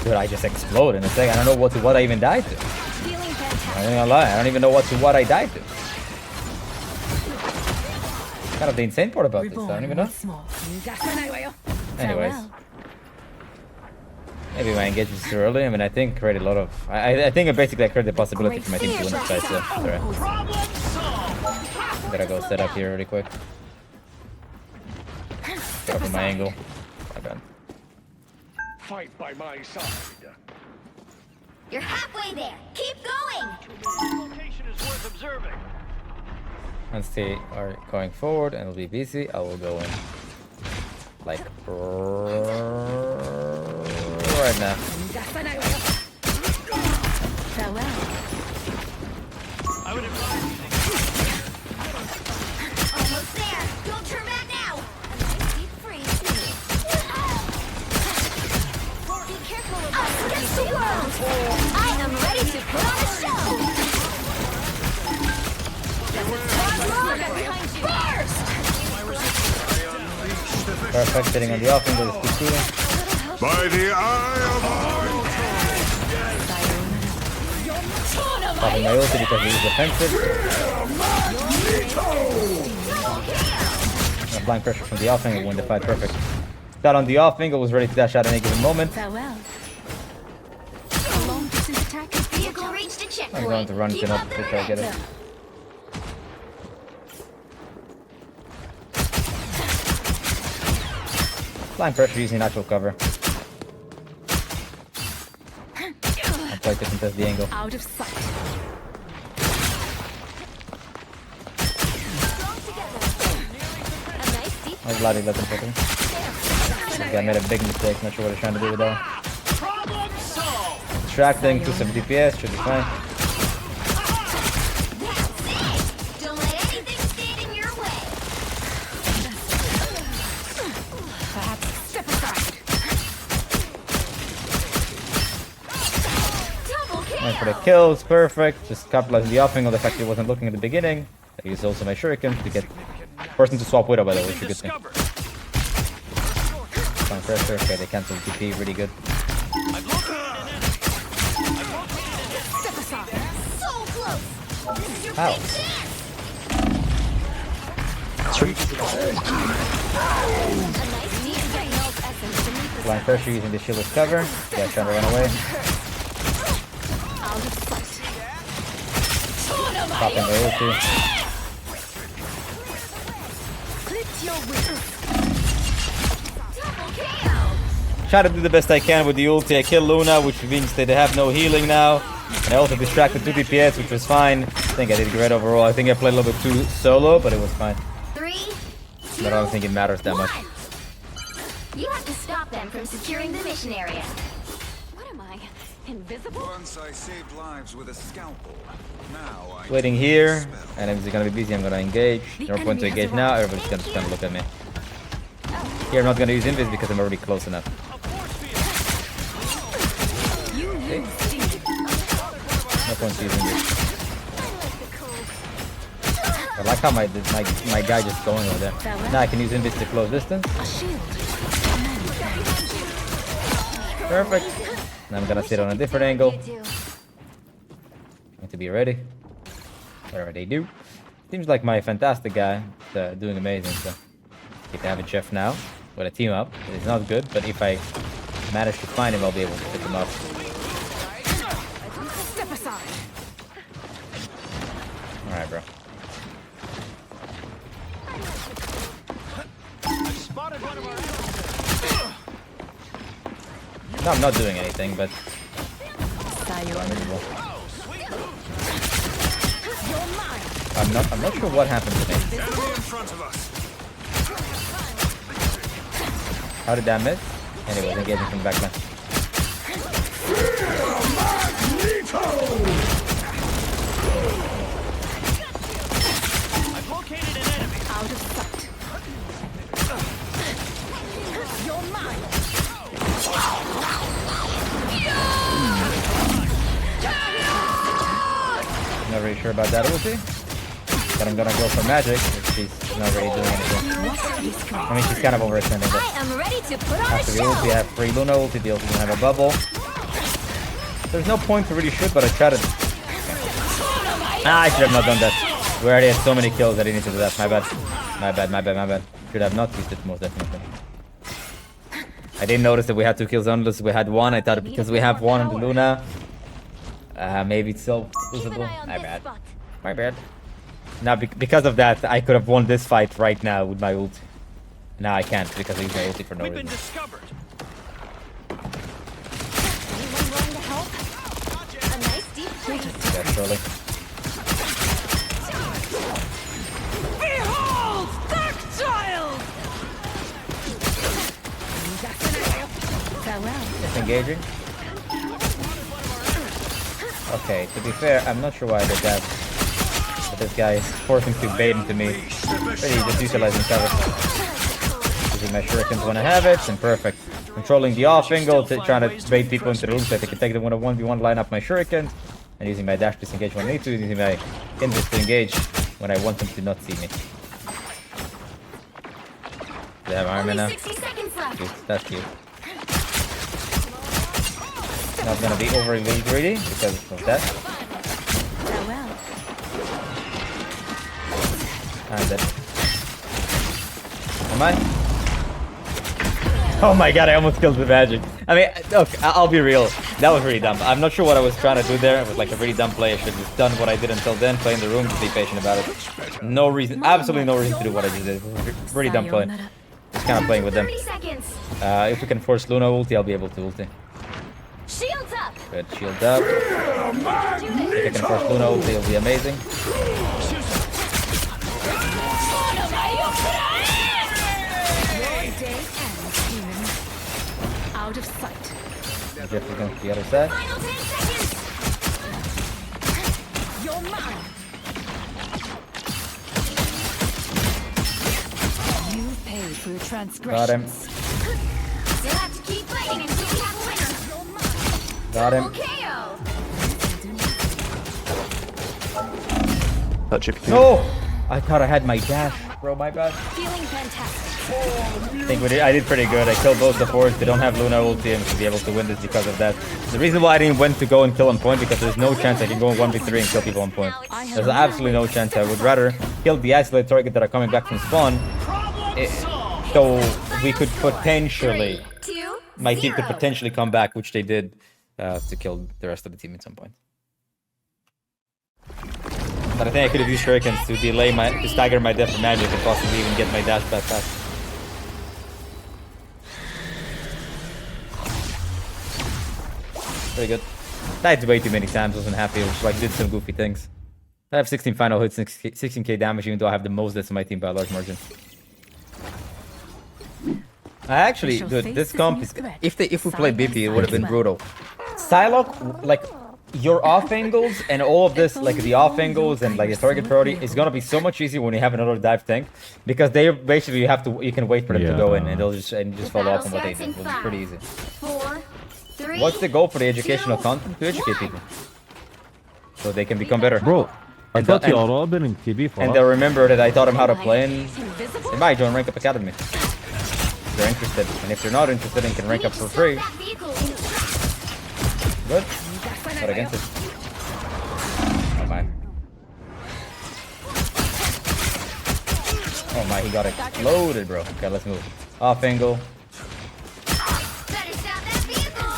dude, I just explode in a second. I don't know what I even died to. Feeling I fantastic. ain't gonna lie. I don't even know what I died to. Kind of the insane part about this. I don't even know. once more. Anyways. Farewell. Maybe my engagement is too early. I mean, I think created a lot of... I think basically I created the possibility for my team to win this fight, so... Alright. Problem solved. Gotta go set up here really quick. Get up on my angle. My bad. Fight by my side. You're halfway there. Keep going. Location is worth observing. Once they are going forward and it'll be busy, I will go in. Like... right now. Farewell. I would advise using Almost there. Don't turn back now. A nice deep freeze. Be careful with that. Against the world. I am ready to put on a show. Behind you. Burst. Perfect, sitting on the off angle, let's keep shooting. By the eye of Popping my ulti because he's defensive. Blind pressure from the off angle, win the fight, perfect. Got on the off angle, was ready to dash out at any given moment. Farewell. A long distance attack is Vehicle reached a I'm checkpoint. going to run Keep it up up the to try to get it. momentum. Blind pressure using natural cover. I'll try to contest the angle. out of sight. I'm glad he let him put him. This guy made a big mistake. Not sure what he's trying to do with that. Distracting, 270 DPS, should be fine. Don't let anything stand in your way. Perhaps step aside. Double kill. Went for the kills, perfect. Just capitalizing the off angle, the fact he wasn't looking at the beginning. I used also my shuriken to get person to swap Widow, by the way, which is a good thing. Fine pressure, okay, they canceled TP, really good. Step aside. So close. This is your Ow. big chance. A nice deep signals essence beneath the Blind pressure using the shield as cover. Yeah, trying to run away. out of sight. Popping the ulti. Clip your wings. Double kill. Try to do the best I can with the ulti. I kill Luna, which means that they have no healing now. And I also distracted 2 DPS, which was fine. I think I did great overall. I think I played a little bit too solo, but it was fine. 3, 2, But I don't think it matters that much. 1. You have to stop them from securing the mission area. What am I? Invisible? Once I saved lives with a scalpel. Now I Waiting here, and if it's gonna be busy, I'm gonna engage. No point to engage now. Everybody's gonna just gonna look at me. Here, I'm not gonna use invis because I'm already close enough. Okay. No point to use invis. I like how my guy just going over there. Now I can use invis to close distance. A shield. Perfect. And I'm gonna sit on a different angle. You do. Need to be ready. Whatever they do. Seems like my fantastic guy is doing amazing. So keep having Chef now with a team up. It's not good, but if I manage to find him, I'll be able to pick him up. Step aside. All right, bro. Spotted one of our No, I'm not doing anything, but Sayonara. manageable. You're mine. I'm not sure what happened to me. enemy in front of us. How did that miss? Anyways, engaging from the back line. I've located an enemy. Out of sight. You're mine. Not really sure about that ulti. But I'm gonna go for magic if she's not really doing anything. I mean, she's kind of overextending, but I am ready to put on a after the show. ulti, I have free Luna ulti, the ulti doesn't have a bubble. There's no point to really shoot, but I tried it. Ah, I should have not done that. We already had so many kills that I didn't need to do that. My bad. My bad, my bad, my bad. Should have not used it, most definitely. I didn't notice that we had 2 kills unless we had 1. I thought because we have 1 on the Luna, maybe it's still Keep an usable. eye on My this bad. spot. My bad. Now, because of that, I could have won this fight right now with my ult. Now I can't because I used my ulti for no We've been reason. discovered. Anyone willing to help? A nice deep freeze. Yeah, surely. Behold, Dark Child! Farewell. Just engaging. Okay, to be fair, I'm not sure why I did that. But this guy is forcing to bait into me. Really just utilizing cover. Using my shurikens when I have it, and perfect. Controlling the off angle, trying to bait people into the room so I can take them 1v1, line up my shurikens. And using my dash to disengage when I need to, using my invis to engage when I want them to not see me. They have armor Only now. 60 seconds left. Cute. That's cute. Not gonna be overly greedy because of that. Farewell. I'm dead. Am I? Oh my god, I almost killed the magic. I mean, look, I'll be real. That was really dumb. I'm not sure what I was trying to do there. It was like a really dumb play. I should have just done what I did until then, play in the room, just be patient about it. No reason, absolutely no reason to do what I just did. It was a really dumb play. Sayonara. Just kind of playing with them. 30 seconds. If we can force Luna ulti, I'll be able to ulti. Shields up. Good, shield up. If I can force Luna ulti, it'll be amazing. Out of sight. Jeff is going to the other side. Final 10 seconds. You're mine. You pay for your Got him. transgressions. You'll have to keep fighting until we have a winner. Got him. KO. Touch if you can. No! I thought I had my dash. Bro, my bad. Feeling fantastic. I think I did pretty good. I killed both the fours. They don't have Luna ulti and to be able to win this because of that. The reason why I didn't went to go and kill on point because there's no chance I can go in 1v3 and kill people on point. There's absolutely no chance. I would rather kill the isolated target that are coming back from spawn. So we could potentially, 3, 2, my team could 0. potentially come back, which they did, to kill the rest of the team at some point. But I think I could have used shurikens to delay to stagger my death from magic and possibly even get my dash back fast. Very good. Died way too many times, wasn't happy, which like did some goofy things. I have 16 final hits, 16k damage, even though I have the most deaths in my team by a large margin. I actually, dude, this comp is, if we played BP, it would have been brutal. Psylocke, like, your off angles and all of this, like the off angles and like the target priority is gonna be so much easier when you have another dive tank, because they basically you can wait for them to go in and they'll just follow up on what they did. It's pretty easy. 4, 3. What's the goal for the educational content? To educate people, so they can become better. Bro, I And thought the- you all been in KB for And us. they'll remember that I taught them how to play, and they might join Rank Up Academy if they're interested. And if they're not interested and can rank up for free, That vehicle in good. But against it. Oh my. Oh my, he got exploded, bro. Okay, let's move. Off angle. Better stop that vehicle.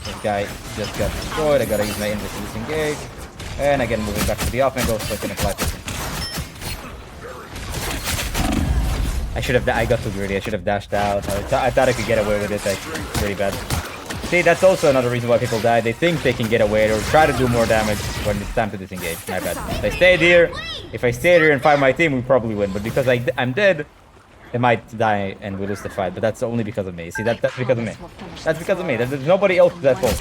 This guy just got destroyed. I gotta use my invis to disengage. And again, moving back to the off angle so I can apply pressure. I got too greedy. I should have dashed out. I thought I could get away with it. Like, really bad. See, that's also another reason why people die. They think they can get away or try to do more damage when it's time to disengage. My bad. If I stayed here and fight my team, we probably win. But because I'm dead, they might die and we lose the fight. But that's only because of me. See, that's because of me. That's because of me. There's nobody else that's fault.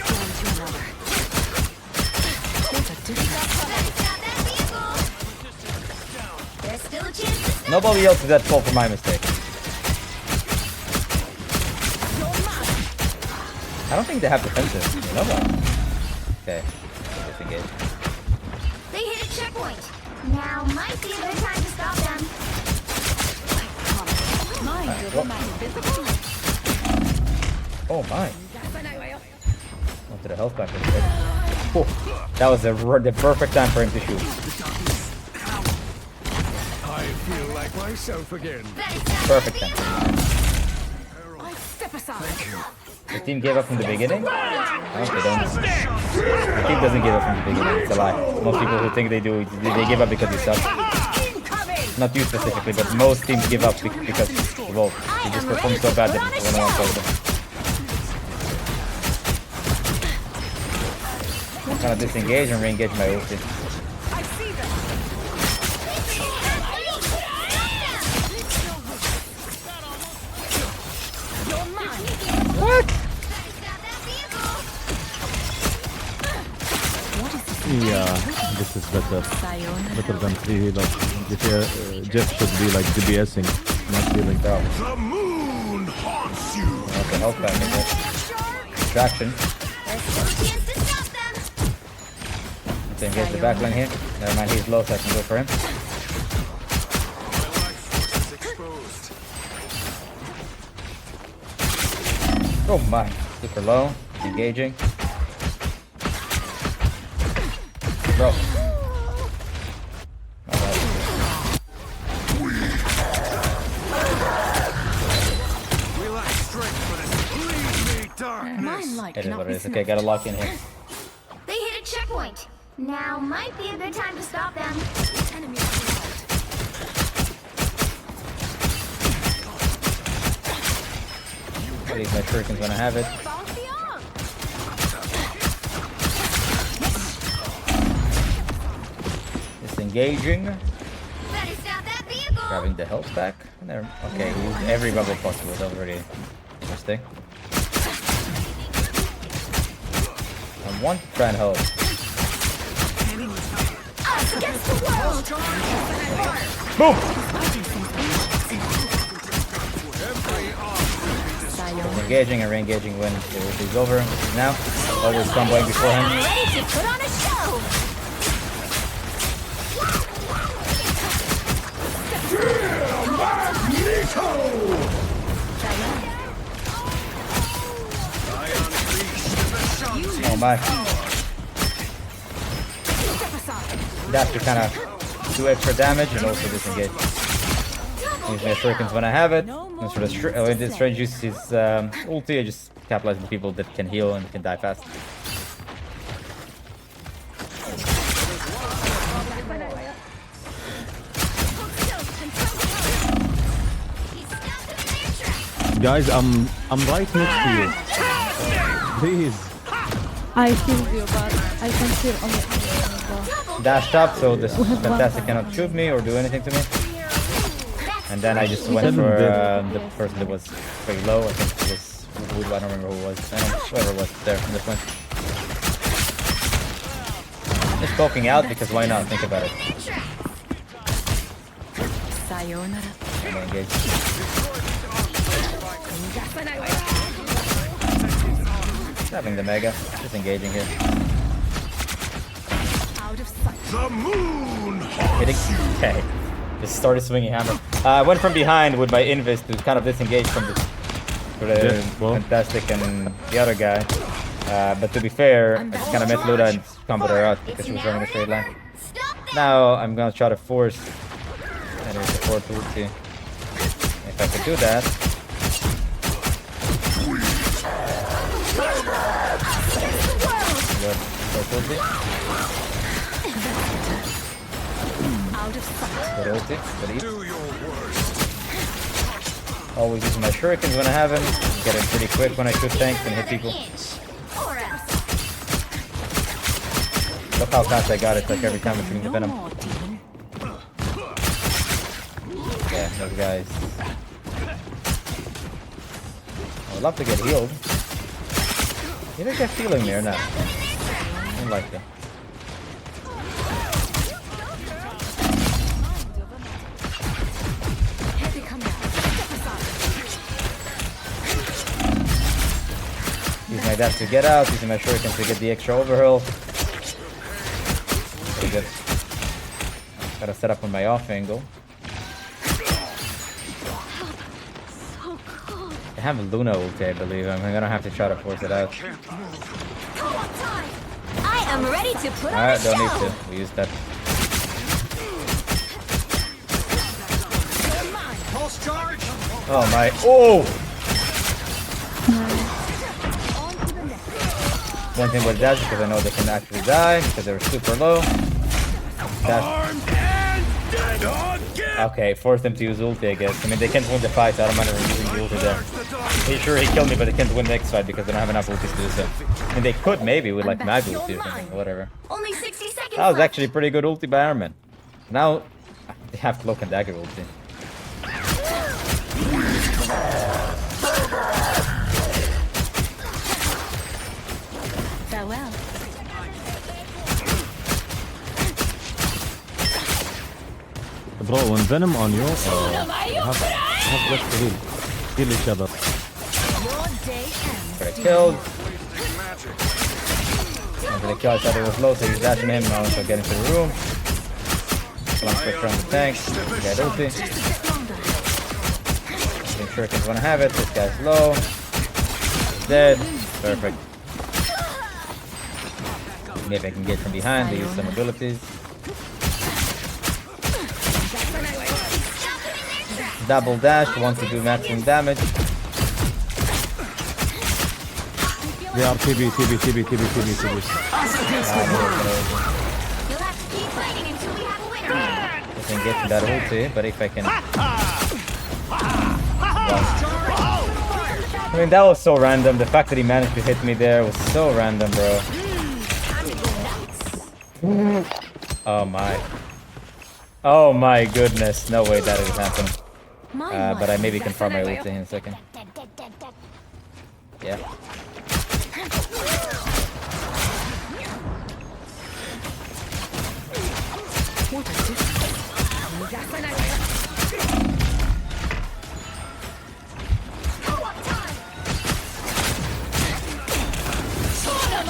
There's still a chance to stop. Nobody else is at fault for my mistake. I don't think they have defensive. You know that. Okay. Disengage. They hit a checkpoint. Now might be a good time to stop them. Oh my. Onto the health pack. Oh, that was the perfect time for him to shoot. I feel like myself again. Perfect time. Step aside. Thank you. The team gave up from the beginning? No, they don't. The team doesn't give up from the beginning. It's a lie. Most people who think they do, they give up because they suck. Not you specifically, but most teams give up because of all. They just perform so bad that no one wants to play with them. I'm gonna disengage and re-engage my ulti. What? Yeah, this is better. Better than 3 healers. Jeff should be like DPSing, not healing. Bro. The moon haunts you. Okay, health pack, okay. Distraction. There's still a chance to stop them. Okay, engage the backline here. Never mind, he's low, so I can go for him. My life force is exposed. Oh my. Super low. Engaging. Bro. Relax strength for this. Leave me, darkness. Mine light It is cannot what be it is. Okay, gotta lock in here. They hit a checkpoint. Now might be a good time to stop them. Enemy I believe my shuriken's gonna have it. Disengaging. better stop that vehicle. Grabbing the health back. And there. Okay, he used every bubble possible. That was really interesting. want to try and help. Against the world. Boom! Engaging and re-engaging when the ult is over. Now, always comboing beforehand. Ready to put on a show. Oh my. Dash to kind of do extra damage and also disengage. Use my shurikens when I have it. And sort of when this strange uses his ulti, I just capitalize on people that can heal and can die fast. Guys, I'm right next to you. Please. I feel you, but I can feel on the Dashed up, so this fantastic cannot shoot me or do anything to me. And then I just went for the person that was very low. I think it was I don't remember who it was. Whoever was there from this point. Just poking out because why not? Think about it. Sayonara. I'm gonna engage. Having the mega, just engaging here. The moon. Hitting. Okay. Just started swinging hammer. I went from behind with my invis to kind of disengage from the fantastic and the other guy. But to be fair, I just kind of met Luda and comboed her out because she was running a straight line. Now I'm gonna try to force and support ulti. If I could do that. Good. Force ulti. Good ulti. Good eat. Always using my shurikens when I have them. Get it pretty quick when I shoot tanks and hit people. Look how fast I got it, like every time I'm shooting the venom. Yeah, those guys. I would love to get healed. You think they're feeling me or not? I don't like it. Using my dash to get out, using my shurikens to get the extra overhaul. Pretty good. Gotta set up on my off angle. I have a Luna ulti, I believe. I'm gonna have to try to force it out. I am ready to put on a Alright, show. don't need to. We use that. Oh my. Oh! One thing with dash because I know they can actually die because they're super low. Dash. Okay, force them to use ulti, I guess. I mean, they can't win the fight, so I don't mind using the ulti there. He's sure he killed me, but they can't win the next fight because they don't have enough ultis to do so. I mean, they could maybe with like mag ulti or something, or whatever. Only 60 seconds That was left. actually pretty good ulti by Iron Man. Now, they have cloak and dagger ulti. Farewell. Bro, when Venom on you, have less to heal. Heal each other. Got killed. After the kill, I thought it was low, so he's dashing him. Now also get into the room. Long pressure on the tank. Get ulti. Make sure I want to have it. This guy's low. Dead. Perfect. Maybe I can get from behind. They use some abilities. Double dash. Want to do maximum damage. They are TB. You'll have to keep fighting until we have a winner. I can get to that ulti, but if I can... I mean, that was so random. The fact that he managed to hit me there was so random, bro. Oh my. Oh my goodness. No way that would happen. But I maybe can farm my ulti in a second. Yeah. What a difference.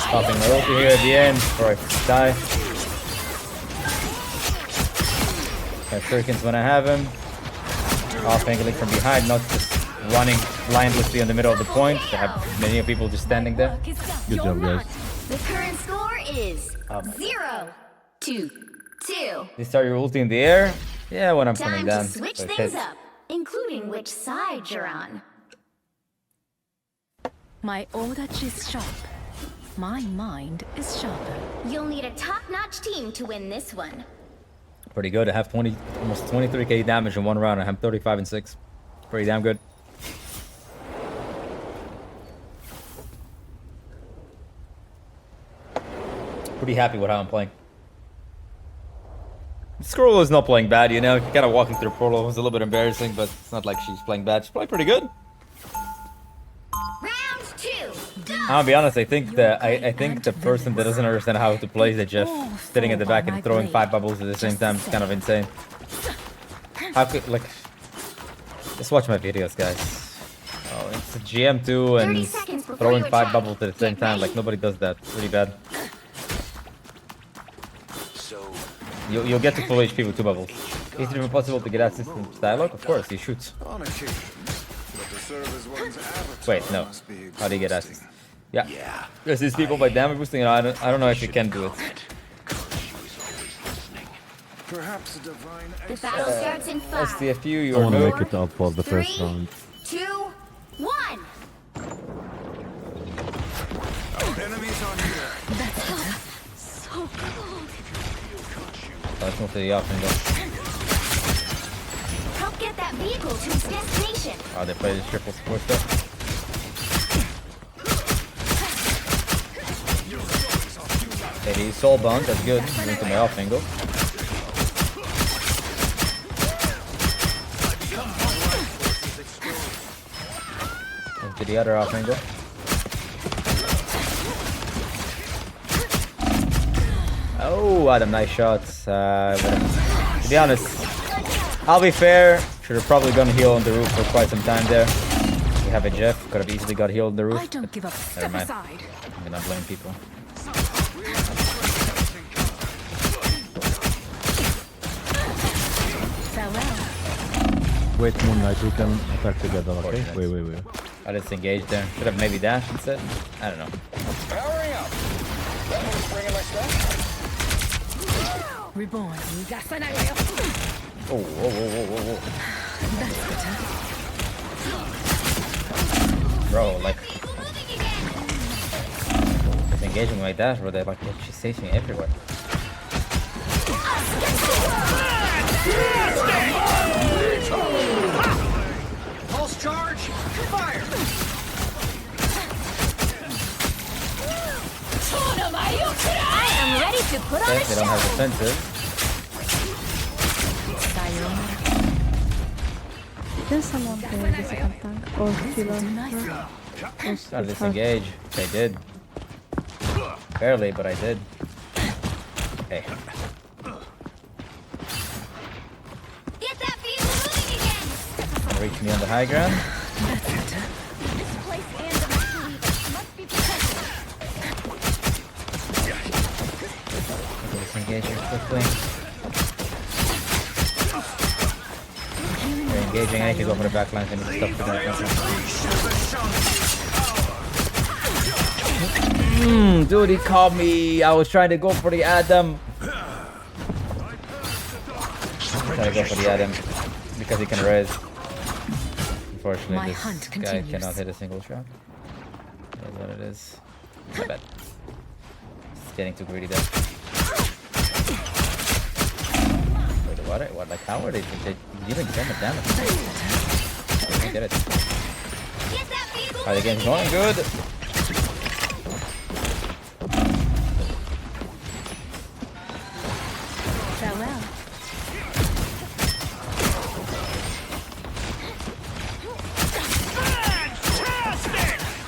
Popping my ulti here at the end before I die. Got shurikens when I have him. Off angling from behind, not just running blindlessly in the middle of the point. I have many people just standing there. Good job, guys. The current score is 0-2. You start your ulti in the air. Yeah, when I'm Time coming to down. switch So it things hits. up, including which side you're on. My Odachi is sharp. My mind is sharper. You'll need a top-notch team to win this one. Pretty good. I have almost 23k damage in one round. I have 35 and 6. Pretty damn good. Pretty happy with how I'm playing. Skrull is not playing bad, you know. Kind of walking through portal was a little bit embarrassing, but it's not like she's playing bad. She's playing pretty good. Round 2. I'll be honest. I think the person that doesn't understand how to play the Jeff sitting at the back and throwing 5 bubbles at the same time is kind of insane. How could like? Just watch my videos, guys. Oh, it's a GM2 and throwing 5 bubbles at the same time. Like nobody does that. Really bad. You'll get to full HP with 2 bubbles. Is it even possible to get assist from dialogue? Of course, he shoots. On occasion. But to serve as one's avatar Wait, no. must be How do you get assist? exhausting. Yeah. There's these people by damage boosting. I don't know if you can do it. Perhaps a divine The battle starts in 5, STFU, I you are want to no. make it up for the first 3, round. 2, 1. enemies on here. So cold. Let's move to the off and go. Help get that vehicle to its destination. Oh, they play this triple support stuff. Okay, he's soul bound. That's good. Moving to my off angle. Move to the other off angle. Oh, Adam, nice shots. To be honest, I'll be fair. Should have probably gone heal on the roof for quite some time there. We have a Jeff. Could have easily got healed on the roof. I don't give up. Never Step mind. aside. I'm gonna blame people. Farewell. Wait, Moon Knight, we can attack together, okay? Wait. I just engaged there. Should have maybe dashed instead. I don't know. Powering up. That one's bringing my stuff. Reborn. Oh, whoa. That's better. Bro, like, it's engaging my dash, bro. They're like, she's chasing me everywhere. Pulse charge. Fire. I am ready to put on Okay, a they don't have show. defensive. Can someone play the second tank or heal her? Try to disengage. I did. Barely, but I did. Hey. Get that vehicle moving again. Reach me on the high ground. That's better. This place and the machine must be protected. Disengage here quickly. They're engaging. I need to go for the back lines and stuff to that. Dude, he caught me. I was trying to go for the Adam. Trying to go for the Adam because he can res. Unfortunately, My this hunt guy continues. cannot hit a single shot. That's what it is. My bad. It's getting too greedy there. Wait, what? Like, how are they dealing so much damage? I don't get it. Get that vehicle Are the game's going good? Farewell.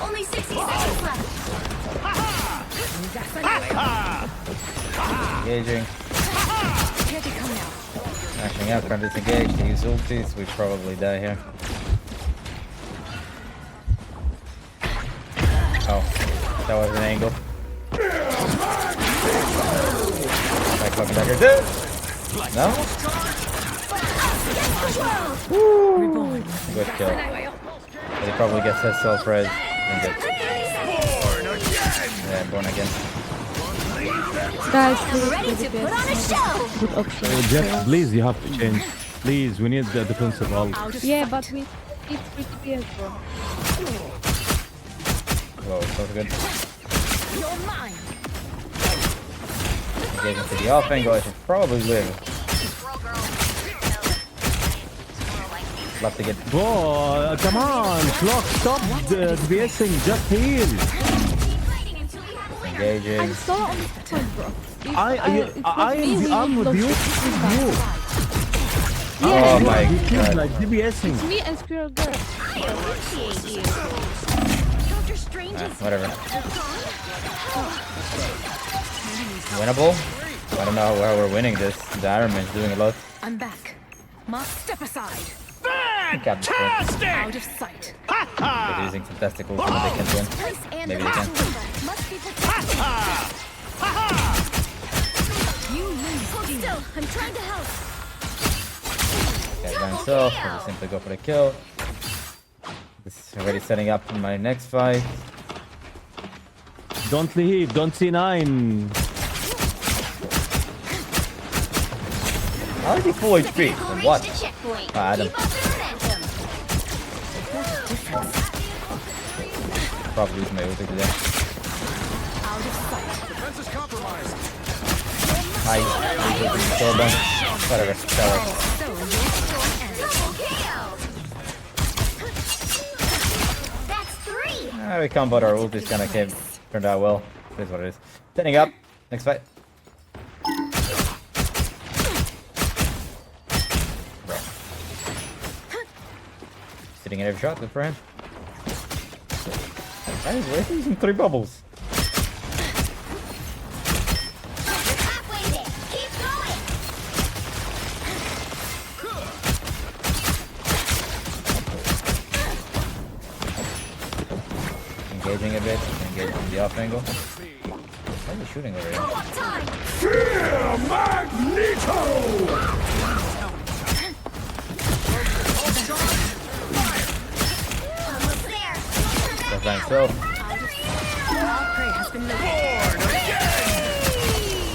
Only 60 seconds left. Engaging. Here they come now. Smashing out, trying to disengage. They use ultis. We probably die here. Oh, that was an angle. Back here. No? Woo! Good kill. But he probably gets his self-res and gets... Yeah, born again. Guys, Ready to put on a show. good option. Jeff, please, you have to change. Please, we need the defensive ult. Yeah, but we need free DPS, bro. Whoa, so good. You're mine. Engaging to the off angle, I should probably live. Love to get... Whoa, come on, Clock, stop DPSing, just heal. Engaging. I'm so on the point, bro. I'm with you. Oh my He keeps god. like DPSing. It's me and Squirrel Girl. I appreciate you. Doctor Strange is Whatever. Winnable? I don't know how we're winning this. The Iron Man's doing a lot. I'm back. Must step aside. Got this one. Out of sight. They're using fantastic ult when they can't win. place and Maybe they can. must be protected. You lose. Hold still. I'm trying to help. Guys by himself. I'll just simply go for the kill. This is already setting up for my next fight. Don't leave, don't C9. How is he full HP? And what? Reach the checkpoint. Adam. Keep up the momentum. Probably use my ulti today. Defense is compromised. Hi. Whatever. That works. Double kill. That's 3. We comboed our ultis kind of turned out well. It is what it is. Setting up. Next fight. Bro. Sitting in every shot. Good for him. Guys, why is he using 3 bubbles? Halfway there. Keep going. Engaging a bit. Engaging from the off angle. Why are you shooting over here? What time? Almost there. That's by himself. Prey has been located.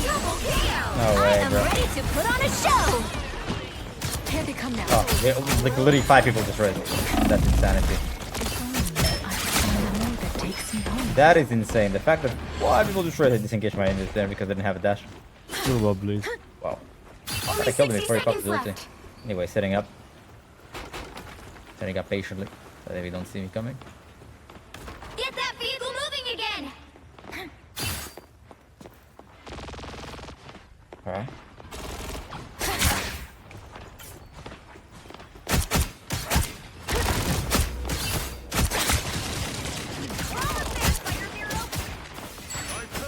Double kill. No way, I'm bro. ready to put on a show. Here they come now. Oh, yeah, like literally 5 people just read. That's insanity. That takes me home. That is insane. The fact that 5 people just read disengaged my enemies there because they didn't have a dash. Probably. Wow. Only I killed him 60 before he popped seconds his ulti. left. Anyway, setting up. Setting up patiently so they don't see me coming. Get that vehicle moving again. Alright.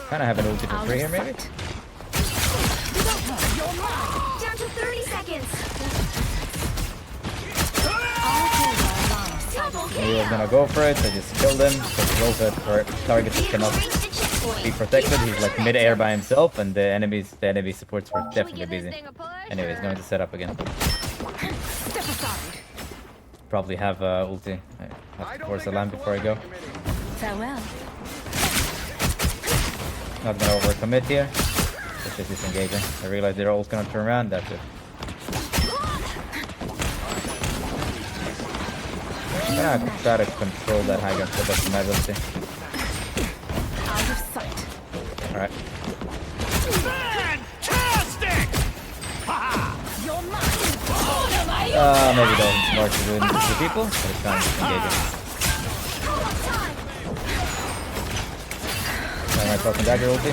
Kind of have an ulti for free here, maybe? Down to 30 seconds. He was gonna go for it, I just killed him. Because his ulti for targets that cannot Reach the checkpoint. be protected. He's like mid-air by himself, and the enemy supports were definitely busy. Anyway, he's going to set up again. Step aside. Probably have ulti. I have to force a lamp before I go. Farewell. Not gonna overcommit here. It's just disengaging. I realize they're all gonna turn around. That's it. I'm gonna try to control that high ground to the best of my ability. Out of sight. Alright. Fantastic! You're mine. Maybe it wasn't smart to do it into 2 people, but it's fine. Disengaging. Am I fucking dagger ulti?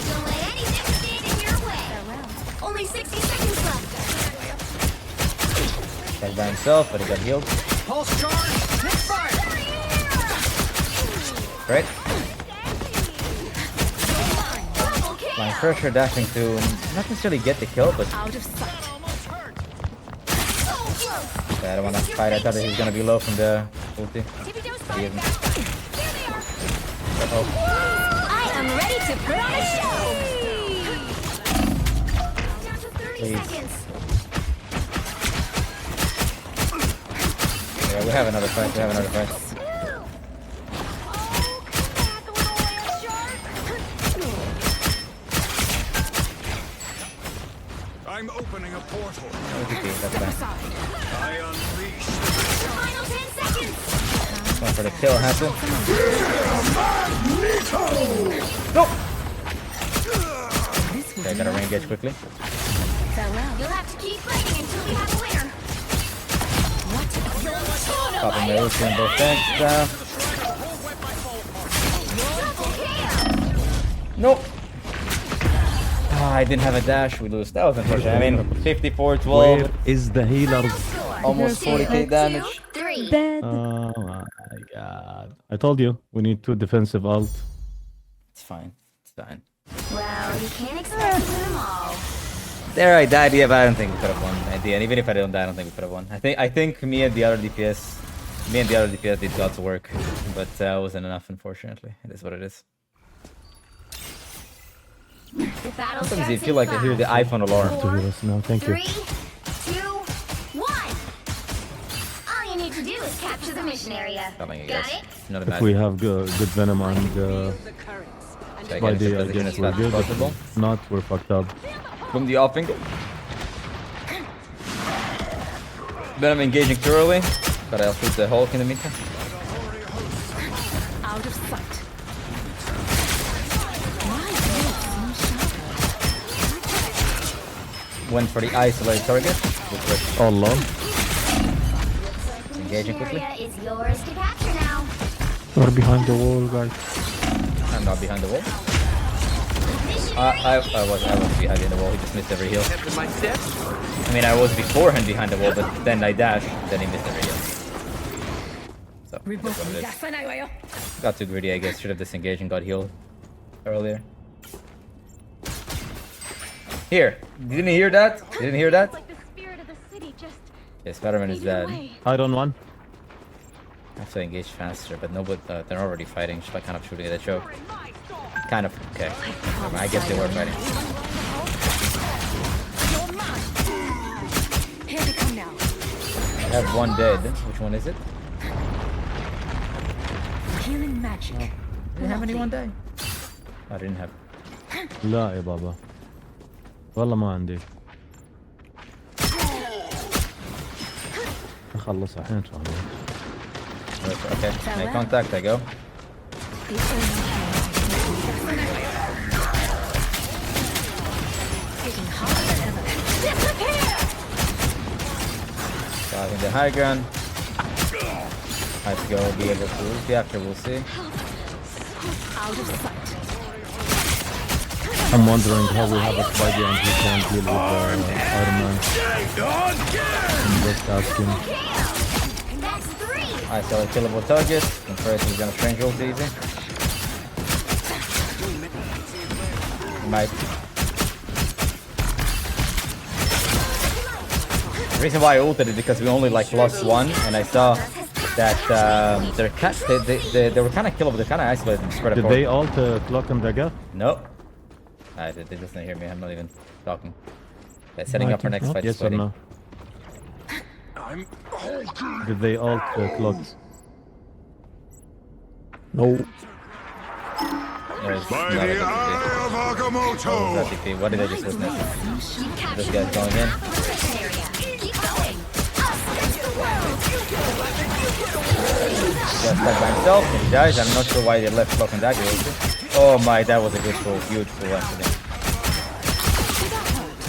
Don't let anything stand in your way. Only 60 seconds left. Guy's by himself, but he got healed. Pulse charge! Hit fire! Right? Double kill. Flying pressure, dashing to not necessarily get the kill, but Out of sight. okay, I don't want to fight. I thought that he was gonna be low from the ulti. He isn't. Oh, I am ready to put on a show. Down to 30 Please. seconds. yeah, we have another fight. We have another fight. I'm opening a portal. Okay, that's fine. I unleash Final 10 seconds. Going for the kill, Hassel. No! Okay, I gotta re-engage quickly. Farewell. You'll have to keep fighting until we have a winner. Popping my ulti on both tanks. Nope. Ah, I didn't have a dash. We lose. That was unfortunate. I mean, 54-12. Where is the healer? Almost 40k damage. 3. Dead. Oh my god. I told you, we need 2 defensive ult. It's fine. It's fine. Well, you can't expect to win them all. There, I died. Yeah, but I don't think we could have won. At the end, even if I don't die, I don't think we could have won. I think me and the other DPS did God's work, but it wasn't enough. Unfortunately, it is what it is. The battle Sometimes starts you feel in like I hear the 5, iPhone alarm. To heal us now, thank 3, you. 2, 1. All you need to do is capture the mission area. Coming, I Got guess. it? Not a If match. we have good venom and by the as against we're good. possible. If not, we're fucked up. From the off finger. But I'm engaging too early. But I'll shoot the Hulk in the meantime. Out of sight. Went for the isolated target. Which was Oh lol. engaging quickly. Area is yours to capture now. We're behind the wall, guys. I'm not behind the wall. I was behind the wall. He just missed every heal. After my steps. I mean, I was beforehand behind the wall, but then I dashed. Then he missed every heal. So that's what it is. Got too greedy, I guess. Should have disengaged and got healed earlier. Here, didn't you hear that? You didn't hear that? Like the spirit of the city just Okay, Spider-Man is dead. I don't want. I have to engage faster, but no, but they're already fighting. Should I kind of shooting at a choke? Kind of. Okay. I guess they were fighting. Here they come now. I have one dead. Which one is it? Healing magic. Didn't have anyone die. I didn't have. لا يا بابا. والله ما عندي. اخلص الحين ان شاء الله. Okay, make contact. I go. Starting the high ground. I have to go be able to ulti after, we'll see. Out of sight. I'm wondering how we have a Spidey and he can't deal with Iron Man. I'm just asking. That's 3. I saw a killable target. And first he's gonna strange ult easy. Might. The reason why I ulted is because we only like lost one, and I saw that they were kind of killable. They're kind of isolated and spread Did apart. they ult clock and dagger? No. They just didn't hear me. I'm not even talking. They're setting up for next fight. Yes or no? Did they ult clocks? No. There's By not the a good eye of Agamotto! TP. What did I just witness? This guy's going in. Keep going. Us against the world. He's stuck by himself. And he dies. I'm not sure why they left clock and dagger. Oh my, that was a good pull. Huge pull accident.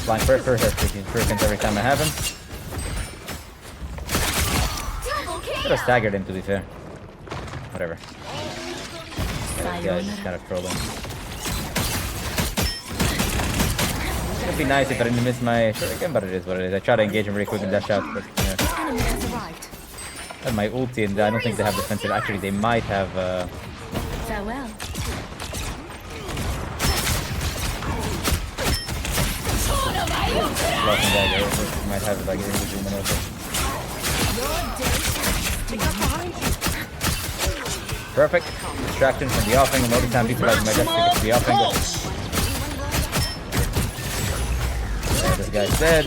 Flying first, freaking shurikens every time I have him. Could have staggered him, to be fair. Whatever. Yeah, this guy's just kind of trolling. It'd be nice if I didn't miss my shuriken, but it is what it is. I try to engage him really quick and dash out, but yeah. Enemy has arrived. I have my ulti, and I don't think they have defensive. Actually, they might have. Farewell. blocking dagger. We might have like individual maneuver. Perfect. Distraction from the offing. Multi time utilize majestic to the offing. Yeah, this guy's dead.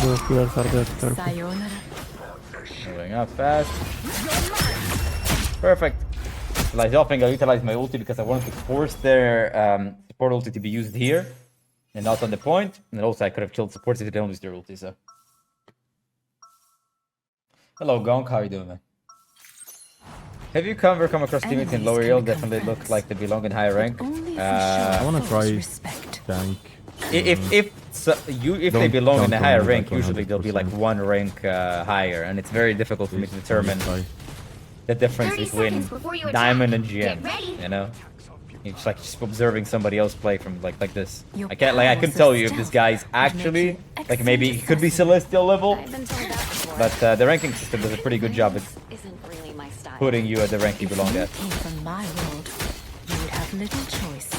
Both players are dead. Perfect. Sayonara. Moving up fast. Perfect. Utilize offing. I utilize my ulti because I wanted to force their support ulti to be used here and not on the point. And also I could have killed supports if they don't use their ulti, so. Hello Gonk, how you doing, man? Have you ever come across teammates in lower yield definitely look like they belong in higher rank? I wanna try tank. If they belong in a higher rank, usually they'll be like one rank higher, and it's very difficult for me to determine the difference between Diamond and GM. You know, it's like just observing somebody else play from like this. I couldn't tell you if this guy's actually like maybe he could be Celestial level, but the ranking system does a pretty good job at putting you at the rank you belong at. From my world, you would have little choice.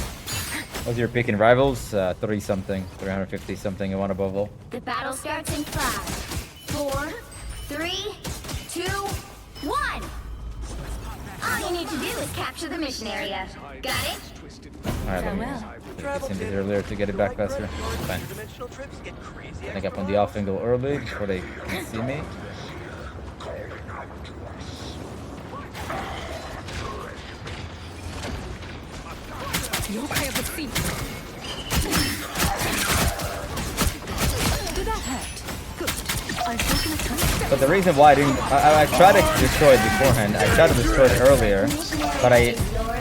What's your pick in rivals? 3-something, 350-something, and one above all. The battle starts in 5, 4, 3, 2, 1. All you need to do is capture the mission area. Got it? Alright, let me get some bit earlier to get it back faster. Fine. Sneak up on the off angle early before they can see me. You'll have a seat. Did that hurt? Good. I've taken a turn. But the reason why I tried to destroy it beforehand. I tried to destroy it earlier, but I'm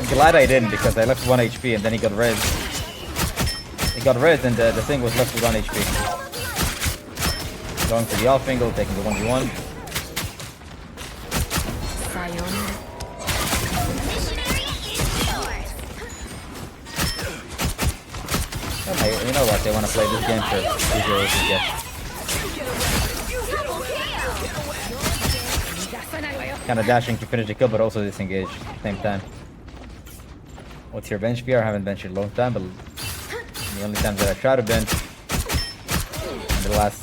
glad I didn't because I left 1 HP and then he got res. He got res and the thing was left with 1 HP. Going for the off angle, taking the 1v1. Sayonara. You know what? They want to play this game for visuals and get. Kind of dashing to finish the kill, but also disengage at the same time. What's your bench PR? I haven't benched in a long time, but the only times that I try to bench, and the last,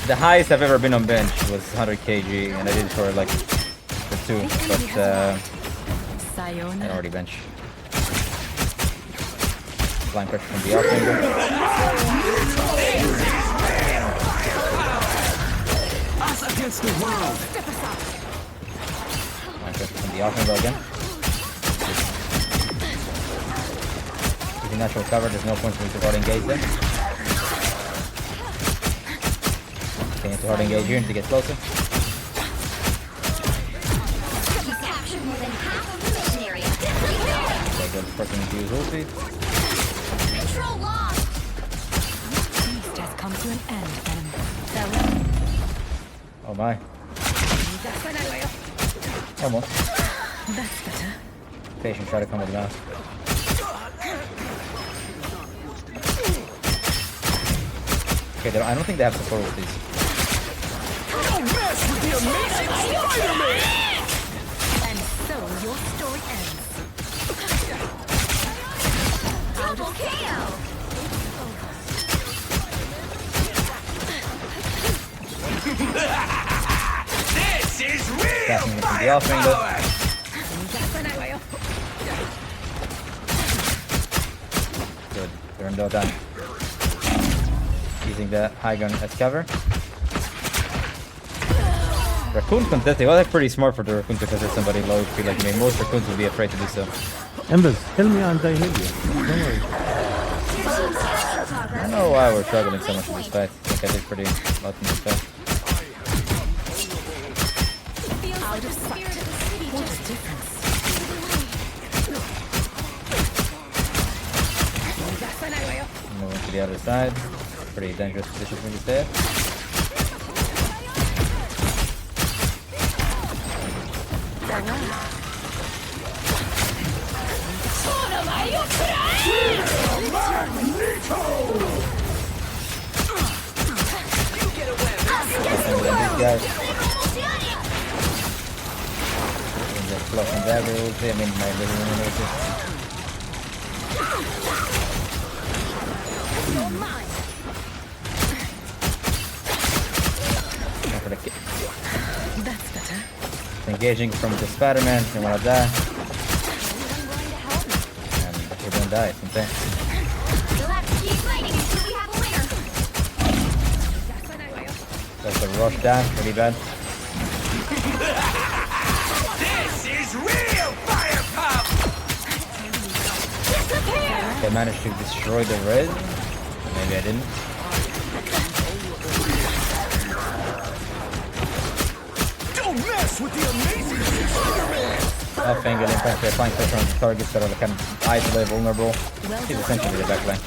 the highest I've ever been on bench was 100 kg, and I did it for like for 2, but I already bench. Blind pressure from the off angle. Blind pressure from the off angle again. Using natural cover, there's no point for me to hard engage them. Getting into hard engage here to get closer. Okay, good. First one to use ulti. Feast has come to an end, enemy. Oh my. Almost. That's better. Patient try to come with the mouse. Okay, I don't think they have support with these. And so your story ends. Double kill! This is real Passing it from the off angle. Good. Turn though done. Using the high gun as cover. Raccoon contesting. Well, that's pretty smart for the raccoon to contest somebody low. I feel like most raccoons would be afraid to do so. Embers, tell me and I heal you. Don't worry. I don't know why we're struggling so much in this fight. I think I did pretty lot in this fight. Out of sight. What a difference. Moving to the other side. Pretty dangerous position for me to stay at. the flush and dagger ulti. I mean, my little ulti. Go for the kick. That's better. Engaging from the Spider-Man. You wanna die? And we're gonna die. It's insane. You'll have to keep fighting until we have a winner. That's a rush down. Pretty bad. This is real firepower! They managed to destroy the red. Maybe I didn't. Don't mess with the amazing Spider-Man! Off angle impact, applying pressure on the targets that are kind of isolate vulnerable. He's essentially the backline.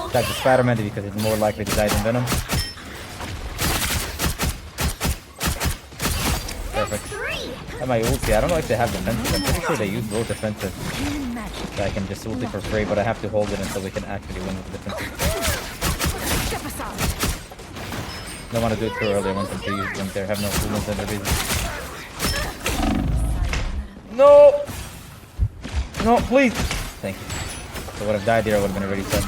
Attack the Spider-Man because it's more likely to die than Venom. Perfect. And my ulti, I don't know if they have defensive. I'm pretty sure they use both defensive. So I can just ulti for free, but I have to hold it until we can actually win with the defensive. Don't want to do it too early. I want them to use when they have no coolness and everything. No! No, please! Thank you. If I would have died here, I would have been already set.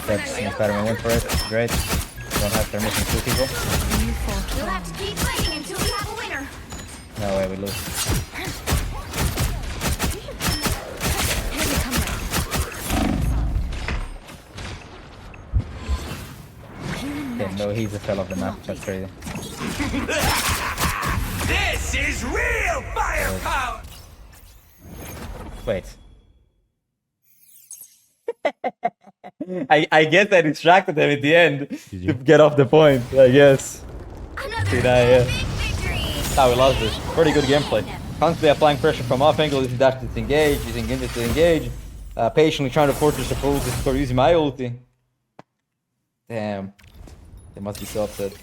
Steps, Spider-Man went for it. Great. Don't have they're missing 2 people. You'll have to keep fighting until we have a winner. No way, we lose. Okay, no, he's a fell off the map. That's crazy. This is real firepower! Wait. I guess I distracted him at the end to get off the point, I guess. Another That's how we lost this. Pretty good gameplay. Constantly applying pressure from off angle, using dash to disengage, using Ginza to engage. Patiently trying to force the pulls before using my ulti. Damn. They must be so upset.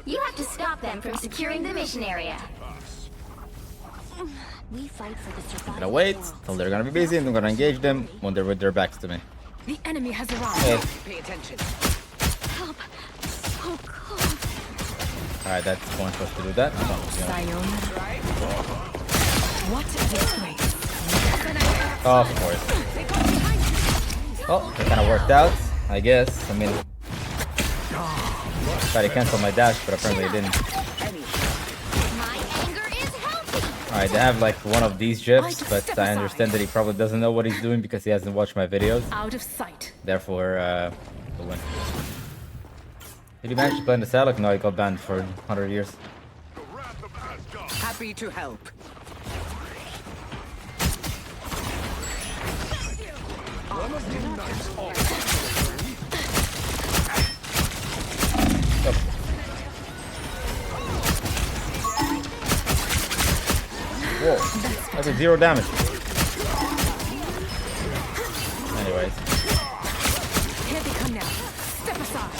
You have to stop them from securing the mission area. We fight for the survival. I'm gonna wait till they're gonna be busy and I'm gonna engage them when they're with their backs to me. The enemy has arrived. Hey. Pay attention. Help. So close. Alright, that's one for us to do that. What a disgrace. Of course. Oh, it kind of worked out, I guess. I mean, tried to cancel my dash, but apparently it didn't. Alright, they have like one of these jibs, but I understand that he probably doesn't know what he's doing because he hasn't watched my videos. Out of sight. Therefore, we'll win. Did you manage to play in the Salak? No, he got banned for 100 years. Happy to help. Whoa, that's a 0 damage. Anyways. Here they come now. Step aside.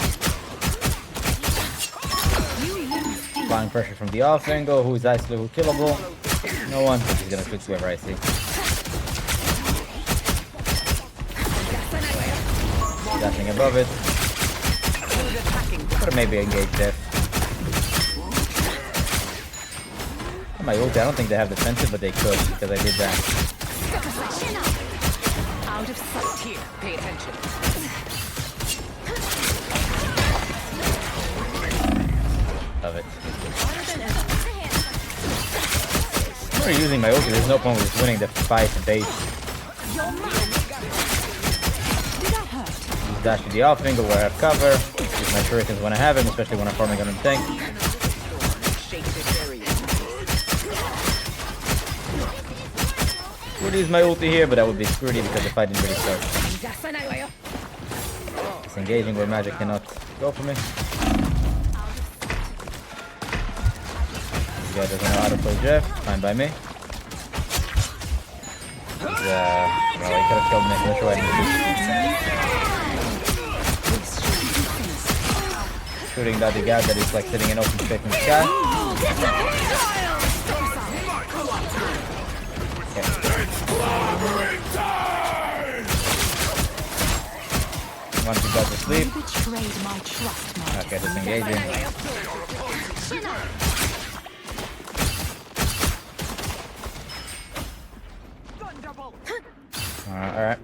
Applying pressure from the off angle. Who is isolated? Who killable? No one. He's gonna switch whoever I see. Dashing above it. Could have maybe engaged there. My ulti, I don't think they have defensive, but they could because I did that. Out of sight here. Pay attention. Love it. I'm already using my ulti. There's no point with just winning the fight base. Use dash to the off angle where I have cover. Use my shurikens when I have him, especially when I'm farming on him tank. Would use my ulti here, but that would be screwy because the fight didn't really start. It's engaging where magic cannot go for me. This guy doesn't know how to play Jeff. Fine by me. Well, he could have killed me. I'm not sure I didn't do. shooting that the guy that is like sitting in open space in the sky. Once he goes to sleep. Okay, disengaging. Alright.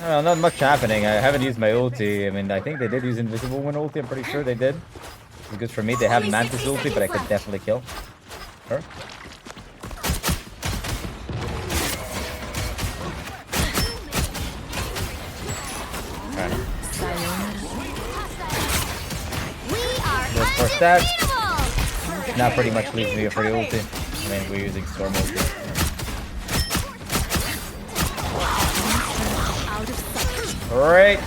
Not much happening. I haven't used my ulti. I mean, I think they did use invisible one ulti. I'm pretty sure they did. It's good for me. They have Mantis ulti, but I could definitely kill her. Just for stats. Now pretty much leaves me for the ulti. I mean, we're using Storm ulti. Great.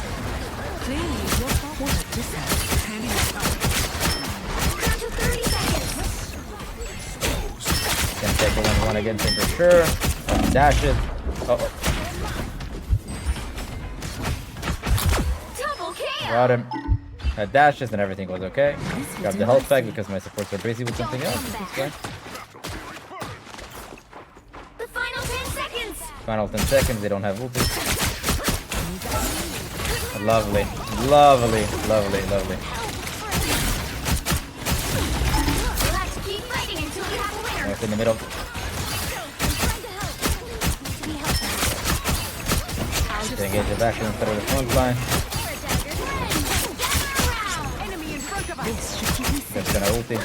Can take a 1-1 against him for sure. Dashes. Uh-oh. Got him. Had dashes and everything was okay. Grabbed the health pack because my supports are busy with something else. That's fine. The final 10 seconds. Final 10 seconds. They don't have ulti. Lovely. Lovely. Lovely. Lovely. We'll have to keep fighting until we have a winner. Nice in the middle. Engage the back instead of the front line. That's gonna ulti.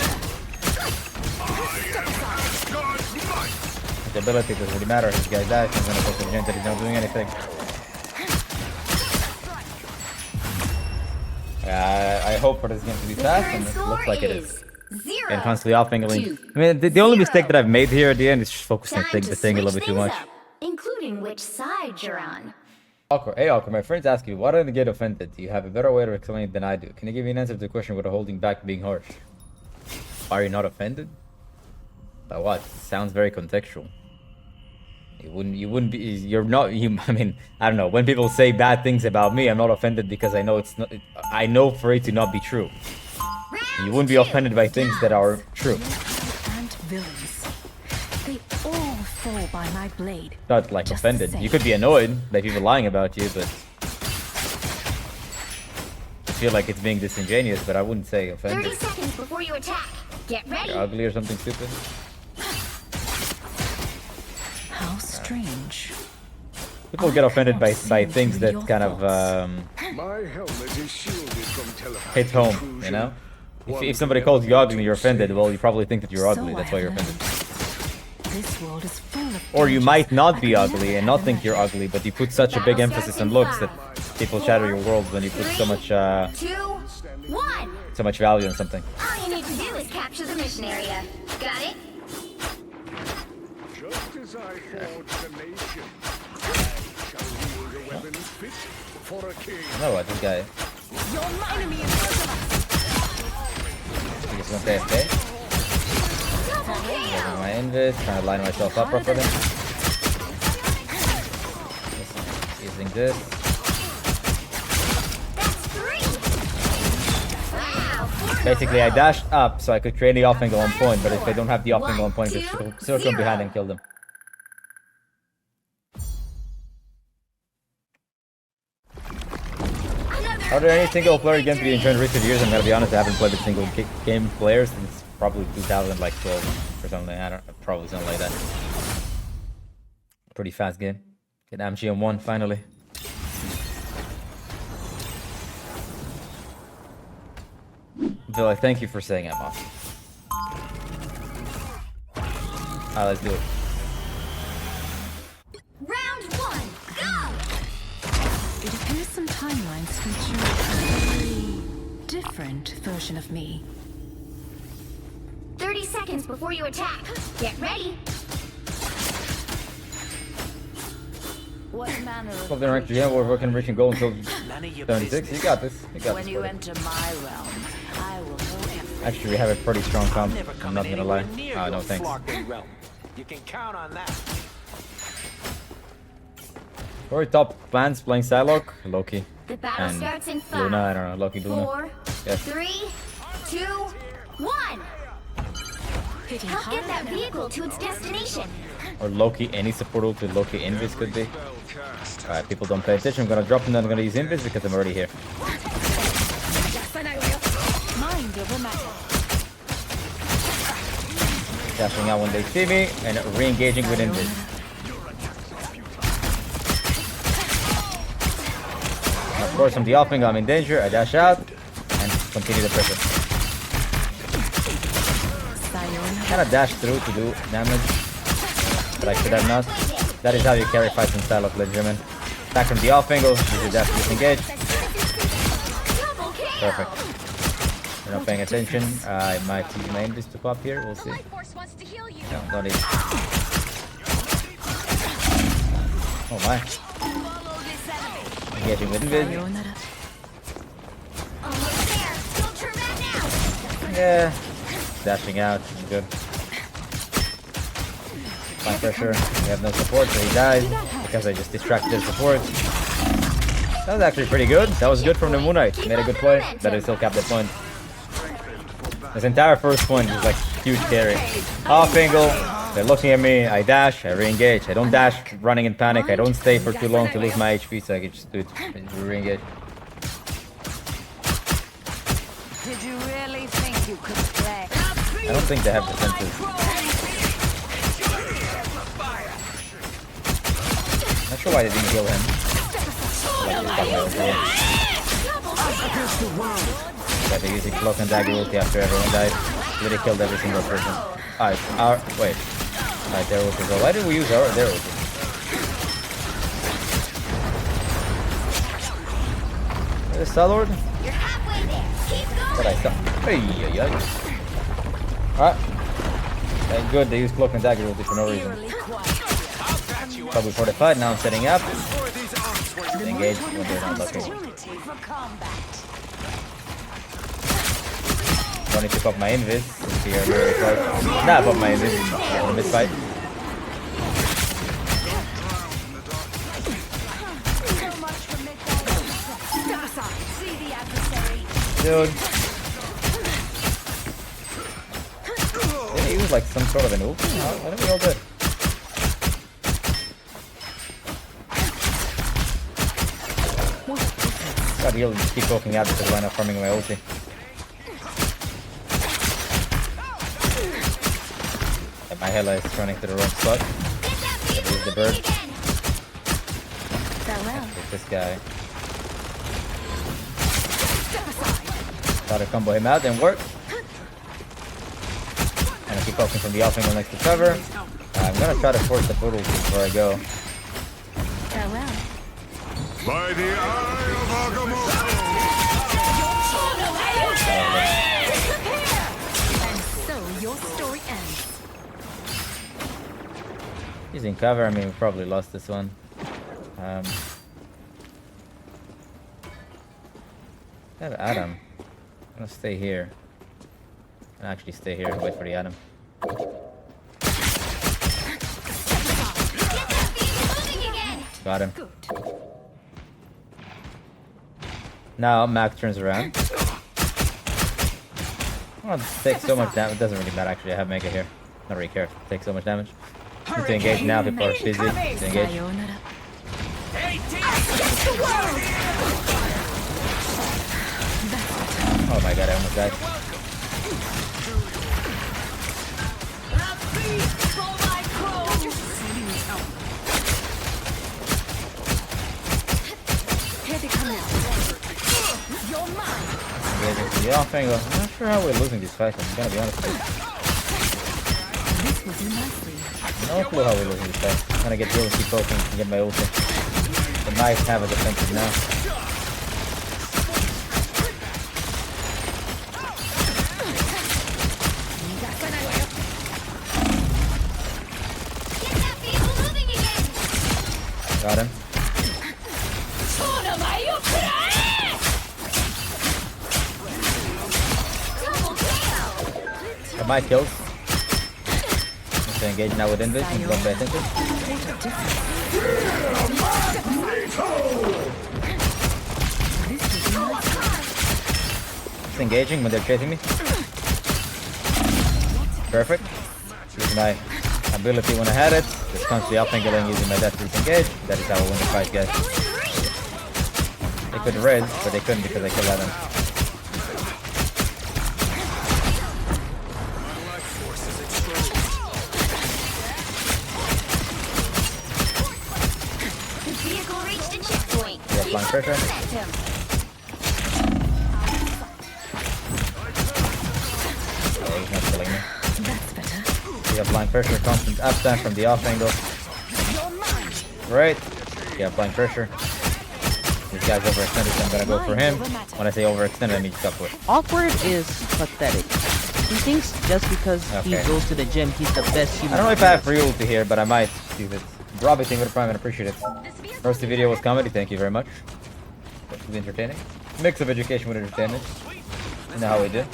His ability doesn't really matter. This guy dies. He's gonna focus Gent that he's not doing anything. I hope for this game to be fast, and it looks like it is. And constantly off-angling. I mean, the only mistake that I've made here at the end is just focusing the thing a little bit too much. Including which side you're on. Awkward. Hey, Awkward, my friends ask you, why don't they get offended? Do you have a better way to explain it than I do? Can you give me an answer to the question without holding back being harsh? Are you not offended? By what? It sounds very contextual. You wouldn't be, you're not, I mean, I don't know. When people say bad things about me, I'm not offended because I know it's not, I know for it to not be true. You wouldn't be offended by things that are true. And villains. They all fall by my blade. Not like offended. You could be annoyed by people lying about you, but I feel like it's being disingenuous, but I wouldn't say offended. 30 seconds before you attack. Get ready. You're ugly or something stupid. How strange. People get offended by things that kind of hit home, you know? If somebody calls you ugly and you're offended, well, you probably think that you're ugly. That's why you're offended. This world is full of Or you might not be ugly and not think you're ugly, but you put such a big emphasis on looks that people shatter your world when you put so much value on something. All you need to do is capture the mission area. Got it? Just as I forged the nation, I shall wield a weapon fit for a king. You know what, this guy. He just went AFK. Using my invis, trying to line myself up for them. Using this. Basically, I dashed up so I could create the off angle on point, but if they don't have the off angle on point, they still come behind and kill them. Are there any single player games being enjoyed in recent years? I'm gonna be honest, I haven't played a single game player since probably 2012 or something. I don't, probably something like that. Pretty fast game. Get MGM1 finally. Bill, thank you for saying I'm off. Alright, let's do it. Round 1, go! It appears some timelines feature a very different version of me. 30 seconds before you attack. Get ready. What manner of Well, then, right, yeah, we're working reaching goal until 76. You got this. You got when this. you Buddy. enter my realm, I will know everything. Actually, we have a pretty strong comp. I'm not gonna lie. No thanks. You can count on that. Or top plans playing Psylocke, Loki. The battle And starts in 5, Luna, I don't know, Loki, Luna. 4, Yes. 3, 2, 1. Help get that vehicle to its destination. Or Loki, any support ult with Loki invis could be. Alright, people don't pay attention. I'm gonna drop him, then I'm gonna use invis because I'm already here. Mind over matter. Dashing out when they see me, and re-engaging with invis. Of course, from the offing, I'm in danger. I dash out, and continue the pressure. Kind of dash through to do damage, but I should have not. That is how you carry fights in style of Legion. Back from the off angle, use your dash to disengage. Perfect. You're not paying attention. I might use my invis to pop here. We'll see. No, not it. Oh my. Engaging with invis. Yeah. Dashing out. Good. Fine pressure. We have no support, so he dies because I just distracted his support. That was actually pretty good. That was good from the Moon Knight. Made a good play, but I still capped that point. This entire first point was like huge carry. Off angle. They're looking at me. I dash. I re-engage. I don't dash running in panic. I don't stay for too long to lose my HP, so I can just do it. Re-engage. Did you really think you could play? I don't think they have defenses. Not sure why they didn't kill him. Yeah, they're using cloak and dagger ulti after everyone died. Really killed every single person. Alright, wait. Alright, their ulti. So why did we use their ulti? The Star-Lord? But I saw. Alright. That's good, they use cloak and dagger ulti for no reason. Probably for the fight, now I'm setting up. Engage when they're not looking. Don't need to pop my invis. Here, very close. Nah, pop my invis in the mid fight. Dude. Did he use like some sort of an ult? Why don't we all good? God, he'll just keep poking out because why not farming my ulti? And my Hela is running to the wrong spot. Use the bird. With this guy. Try to combo him out, didn't work. And I keep poking from the off angle next to Trevor. I'm gonna try to force the portal before I go. By the eye of Agamotto! And so your story ends. He's in cover. I mean, we probably lost this one. Have Adam. I'm gonna stay here. I'll actually stay here and wait for the Adam. Got him. Now Mac turns around. Oh, takes so much damage. It doesn't really matter actually. I have Mega here. Not really care. Takes so much damage. Need to engage now. People are busy. To engage. Oh my god, I almost died. Yeah, I'm not sure how we're losing this fight. I'm gonna be honest with you. No clue how we're losing this fight. I'm gonna get really keep poking and get my ulti. The knights have a defensive now. Got him. Got my kills. Let's engage now with invis and don't pay attention. Disengaging when they're chasing me. Perfect. Use my ability when I had it. Just constantly up-angling using my dash to disengage. That is how I win the fight, guys. They could res, but they couldn't because I killed Adam. Vehicle reached a checkpoint. Yeah, flying pressure. Momentum. Oh, he's not killing me. That's better. We have blind pressure, constant uptime from the off angle. Right. Yeah, blind pressure. This guy's overextended, so I'm gonna go for him. When I say overextended, I mean upward. Awkward is pathetic. He thinks just because he Okay. goes to the gym, he's the best human. I don't know on if I have earth. free ulti here, but I might use it. Drop it, with a prime and appreciate it. First the video was comedy, thank you very much. It was entertaining. Mix of education with entertainment. You know how we do. Anything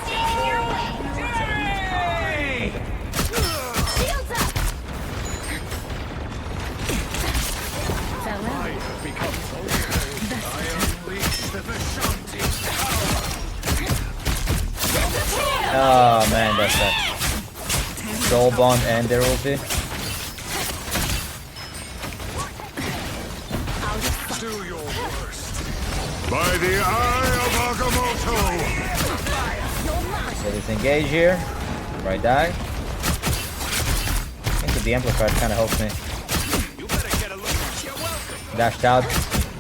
stand in your way. Shields up. Farewell. Oh man, that's that. Soul Bond and their ulti. Do your worst. By the eye of Agamotto! So disengage here. Before I die. I think that the amplifier kind of helps me. Dashed out.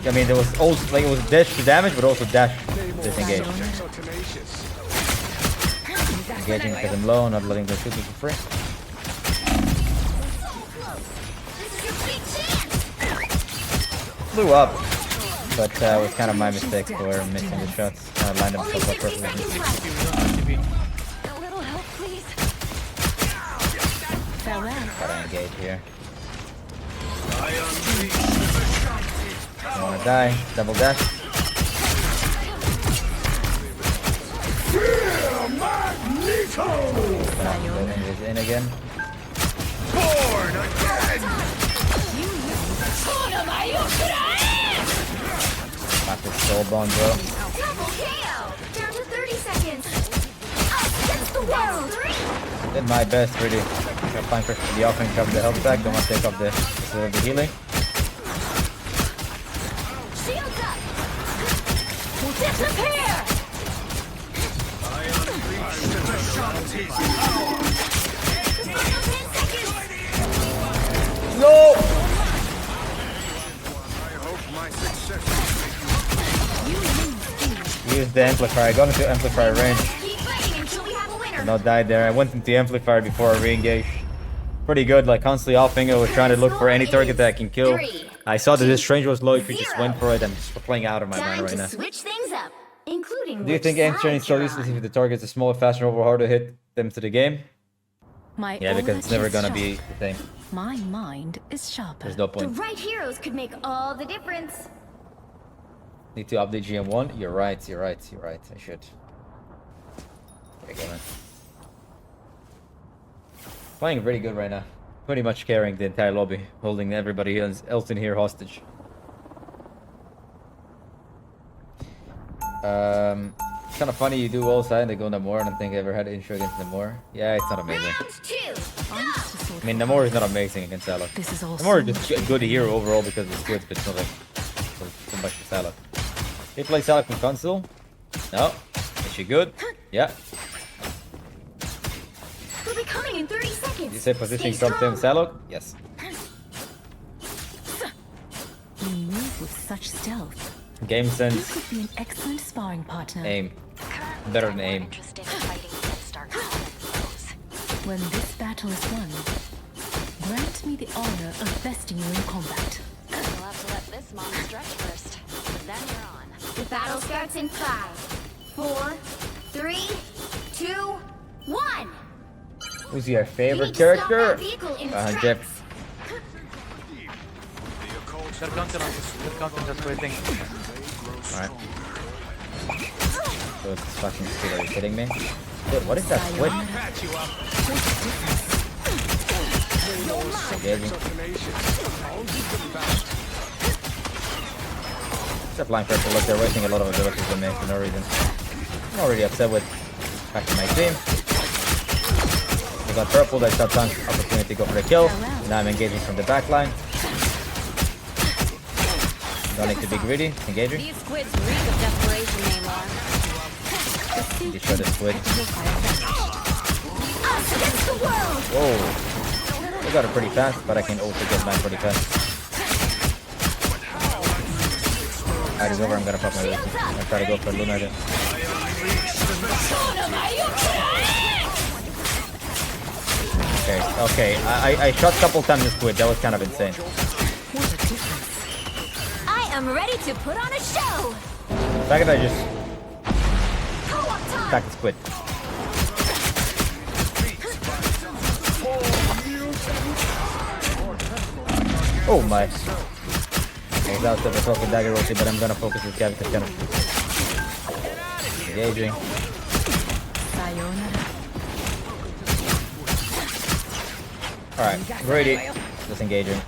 I mean, there was also like it was dash to damage, but also dash disengage. So tenacious. Engaging because I'm low, not letting them shoot me for free. Flew up, but it was kind of my mistake for missing the shots. Kind of lined himself up perfectly. A little help, please. Farewell. Gotta engage here. Don't wanna die. Double dash. Building is in again. Born again! Got this soul bone, bro. Double KO. Down to 30 seconds. Against the world. Did my best, really. Got fine pressure for the offering, cover the health back. Don't want to take off the healing. Shields up. Disappear. No! Use the amplifier. I got into amplifier range. Keep fighting until we have a winner. Did not die there. I went into the amplifier before I re-engaged. Pretty good, like constantly offing. I was trying to look for any target that I can kill. I saw that this range was low. If we just went for it, I'm just playing out of my mind Time right to now. switch things up, including Do you think aim training is so useless if the targets are smaller, faster, or harder to hit them to the game? My Yeah, because it's never gonna be the same. My mind is sharper. There's no The point. right heroes could make all the difference. Need to update GM1? You're right, you're right, you're right. I should. There you go, man. Playing really good right now. Pretty much carrying the entire lobby, holding everybody else in here hostage. It's kind of funny you do all side and they go Namor. I don't think I ever had an intro against Namor. Yeah, it's not amazing. Round 2. I used to sort I mean, Namor is not amazing against Salak. This is all Namor so is just a good hero overall because it's good, but it's not like so much for Salak. You play Salak from console? No. Is she good? Yeah. We'll be coming in 30 seconds. You say positioning Stay from Tim strong. Salak? Yes. You move with such stealth. Game You sense, could be an excellent sparring partner. aim. Better than aim. Interested in fighting against our common foes. When this battle is won, grant me the honor of besting you in combat. You'll have to let this mom stretch first, but then you're on. The battle starts in 5, 4, 3, 2, 1. Who's your You favorite need to stop character? that vehicle in its Jeff. tracks. They're counting on this. They're counting, just waiting. Alright. So it's fucking stupid. Are you kidding me? Dude, what is that switch? Engaging. They're applying pressure. Look, they're wasting a lot of abilities on me for no reason. I'm already upset with back to my team. They got purple, they shot tank, opportunity to go for the kill. Now I'm engaging from the back line. Don't need to be greedy, engaging. These squids reek of desperation, Neymar. Destroy the squid. Us against the world! Whoa. They got it pretty fast, but I can also get mine pretty fast. Alright, it's over, I'm gonna pop my ulti. I'll try to go for Luna again. Okay. I shot a couple times the squid, that was kind of insane. I am ready to put on a show! The fact that I just attack the squid. Oh my. I was out to the fucking dagger ulti, but I'm gonna focus this guy because kind of engaging. Alright, ready. Disengaging.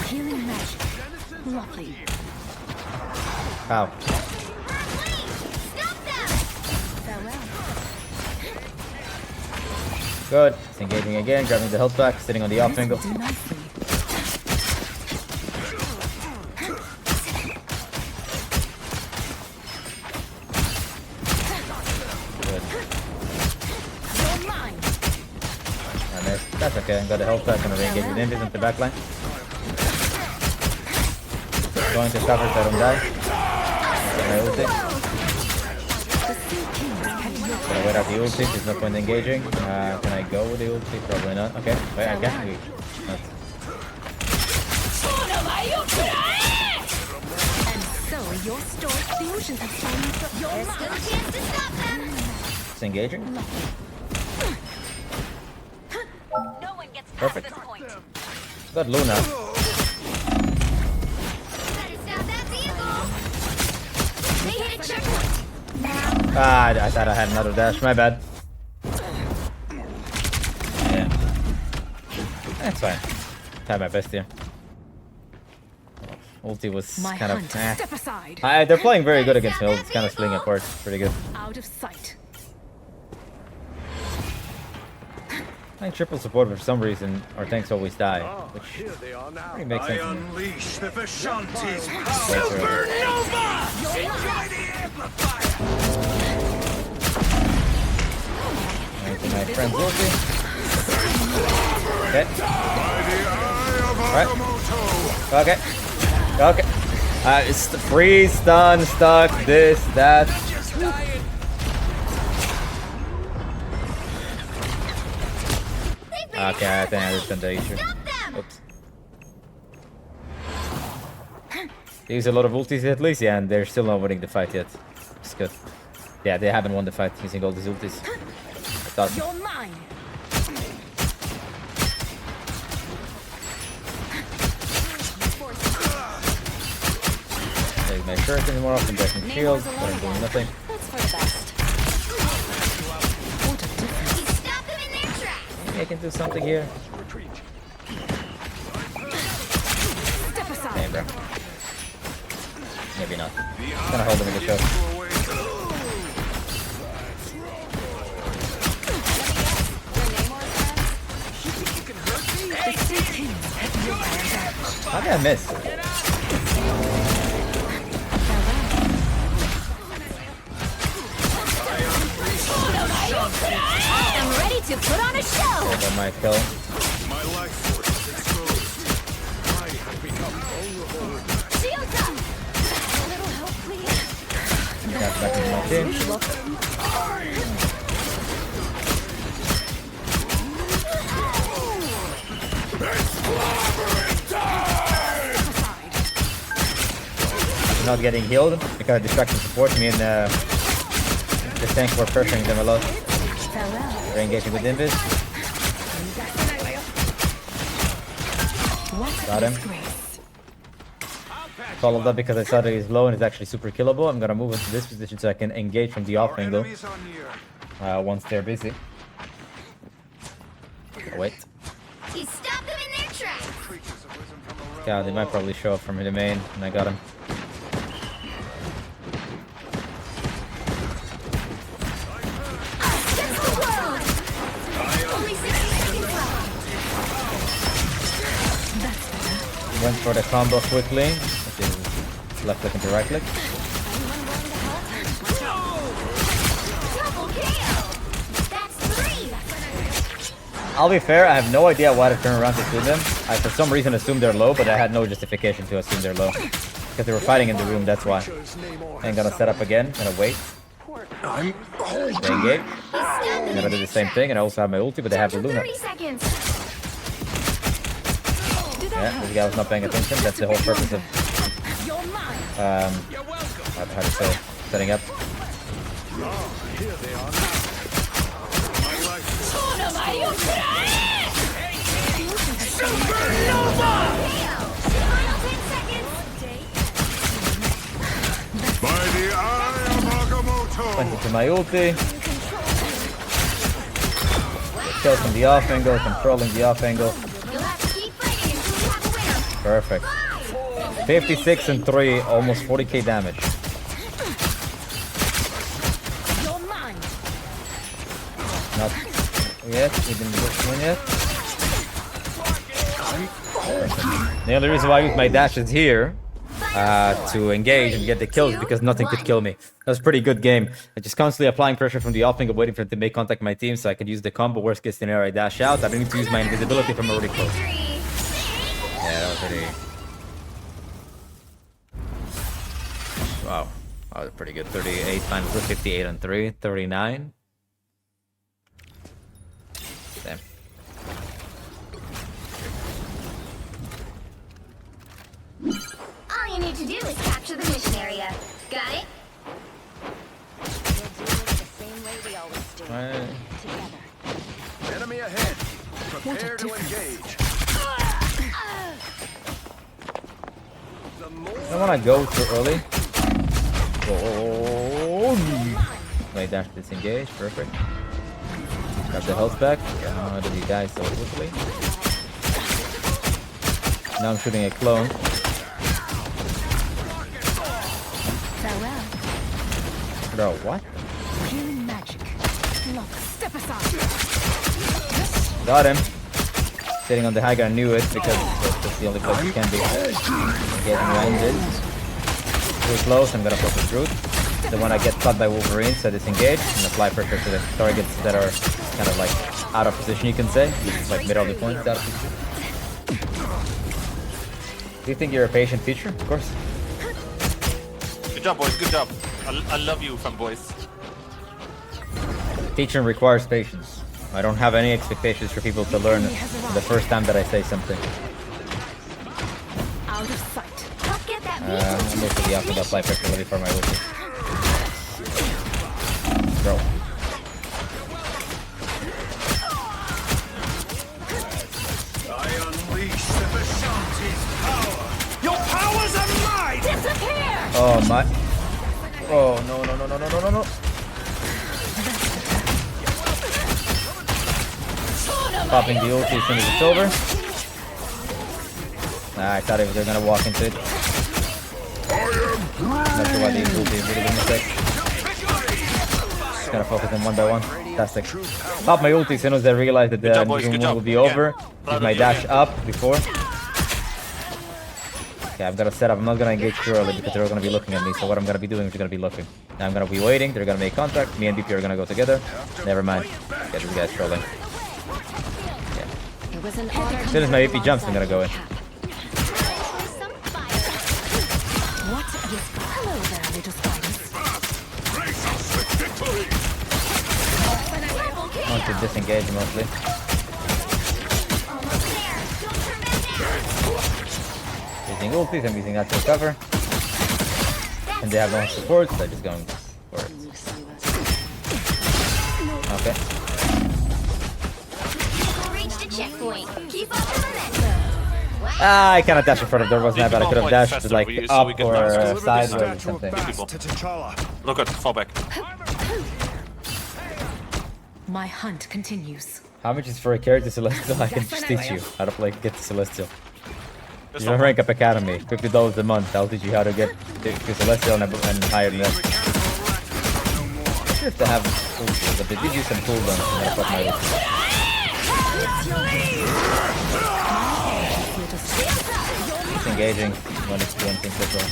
Healing magic. Lovely. How? Good. Disengaging again, grabbing the health back, sitting on the off angle. Do nicely. Good. I missed. That's okay. Got the health back. Gonna re-engage with Invis into the back line. Going to cover so I don't die. Get my ulti. Gonna wait out the ulti. There's no point engaging. Can I go with the ulti? Probably not. Okay. Wait, I can. Not. And so your stored fusions have fallen from your There's still a chance to stop them! Disengaging. No one gets past Perfect. this point. Got Luna. Better stop that vehicle! They hit a checkpoint! Ah, I thought I had another dash. My bad. Yeah. That's fine. Tried my best here. Ulti was my kind of. hunt. Step aside. They're playing very good against me. It's kind of splitting apart. Pretty good. Out of sight. I think triple support for some reason, our tanks always die, which Here they are now. pretty makes sense. Unleash the Vishanti's Supernova! Into my friend's ulti. Okay. Alright. Okay. Okay. It's the freeze, stun, stuck, this, that. Okay, I think I understand the issue. Oops. They use a lot of ultis at least, yeah, and they're still not winning the fight yet. It's good. Yeah, they haven't won the fight using all these ultis. That's awesome. You're mine. Take my shirt anymore often, breaking shields, but I'm doing nothing. That's for the best. Stop them in their tracks! Maybe I can do something here. Step aside. Hey, bro. Maybe not. Gonna hold him in the show. How did I miss? I'm ready to put on a show! That might kill. My life force is exposed. I have become vulnerable. Shields up! A little help, please. Got back into my team. Not getting healed because distraction support. Me and the tank were pressuring them a lot. We're engaging with Invis. Got him. Followed up because I saw that he's low and he's actually super killable. I'm gonna move into this position so I can engage from the off angle once they're busy. Wait. He stopped them in their tracks! Yeah, they might probably show up from the main, and I got him. for the combo quickly, which is left click into right click. I'll be fair, I have no idea why to turn around to assume them. I for some reason assumed they're low, but I had no justification to assume they're low. Because they were fighting in the room, that's why. I'm gonna set up again, gonna wait. They engage. I'm gonna do the same thing, and I also have my ulti, but they have the Luna. Yeah, this guy was not paying attention. That's the whole purpose of how to say, setting up. By the eye of Agamotto. Went into my ulti. Kills from the off angle, controlling the off angle. Perfect. 56 and 3, almost 40k damage. Not yet, we didn't win yet. Perfect. The only reason why I use my dashes here to engage and get the kills because nothing could kill me. That was a pretty good game. I'm just constantly applying pressure from the off angle, waiting for it to make contact with my team so I could use the combo. Worst case scenario, I dash out. I don't need to use my invisibility from already close. Yeah, that was pretty... Wow. That was pretty good. 38 times 58 and 3. 39. Damn. All you need to do is capture the mission area. Got it? We'll do it the same way we always do. Together. Enemy ahead. Prepare to engage. I don't want to go too early. Oh, wait, dash disengage. Perfect. Got the health back. How did he die so quickly? Now I'm shooting a clone. Farewell. Bro, what? Healing magic. Look, step aside. Got him. Sitting on the high ground, knew it because that's the only place you can be. Getting landed. Too close, I'm gonna focus root. Then when I get caught by Wolverine, so disengage and apply pressure to the targets that are kind of like out of position, you can say. Like middle of the point, out of position. Do you think you're a patient teacher? Of course. Good job, boys. Good job. I love you, fanboys. Teaching requires patience. I don't have any expectations for people to learn the first time that I say something. Out of sight. I'm going to the up and apply pressure really for my ulti. Bro. I unleash the Vishanti's power. Your powers are mine. Disappear! Oh my. Oh no no no no no no no no. Popping the ulti as soon as it's over. Nah, I thought they were gonna walk into it. Not sure why the ulti is really gonna take. Just gotta focus them one by one. Fantastic. Pop my ulti as soon as I realize that the room will be over. Use my dash up before. Okay, I've got to set up. I'm not gonna engage too early because they're gonna be looking at me. So what I'm gonna be doing is gonna be looking. Now I'm gonna be waiting. They're gonna make contact. Me and BP are gonna go together. Never mind. Okay, this guy's trolling. As soon as my AP jumps, I'm gonna go in. Hello there, little spiders. I want to disengage mostly. Using ultis, I'm using that to recover. And they have no support, so they're just going for it. Okay. I cannot dash in front of there, wasn't that bad. I could have dashed like up or sideways or something. Look at, fall back. My hunt continues. How much is for a character Celestial? I can just teach you how to play get the Celestial. You don't rank up Academy, $50 a month. I'll teach you how to get to Celestial and higher than that. You have to have tools, but they did use some cooldowns. I'm gonna put my using engaging when it's one thing control.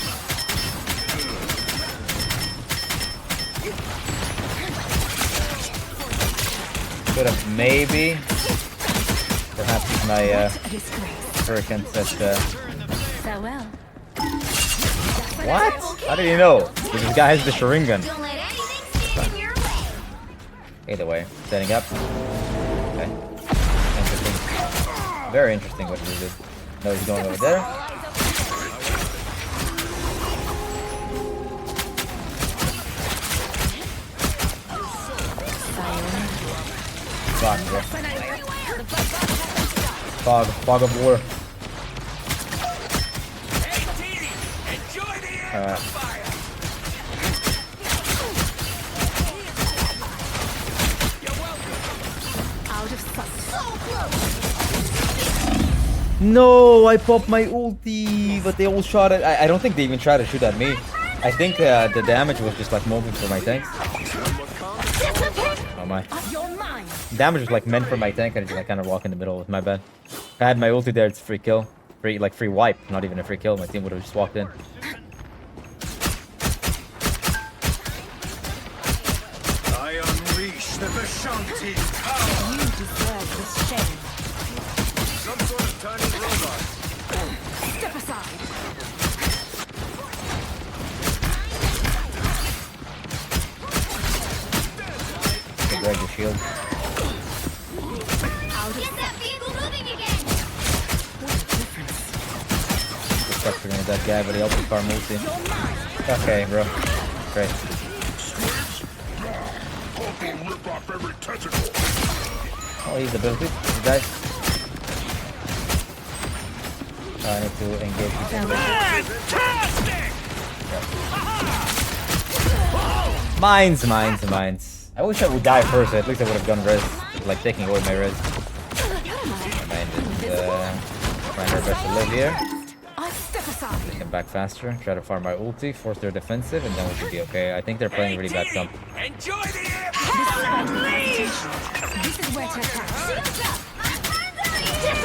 Could have maybe perhaps use my hurricane set. Farewell. What? How did you know? This guy has the Sharingan. Don't let anything stand in your way. Either way, setting up. Okay. Interesting. Very interesting what he did. No, he's going over there. Fog, bro. Fog of war. No, I popped my ulti, but they all shot at. I don't think they even tried to shoot at me. I think the damage was just like moving for my tanks. Oh my. Damage was like meant for my tank, and I just like kind of walk in the middle. With my bad. If I had my ulti there, it's free kill, free wipe, not even a free kill. My team would have just walked in. I unleash the Vishanti's power. You deserve this shame. Some sort of tiny robot. Step aside. Okay, grab your shield. Get that vehicle moving again. Capturing that guy, but he also farm multi. Okay, bro. Great. Rip off every tentacle. Oh, he's ability. You guys. I need to engage with him. Mines. I wish I would die first. At least I would have done res. Like taking away my res. Mine is trying our best to live here. Take him back faster. Try to farm my ulti. Force their defensive, and then we should be okay. I think they're playing really bad comp. Enjoy the air. This is where to attack. It's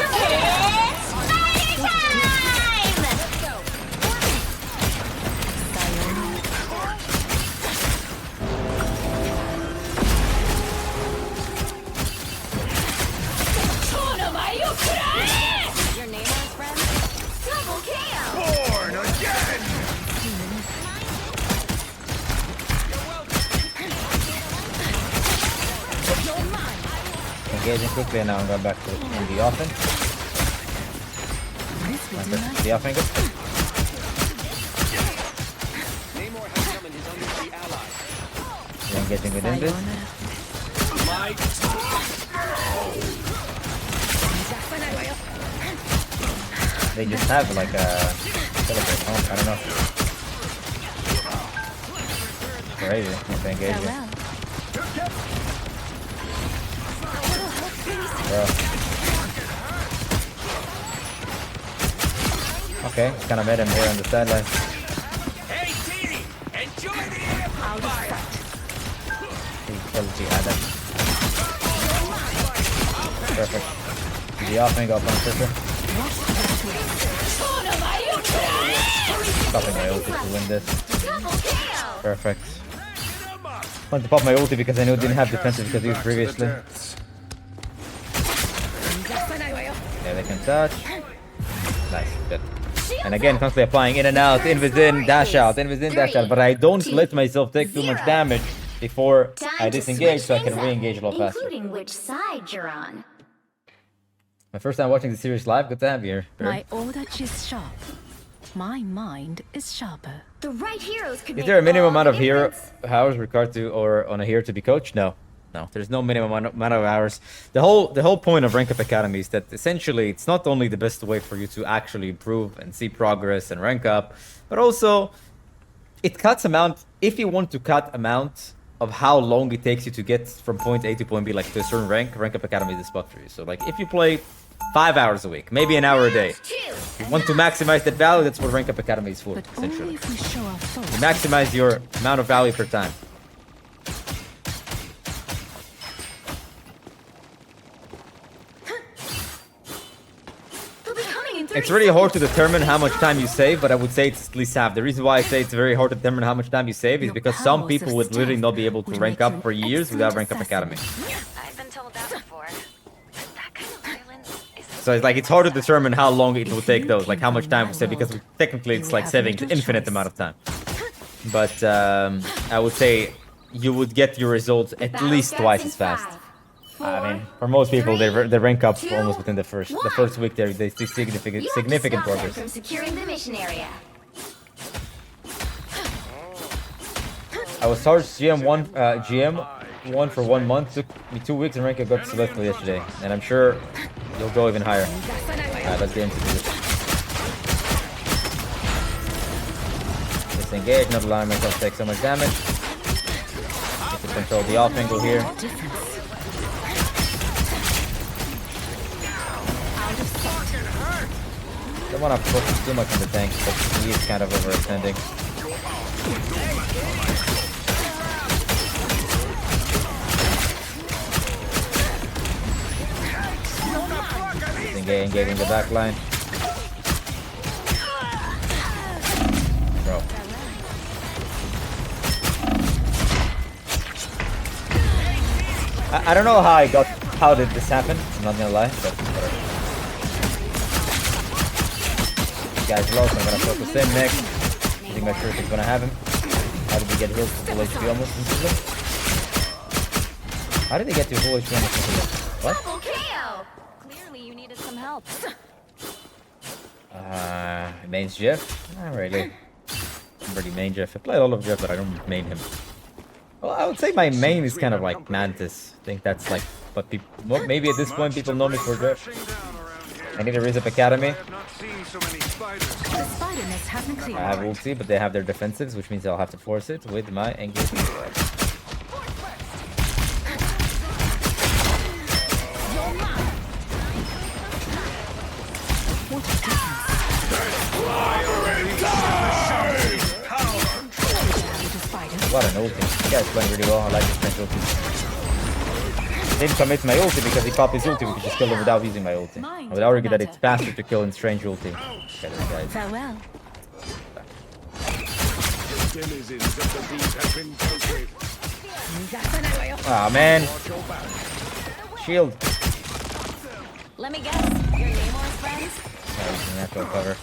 party time! Your name, my friend? Double KO! Born again. Engaging quickly, and now I'm going back to the offense. The offense. We're engaging within this. They just have like a celebrate home. I don't know. Crazy. If they engage it. Bro. Okay, kind of made him here on the sideline. Hey, Teeny, enjoy the air fire. Perfect. The offense got one quicker. Stopping my ulti to win this. Perfect. I wanted to pop my ulti because I knew it didn't have defensive because he was previously. Yeah, they can touch. Nice, good. And again, constantly applying in and out, invis in, dash out, invis in, dash out. But I don't let myself take too much damage before I disengage so I can re-engage a little faster. Including which side you're on. My first time watching the series live, good to have you here. My odachi is sharp. My mind is sharper. The right heroes could Is make there a minimum all amount of the hero difference. hours required to or on a hero to be coached? No. No, there's no minimum amount of hours. The whole point of Rank Up Academy is that essentially it's not only the best way for you to actually improve and see progress and rank up, but also it cuts amount if you want to cut amount of how long it takes you to get from point A to point B, like to a certain rank. Rank Up Academy is the spot for you. So like if you play 5 hours a week, maybe an hour a day, you want to maximize that value. That's what Rank Up Academy is for, But essentially. only if we show our You thoughts. maximize your amount of value per time. They'll be coming in It's really hard to determine how much time you save, but I would say it's at least half. The reason why I say it's very hard to determine how much time you save is because some people would literally not be able to rank up for years without rank up academy. I've been told that before. That kind of violence is So it's like it's hard to determine how long it will take those, like how much time we save, because technically it's like saving an infinite amount of time. But I would say you would get your results at least twice as fast. I mean, for most people, they rank up almost within the first week. They see significant progress. From securing the mission area. I was charged GM1 for 1 month. Took me 2 weeks and rank I got selected yesterday, and I'm sure you'll go even higher. Alright, let's get into this. Disengage, not allowing myself to take so much damage. Get to control the off angle here. Don't want to focus too much on the tank, but he is kind of overextending. Engaging the back line. Bro. I don't know how did this happen, I'm not gonna lie, but whatever. Guys low, so I'm gonna focus in next. I think my shirt is gonna have him. How did he get healed to full HP almost instantly? How did he get to full HP almost instantly? What? clearly you needed some help. Mains Jeff? Not really. I'm pretty main Jeff. I play a lot of Jeff, but I don't main him. Well, I would say my main is kind of like Mantis. I think that's like what people... Maybe at this point people know me for Jeff. I need to raise up Academy. I have ulti, but they have their defensives, which means I'll have to force it with my engagement. What an ulti. This guy's playing really well. I like this man's ulti. Didn't commit to my ulti because he popped his ulti. We could just kill him without using my ulti. I would argue that it's faster to kill in strange ulti. Okay, guys. Farewell. Ah, man. Shield. Let me guess, your Namor's friends? Oh, he's a natural cover.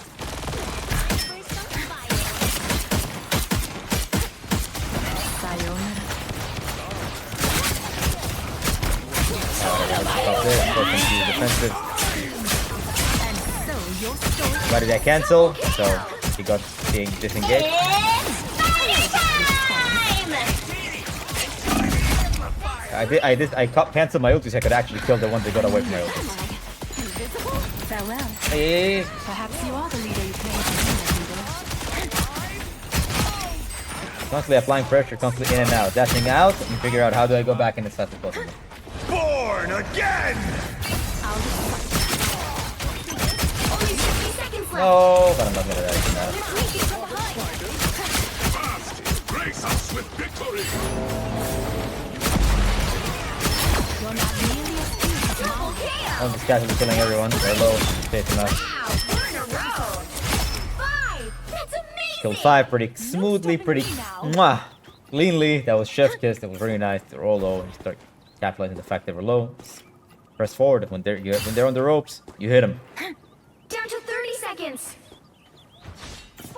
Defensive. Why did I cancel? So he got being disengaged. I canceled my ulti so I could actually kill the ones that got away from my ulti. Farewell. Hey. Perhaps you are the leader you claim to be. Constantly applying pressure, constantly in and out, dashing out, and figure out how do I go back in as fast as possible. Born again! No, but I'm not gonna die now. Grace us with victory! I'm just casually killing everyone. They're low. Face enough. Killed 5 pretty smoothly, pretty mwah, cleanly. That was chef's kiss. That was really nice. They're all low. You start capitalizing the fact they were low. Press forward when they're on the ropes. You hit them. Down to 30 seconds.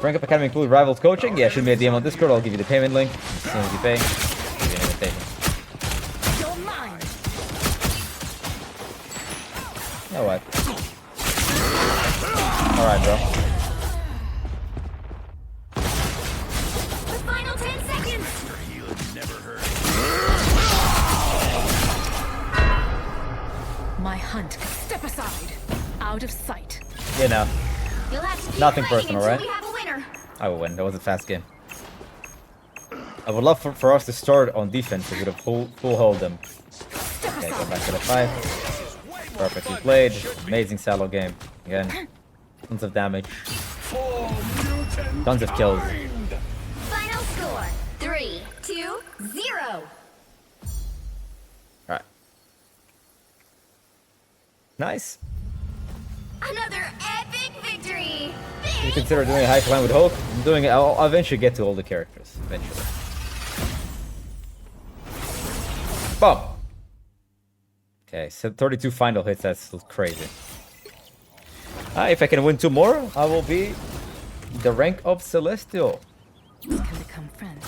Rank Up Academy include Rivals coaching. Yeah, should be a DM on Discord. I'll give you the payment link as soon as you pay. I'll give you an invitation. You know what? Alright, bro. The final 10 seconds. My hunt. Step aside. Out of sight. You know. You'll have to keep Nothing playing personal, until right? we have a winner. I will win. That was a fast game. I would love for us to start on defense. We would have full hold them. Okay, go back to the fight. Perfectly played. Amazing solo game. Again. Tons of damage. Tons of kills. Final score 3, 2, 0. Alright. Nice. Another epic Big victory! You consider doing a high climb with Hulk? I'm doing it. I'll eventually get to all the characters. Eventually. Boom. Okay, so 32 final hits. That's crazy. If I can win 2 more, I will be the rank of Celestial. We can become friends.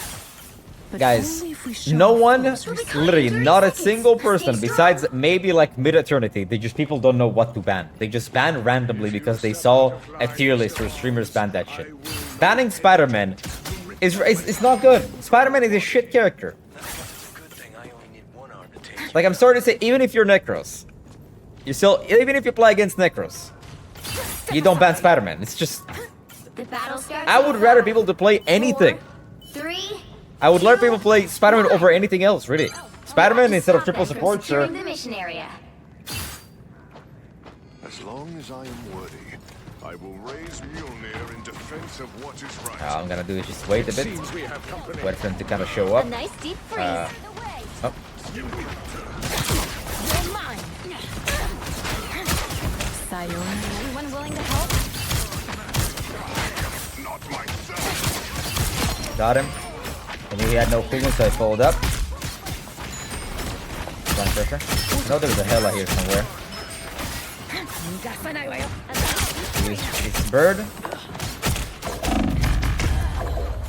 But Guys, only if we show no our one, foes literally not a single person besides maybe like mid-eternity, people don't know what to ban. They just ban randomly because they saw a tier list or streamers ban that shit. Banning Spider-Man is not good. Spider-Man is a shit character. Like, I'm sorry to say, even if you're Necros, you still, even if you play against Necros, you don't ban Spider-Man. It's just, The battle starts. I would rather people to play anything. 3. I would let people play Spider-Man over anything else, really. Spider-Man instead of triple support, sure. The mission area. As long as I am worthy, I will raise Mjolnir in defense of what is right. All I'm gonna do is just wait a bit. Seems we have company. Wait for him to kind of show up. A nice deep freeze. Oh. You're mine. Sayonara. Anyone willing to help? Not myself. Got him. I knew he had no pigment, so I followed up. One pressure. No, there's a Hela here somewhere. Use bird.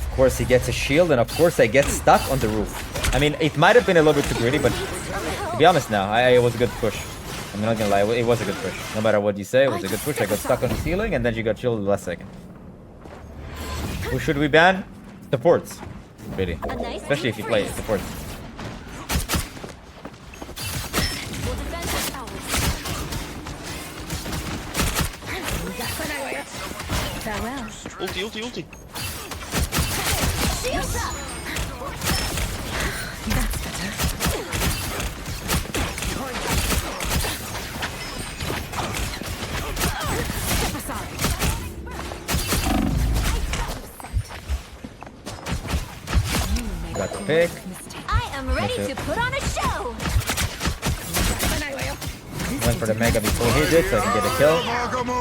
Of course, he gets a shield, and of course, I get stuck on the roof. I mean, it might have been a little bit too greedy, but to be honest now, it was a good push. I'm not gonna lie, it was a good push. No matter what you say, it was a good push. I got stuck on the ceiling, and then she got shielded the last second. Who should we ban? Supports. Really. Especially if you play supports. Farewell. Ulti. Shields up. That's better. Step aside. Got the pick. I am ready to put on a show. Went for the mega before he did, so I can get a kill.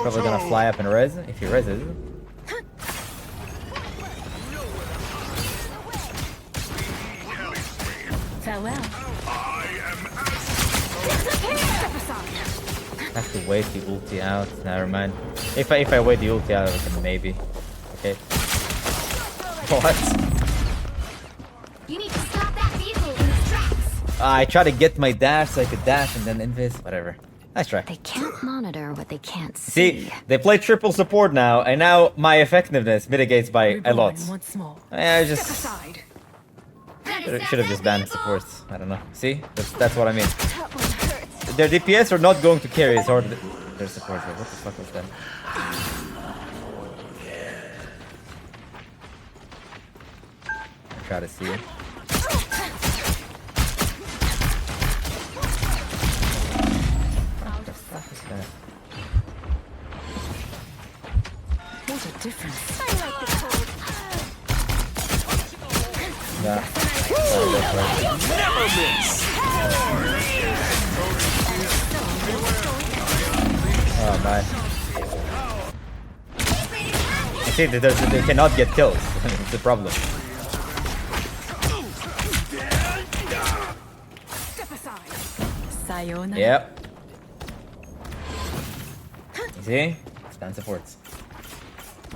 Probably gonna fly up and res if he reses. Farewell. I have to wait the ulti out. Never mind. If I wait the ulti out, then maybe. Okay. What? You need to stop that vehicle in its tracks. I try to get my dash so I could dash and then invis. Whatever. Nice try. They can't monitor what they can't see. See, they play triple support now, and now my effectiveness mitigates by a lot. Once more. I Step just aside. should have just banned supports. I don't know. See, that's what I mean. That one hurts. Their DPS are not going to carry as hard. Their supports. What the fuck was that? Try to see. What the fuck is that? What a difference. I like the cold. Yeah. Never miss. Oh man. I see that they cannot get kills. It's the problem. Step aside. Sayonara. Yep. You see? Stand supports.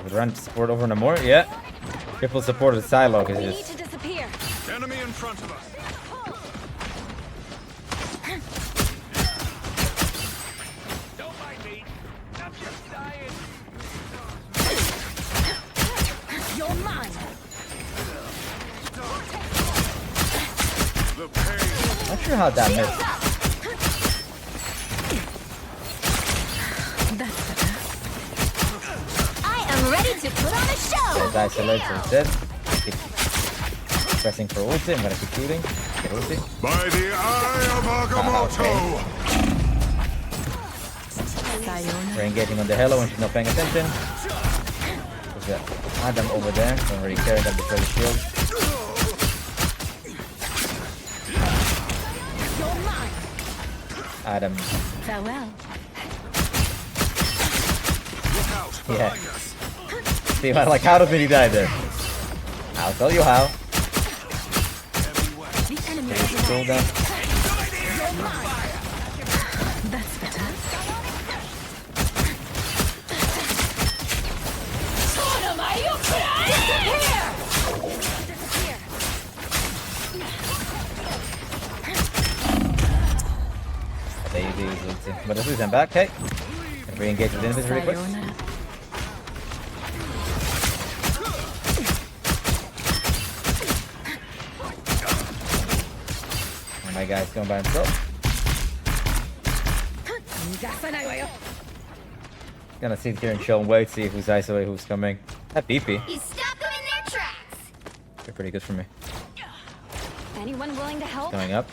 Would run support over no more? Yeah. Triple support with Psylocke is We need just. to disappear. Enemy in front of us. Don't mind me. I'm just dying. You're mine. The pain. Not sure how that missed. That's better. I am ready to put on a show. Guys, isolate instead. Keep pressing for ulti. I'm gonna keep shooting. Get ulti. By the eye of Agamotto. Sayonara. We're engaging on the Hela when she's not paying attention. There's that Adam over there. Don't really care that before the shield. You're mine. Adam. Farewell. Look out. Yeah. See, man, like, how did he die there? I'll tell you how. Scroll down. That's better. There you do. But let's lose them back, okay? Gonna re-engage with enemies really quick. Sayonara. And my guy's going by himself. Gonna sit here and chill and wait, see who's isolated, who's coming. That BP. You stop them in their tracks. They're pretty good for me. Anyone willing to help? Coming up.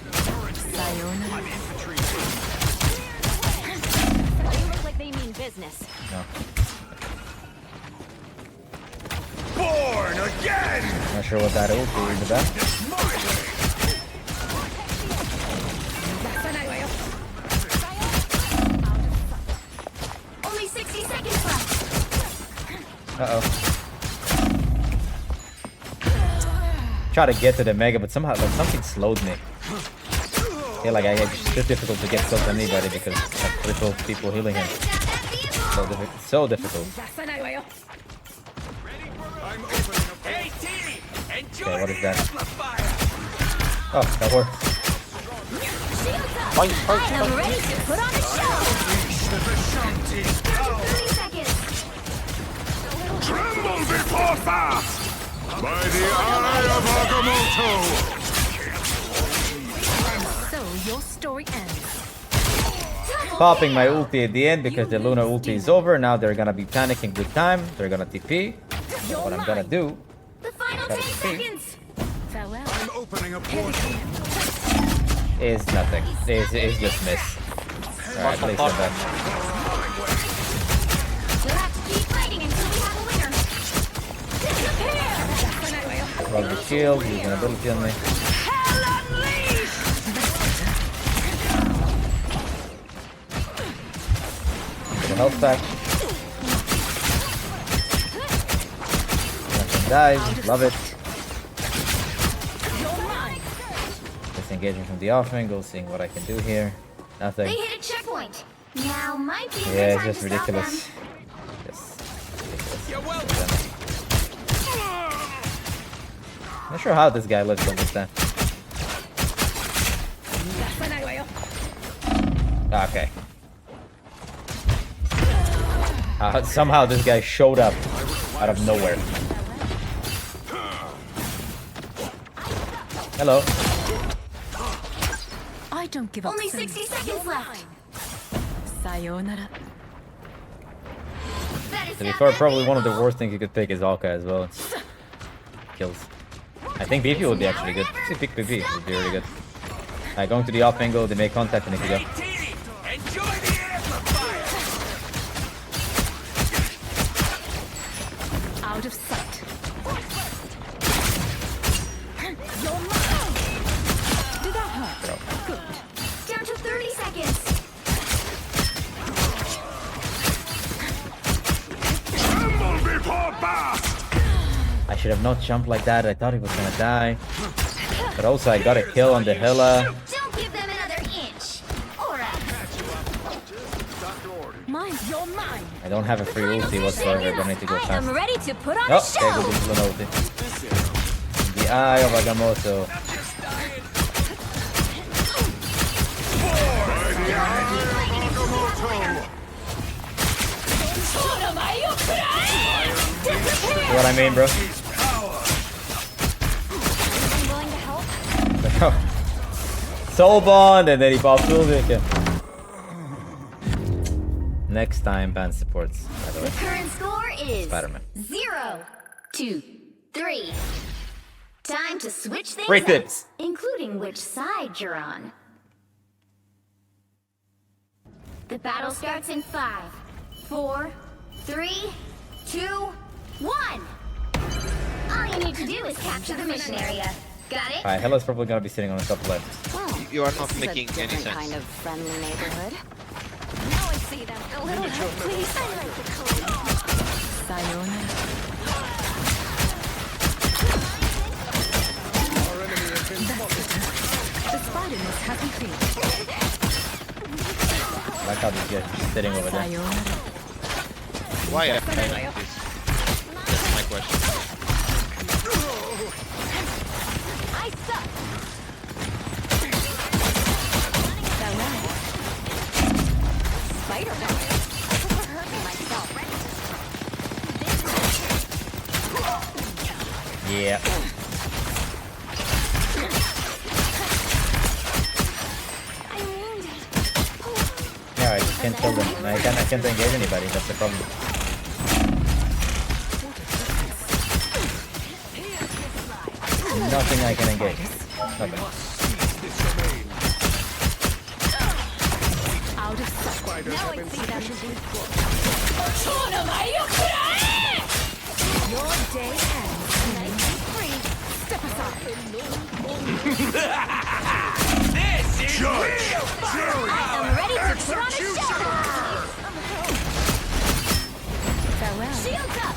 Sayonara. They look like they mean business. No. Born again! Not sure what that will do in the back. Only 60 seconds left. Uh-oh. Try to get to the mega, but somehow like something slowed me. Yeah, like it's just difficult to get close to anybody because I have triple people healing him. So difficult. Okay, what is that? Oh, that worked. I'm ready to put on a show. 30 seconds. Tremble before fast! By the eye of Agamotto! So your story ends. Popping my ulti at the end because the Luna ulti is over. Now they're gonna be panicking with time. They're gonna TP. So what I'm gonna do The final 10 seconds. Farewell. I'm opening a portal. is nothing. It's just miss. Alright, place them back. You'll have to keep fighting until we have a winner. Disappear! Roll the shield, he's gonna ability on me. Get a health pack. Nothing dies, love it. Disengaging from the off angle, seeing what I can do here. Nothing. They hit a checkpoint. Now might be a good Yeah, it's time just to stop ridiculous. them. Not sure how this guy lives all this time. Okay. Somehow this guy showed up out of nowhere. Hello. I don't give up. Only so 60 seconds left. Sayonara. That is To be fair, probably one of the worst things you could pick is Alka as well. It's kills. I think BP would be actually good. If you pick BP, would be really good. Alright, going to the off angle, they make contact and if you go. Out of sight. Did that hurt? Good. Down to 30 seconds. Tremble before fast! I should have not jumped like that. I thought he was gonna die. But also I got a kill on the Hela. Don't give them another inch. Or else. Mine's your mine. I don't have a free ulti whatsoever, but I need to go I am fast. ready to put on Oh, a okay, show. good into an ulti. The eye of Agamotto. By the eye of Agamotto! What I mean, bro? Anyone willing to help? Soul Bond, and then he pops Ulvik. Yeah. Next time, band supports, by the way. The current score is Spider-Man. 0, 2, 3. Time to switch things Free up, tips. including which side you're on. The battle starts in 5, 4, 3, 2, 1. All you need to do is capture the mission area. Got it? Alright, Hella's probably gonna be sitting on the top left. You are not This is a making any different sense. kind of friendly neighborhood. Now I see them. A little help, please. I like the cold. Sayonara. Our enemy has been spotted. The spider nest hasn't cleared. I like how these guys are sitting over there. Sayonara. Why am I like this? That's my question. I suck. Spider web. Hurting myself. Yeah. I mean it. Yeah, I just can't kill them. I can't engage anybody, that's the problem. Nothing I can engage. Nothing. Out of sight. Spiders have been sufficiently close. Your day ends. Nice and free. Step aside. Judge! Jury! I'm ready to put on a show. Farewell. Shields up.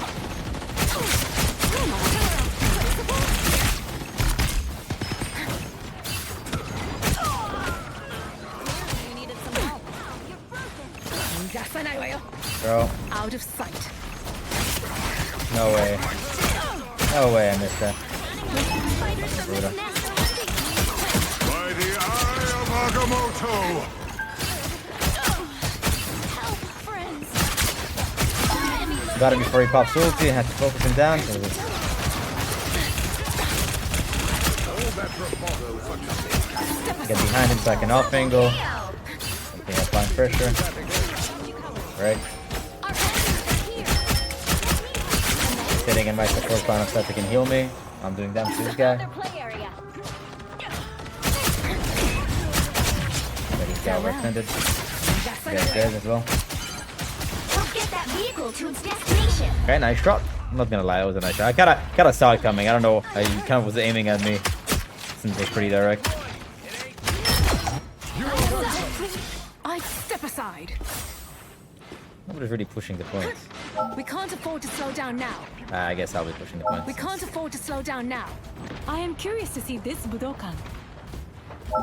You needed some help. Bro, Out of sight. no way. No way I missed that. Fighters from this Brutal. nest are hunting me. By the eye of Agamotto! Help, friends. Got him before he pops ulti, had to focus him down. So All that bravado for nothing. get behind him so I can off angle. Something applying pressure. Right. Our enemies are here. Sitting in my support line so they can heal me. I'm doing damage to this guy. Their play area. But he's got overextended. This guy's dead as well. Help get that vehicle to its destination. Okay, nice shot. I'm not gonna lie, it was a nice shot. I kinda saw it coming. I don't know. He kind of was aiming at me. Since it was pretty direct. I step aside. Nobody's really pushing the points. We can't afford to slow down now. I guess I'll be pushing the points. We can't afford to slow down now. I am curious to see this Budokan.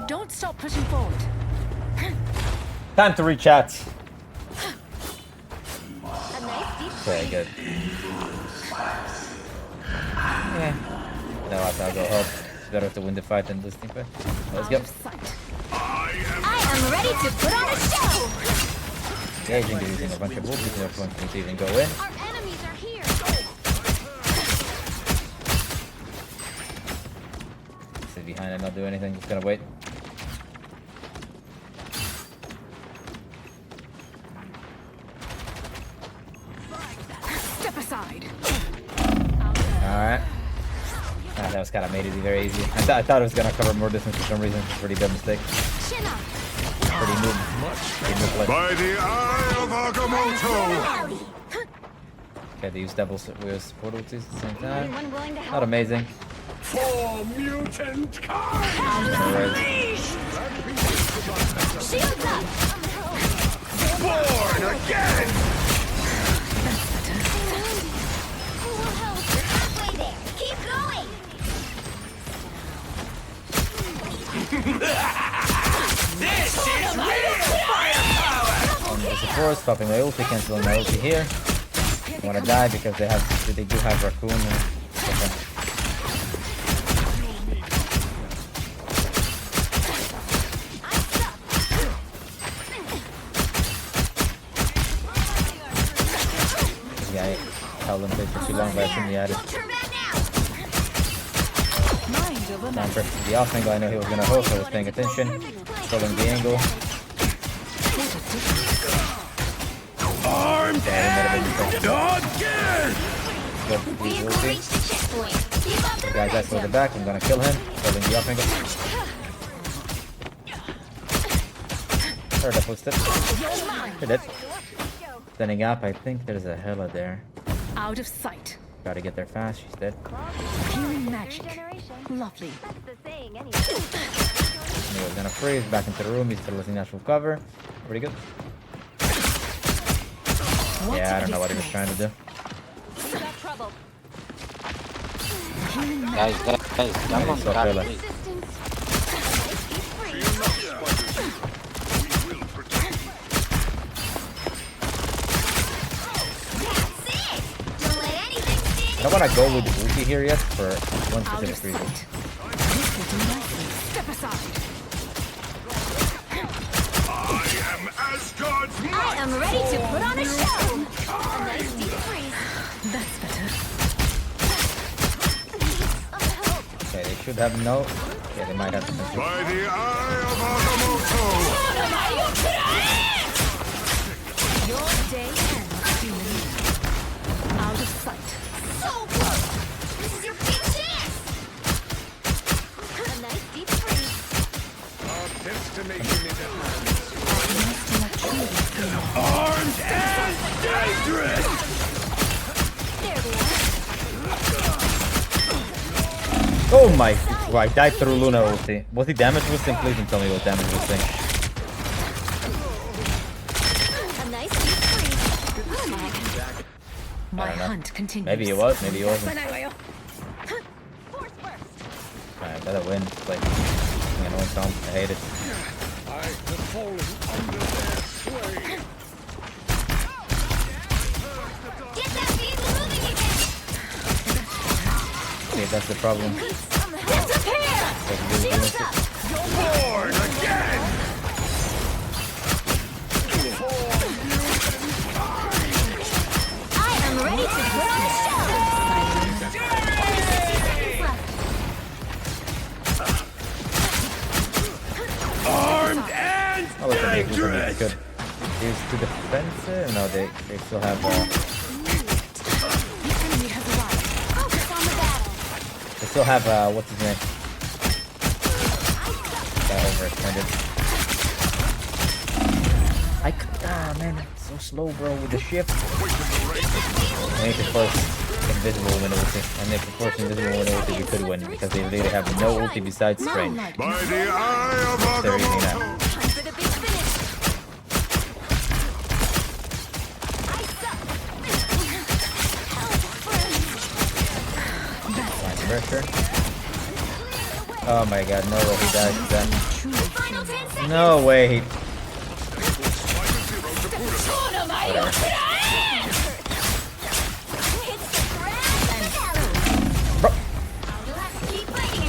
Don't stop pushing forward. Time to rechat. A nice deep Okay, good. Yeah. No, I'll go help. It's better to win the fight than this team fight. Let's go. Out of sight. I am ready to put on a show. Engaging, they're using a bunch of ultis, they're going to even go in. Our enemies are here. Sit behind and not do anything, just gonna wait. Step aside. Alright. That was kind of made it very easy. I thought it was gonna cover more distance for some reason. Pretty bad mistake. Chin up. Pretty noob. Pretty noob play. By the eye of Agamotto! Okay, they use double support ultis at the same time. Anyone willing to Not help? amazing. For mutant kind! Alright. Shields up. Born again! Who will help? Halfway there. Keep going. On the supports, popping my ulti, canceling my ulti here. I wanna die because they do have raccoon. Okay. This guy held them play for too long, but I shouldn't have added. Don't turn back now. Mind over Down matter. pressure to the off angle, I know he was gonna hook, I was paying attention. Controlling the angle. Armed and again! Good, he's Vehicle ulti. reached the checkpoint. Keep up the Guys, that's for the back, I'm gonna kill him. Controlling the off angle. Heard a footstep. You're dead. Standing up, I think there's a Hella there. Out of sight. Gotta get there fast. She's dead. Healing magic. Lovely. Anyway, gonna freeze back into the room. He's still losing natural cover. Pretty good. Yeah, I don't know what he was trying to do. Guys, come on, guys. I don't want to go with the ulti here yet for one specific reason. Step aside. I am ready to put on a show. A nice deep freeze. That's better. Okay, they should have no. Yeah, they might have to. By the eye of Agamotto! Your day ends, human. Out of sight. So close. This is your big chance. A nice deep freeze. Our destination is at hand. Armed and dangerous! There we are. Oh my! Wow, I died through Luna ulti. Was he damage boosting? Please don't tell me what damage boosting. A nice deep freeze. My hunt continues. Maybe he was, maybe he wasn't. Force Alright, better win. Like, you know, Tom, I hate it. I have fallen under their sway. Get that vehicle moving again. Okay, that's the problem. Disappear. Shields up. Born again! I am ready to put on a show. 60 seconds left. Armed and Oh, look at me, it's good. He's too defensive? No, they still have, Enemy has arrived. Focus on the battle. they still have, what's his name? That overextended. Man, it's so slow, bro, with the shift. I need to force invisible win ulti. And if we force invisible win ulti, we could win, because they really have no ulti besides strength. by the eye of They're easy Agamotto! now. Time for the big finish. Ice up. Fine pressure. Oh my god, no way he dies to that. Final 10 seconds. No way. Whatever. Bro.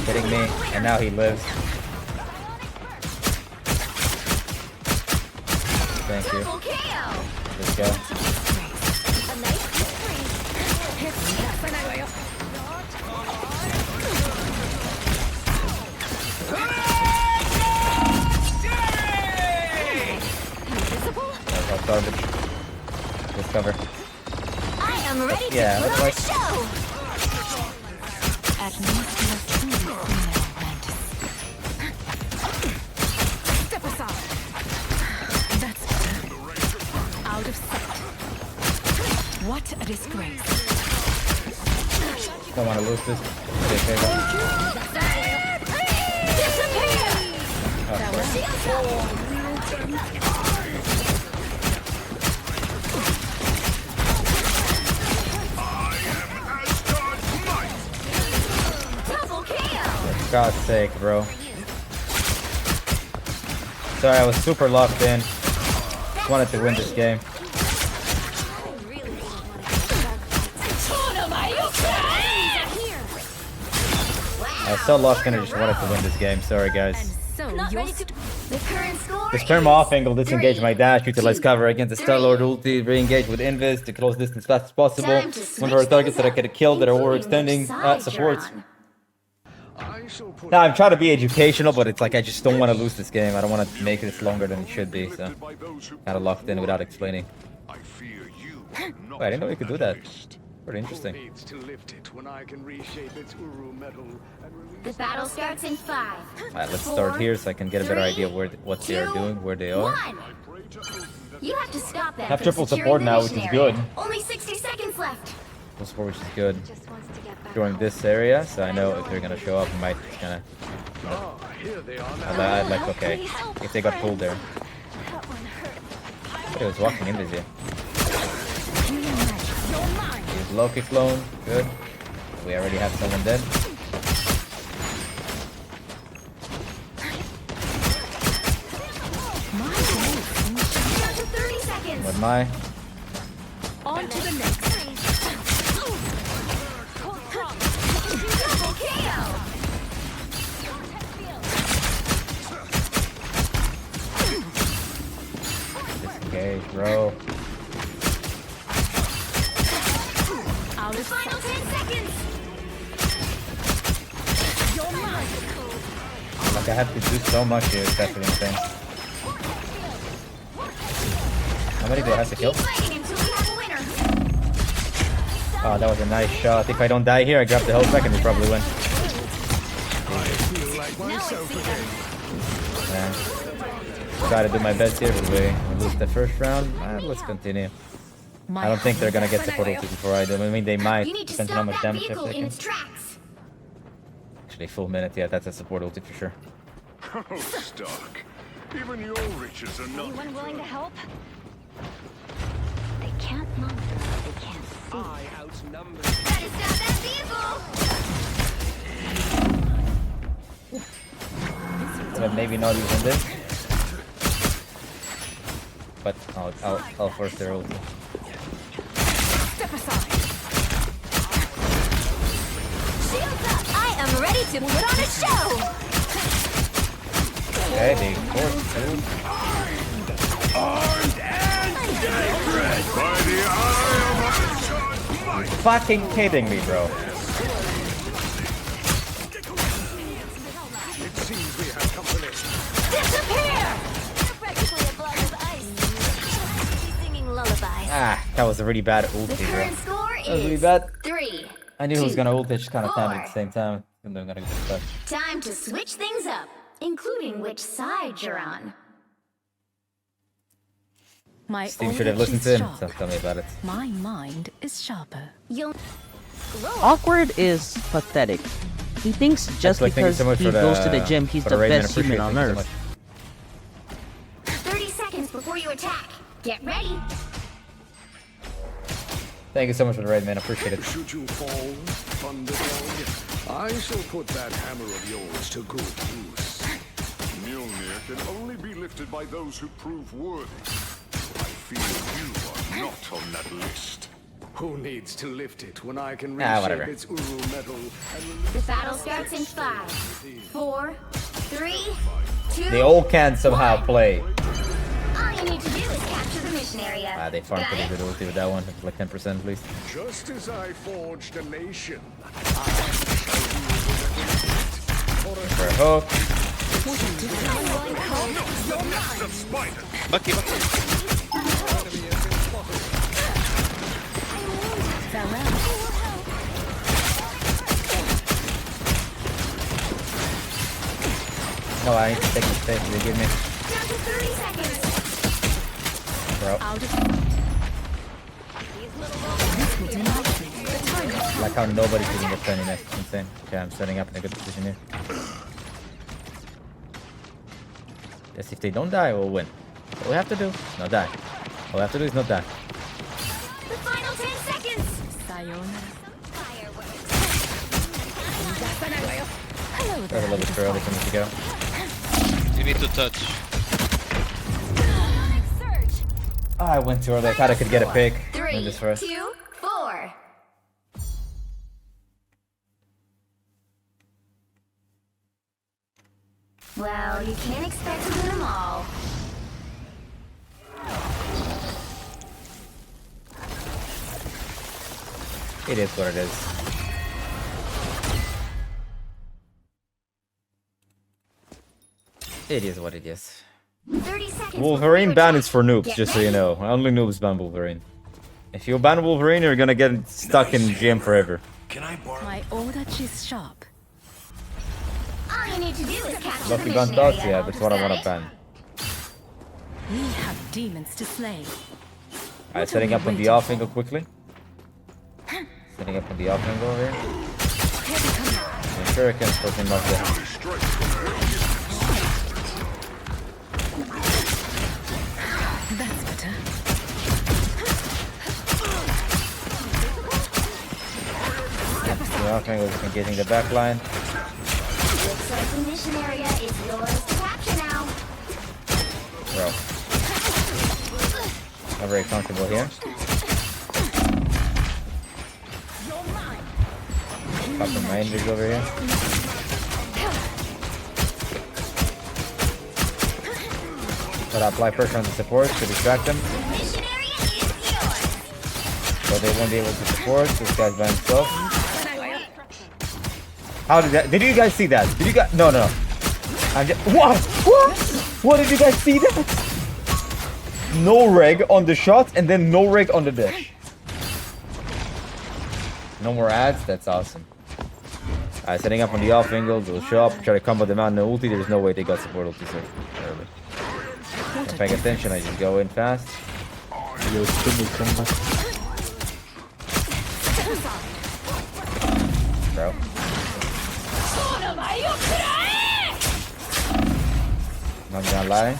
Hitting me, and now he lives. Thank you. Let's go. That's garbage. Let's cover. I am ready Yeah, to looks put on like- a show. At least you are truly female, Mantis. Step aside. That's better. Out of sight. What a disgrace. Don't want to lose this. Okay, okay, go. Disappear. Oh, sorry. Double KO. For God's sake, bro. Sorry, I was super locked in. Just wanted to win this game. I was so locked in, I just wanted to win this game. Sorry, guys. So Not you're ready to. The current score Just turn my off angle, disengage my dash, utilize cover against the Star-Lord ulti, re-engage with Invis to close distance as fast as possible. Time to switch Whenever targets that I things get a kill that are up. overextending Side supports. you're on. Now I'm trying to be educational, but it's like I just don't want to lose this game. I don't want to make this longer than it should be, so kind of locked in without explaining. Wait, I didn't know you could do that. Pretty interesting. Needs to lift it when I can reshape its Uru metal and The battle starts in 5. Alright, let's start here so I can get a better idea of what they are doing, where they are. 1. You have to stop that. Have from triple securing support the now, which mission is good. area. Only 60 seconds left. full support, which is good. During this area, so I know if they're gonna show up, I might just kind of. Here they are I'm like, okay, if they got pulled there. But he was walking in this here. Here's Loki clone, good. We already have someone dead. What my? On to the next. Disengage, bro. Final 10 seconds. Like I have to do so much here, it's actually insane. How many do I have to kill? Oh, that was a nice shot. If I don't die here, I grab the whole second, we probably win. Yeah. Try to do my best here, but we lose the first round. Let's continue. I don't think they're gonna get support ulti before I do. I mean, they might, depends on how much damage they're taking. Actually, full minute, yeah, that's a support ulti for sure. Oh, Stark. Even your riches are not. Anyone willing to help? They can't monitor what they can't see. I outnumber. Gotta stop that vehicle! But maybe not even this. But I'll force their ulti. Step aside. Shields up! I am ready to put on a show! Okay, they forced dude. Armed and dangerous by the eye of You're fucking kidding me, bro. It seems we have company. Disappear! You're practically a block of ice. Singing lullabies. Ah, that was a really bad The ulti, bro. current score That was really is bad. 3. I knew he was gonna ult, it just kind of timed four. at the same time. And they're gonna get stuck. Time to switch things up, including which side you're on. My Steam should have listened to him, so tell me about it. My mind is sharper. You'll Awkward is pathetic. He thinks just Like, thank you because so much he for goes to the gym, he's for the raid, man. best human Appreciate on it. Thank you so earth. much. 30 seconds before you attack. Get ready. Thank you so much for the raid, man. I appreciate it. Should you fall, Thunderdog, I shall put that hammer of yours to good use. Mjolnir can only be lifted by those who prove worthy. I feel you are not on that list. Who needs to lift it when I can whatever. reshape its Uru metal and The battle starts in 5, 4, 3, 2. They all can somehow play. All you need to do is capture the mission area. They farmed Got pretty it? good ulti with that one. It's like 10% at least. just as I forged a nation. For a hook. Bucky. No, I need to take the space they give me. Down to 30 seconds. Bro. Like how nobody's getting the turning next. It's insane. Okay, I'm setting up in a good position here. Yes, if they don't die, we'll win. What we have to do is not die. All we have to do is not die. The final 10 seconds. Sayonara. That's a little bit too early for me to go. You need to touch. Surge. Oh, I went too early. I thought I could get a pick. 3, Win this first. 2, 4. Well, you can't expect to win them all. It is what it is. It is what it is. 30 seconds. Wolverine ban is for noobs, Get just so you know. Only noobs ban Wolverine. If you ban Wolverine, you're gonna get stuck in gym forever. Can I borrow? My order is sharp. All you need to do is capture Lucky the ban mission thoughts, area. yeah, that's what I wanna ban. We have demons to slay. Alright, setting up on the off angle quickly. Setting up on the off angle here. And sure I can put him up there. That's better. The off angle is engaging the back line. Looks like the mission area is yours to capture now. Bro. Not very comfortable here. Couple my injuries over here. Try to apply pressure on the support to distract them. Mission area is yours. So they won't be able to support. This guy's by himself. How did that? Did you guys see that? Did you guys? No, no. I'm just, what? What? What did you guys see that? No reg on the shot and then no reg on the dash. No more ads. That's awesome. Alright, setting up on the off angle. They'll show up. Try to combo them out in the ulti. There's no way they got support ulti so early. Not paying attention. I just go in fast. Yo, Bro. Not gonna lie.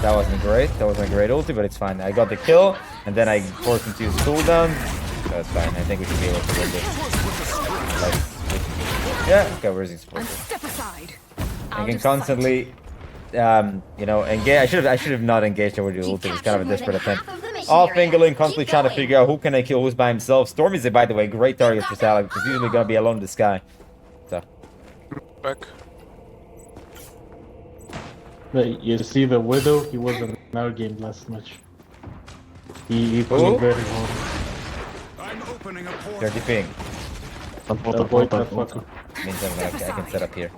That wasn't great. That wasn't a great ulti, but it's fine. I got the kill, and then I forced him to use cooldown. So it's fine. I think we should be able to win this. Yeah, okay, where's his support? Step aside. I can constantly, you know, engage. I should have not engaged over the ulti. It's kind of a desperate attempt. Off angling, constantly trying to figure out who can I kill, who's by himself. Storm is, by the way, great target for Salad because he's usually gonna be alone in the sky. So. Back. But you see the Widow, he was in our game last match. He played very hard. I'm opening a portal. 30 ping. Avoid that fucker. Means I can set up here.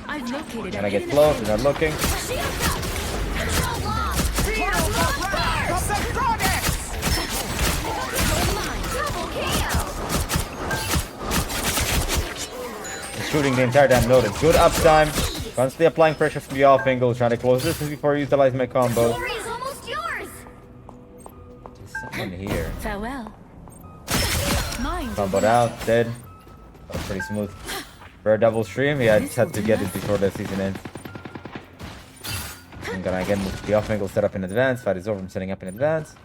I've located Can I get close? They're not looking. Shooting the entire damn node. It's good uptime. Constantly applying pressure from the off angle. Trying to close distance before I utilize my combo. Glory is almost yours. There's someone here. Farewell. Mine. Comboed out. Dead. That was pretty smooth. For a double stream, yeah, I just had to get it before the season ends. I'm gonna again move the off angle set up in advance. Fight is over. I'm setting up in advance.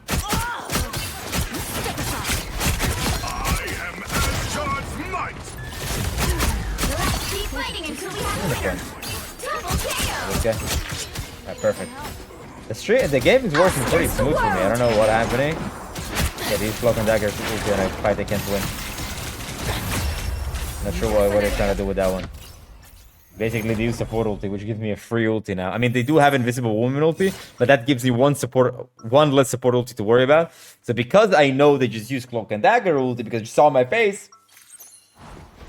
Okay. Alright, perfect. The game is working pretty smooth for me. I don't know what's happening. Yeah, these block and daggers ulti and I fight they can't win. Not sure what they're trying to do with that one. Basically they use support ulti, which gives me a free ulti now. I mean they do have invisible woman ulti, but that gives you one less support ulti to worry about. So because I know they just use cloak and dagger ulti because you saw my face,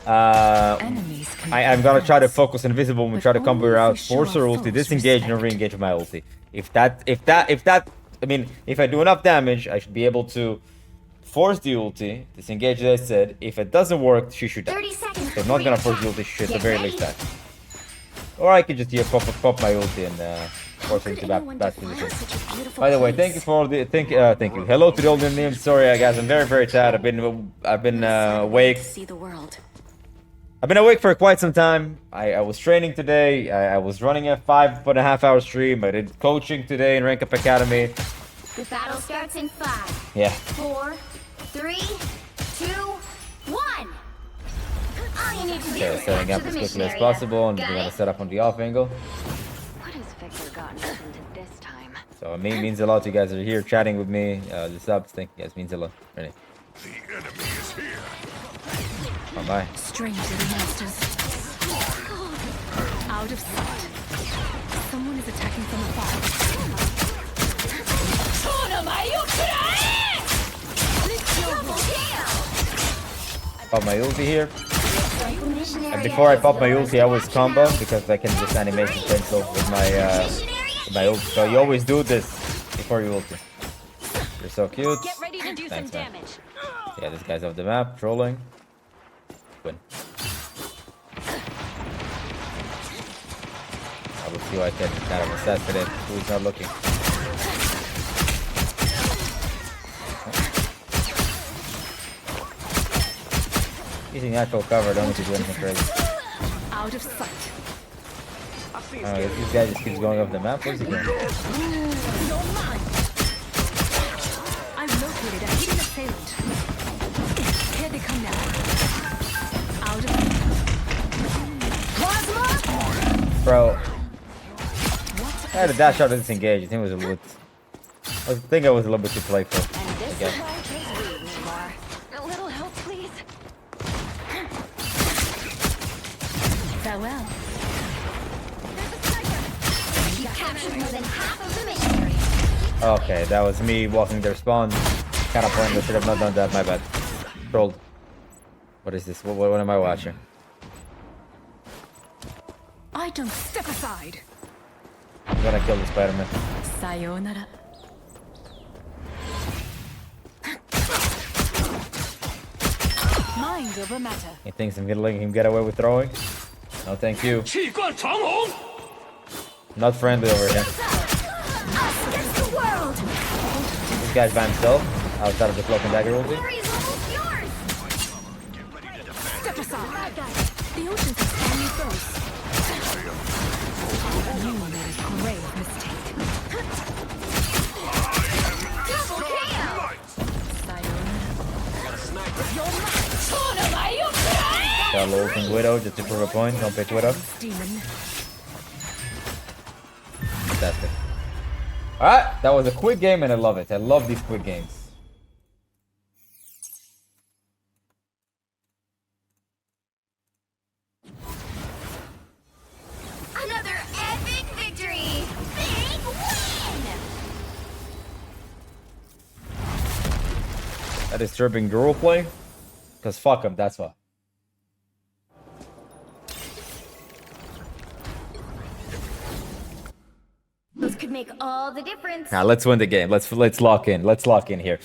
I'm gonna try to focus on invisible woman, try to combo her out, force her ulti, disengage and re-engage with my ulti. If I mean, if I do enough damage, I should be able to force the ulti, disengage as I said. If it doesn't work, she should die. If I'm not gonna force the ulti, she should at the very least die. Or I could just pop my ulti and force her into that position. By the way, thank you for the thank you. Hello to the older names. Sorry, guys, I'm very tired. I've been awake. See the world. I've been awake for quite some time. I was training today. I was running a 5.5 hour stream. I did coaching today in Rank Up Academy. The battle starts in 5. Yeah. 4, 3, 2, 1. All you need to do Okay, is setting up capture as the quickly mission as area. possible, and we're Got gonna it? set up on the off angle. What has Victor gotten us into this time? So it means a lot. You guys are here chatting with me. The subs, thank you guys, means a lot. Really. The enemy is here. Bye bye. Strange little monsters. Out of sight. Someone is attacking from afar. Pop my ulti here. And before I pop my ulti, I always combo because I can just animation pencil with my ulti. So you always do this before you ulti. You're so cute. Get ready to do Thanks, some man. damage. Yeah, this guy's off the map, trolling. Win. I will see what I can kind of assassinate who's not looking. Using natural cover, don't need to do anything crazy. Out of sight. This guy just keeps going off the map. What's he doing? I've located a hidden assailant. Here they come now. Out of Plasma! Bro. I had a dash out of disengage. I think it was a little. I think I was a little bit too playful. Okay. A little help, please. Farewell. You captured more than half of the mission area. Okay, that was me walking their spawn. Kind of pointless. Should have not done that. My bad. Trolled. What is this? What am I watching? I don't step aside. I'm gonna kill the Spider-Man. Sayonara. Mind over matter. He thinks I'm gonna let him get away with throwing? No, thank you. Not friendly over here. Us against the world. This guy's by himself, outside of the cloak and dagger ulti. Glory's almost yours. Step aside. The oceans are standing first. You made a grave mistake. Double KO. Got low from Widow just to prove a point. Don't pick Widow. Demon. Fantastic. Alright, that was a quick game and I love it. I love these quick games. Another epic victory. Big win. That disturbing dual play? Because fuck him, that's why. Those could make all the difference. Now let's win the game. Let's lock in. Let's lock in here.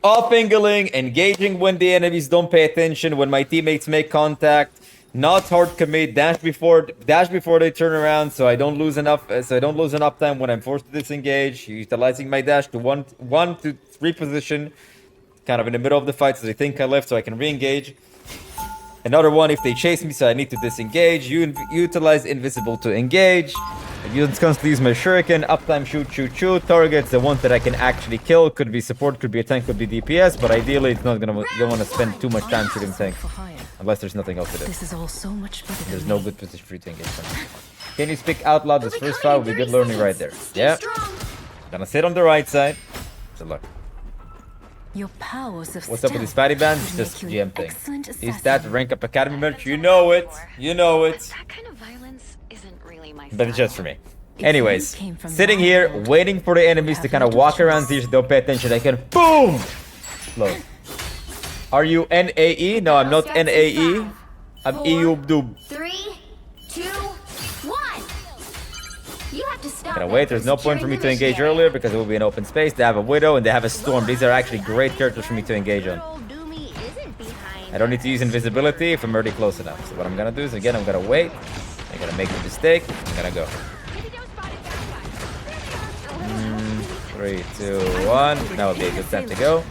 Off-angling, engaging when the enemies don't pay attention, when my teammates make contact, not hard commit, dash before they turn around, so I don't lose enough time when I'm forced to disengage. Utilizing my dash to one to reposition, kind of in the middle of the fight, so they think I left, so I can re-engage. Another one if they chase me, so I need to disengage. Utilize invisible to engage. You constantly use my shuriken, uptime shoot. Targets the ones that I can actually kill. Could be support, could be a tank, could be DPS, but ideally it's not gonna. You don't want to spend too much time shooting tank, unless there's nothing else to do. This is all so much better. There's no good position for you to engage from. Can you speak out loud? This first fight will be good learning right there. Yeah. Gonna sit on the right side. Good luck. Your powers of What's up with this fatty band? It's just GM thing. excellent Is that rank up academy merch? You know it. You know it. That kind of violence isn't really my But it's style. just for me. Anyways, sitting here, waiting for the enemies to kind of walk around here so don't pay attention. I can boom! Slow. Are you NAE? No, I'm not NAE. I'm EU Doob. 3, 2, 1. You have to stop. Gonna wait, there's no point for me to engage earlier because it will be an open space. They have a Widow and they have a Storm. These are actually great characters for me to engage on. I don't need to use invisibility if I'm already close enough. So what I'm gonna do is, again, I'm gonna wait. I'm gonna make the mistake. I'm gonna go. 3, 2, 1. That would be a good time to go.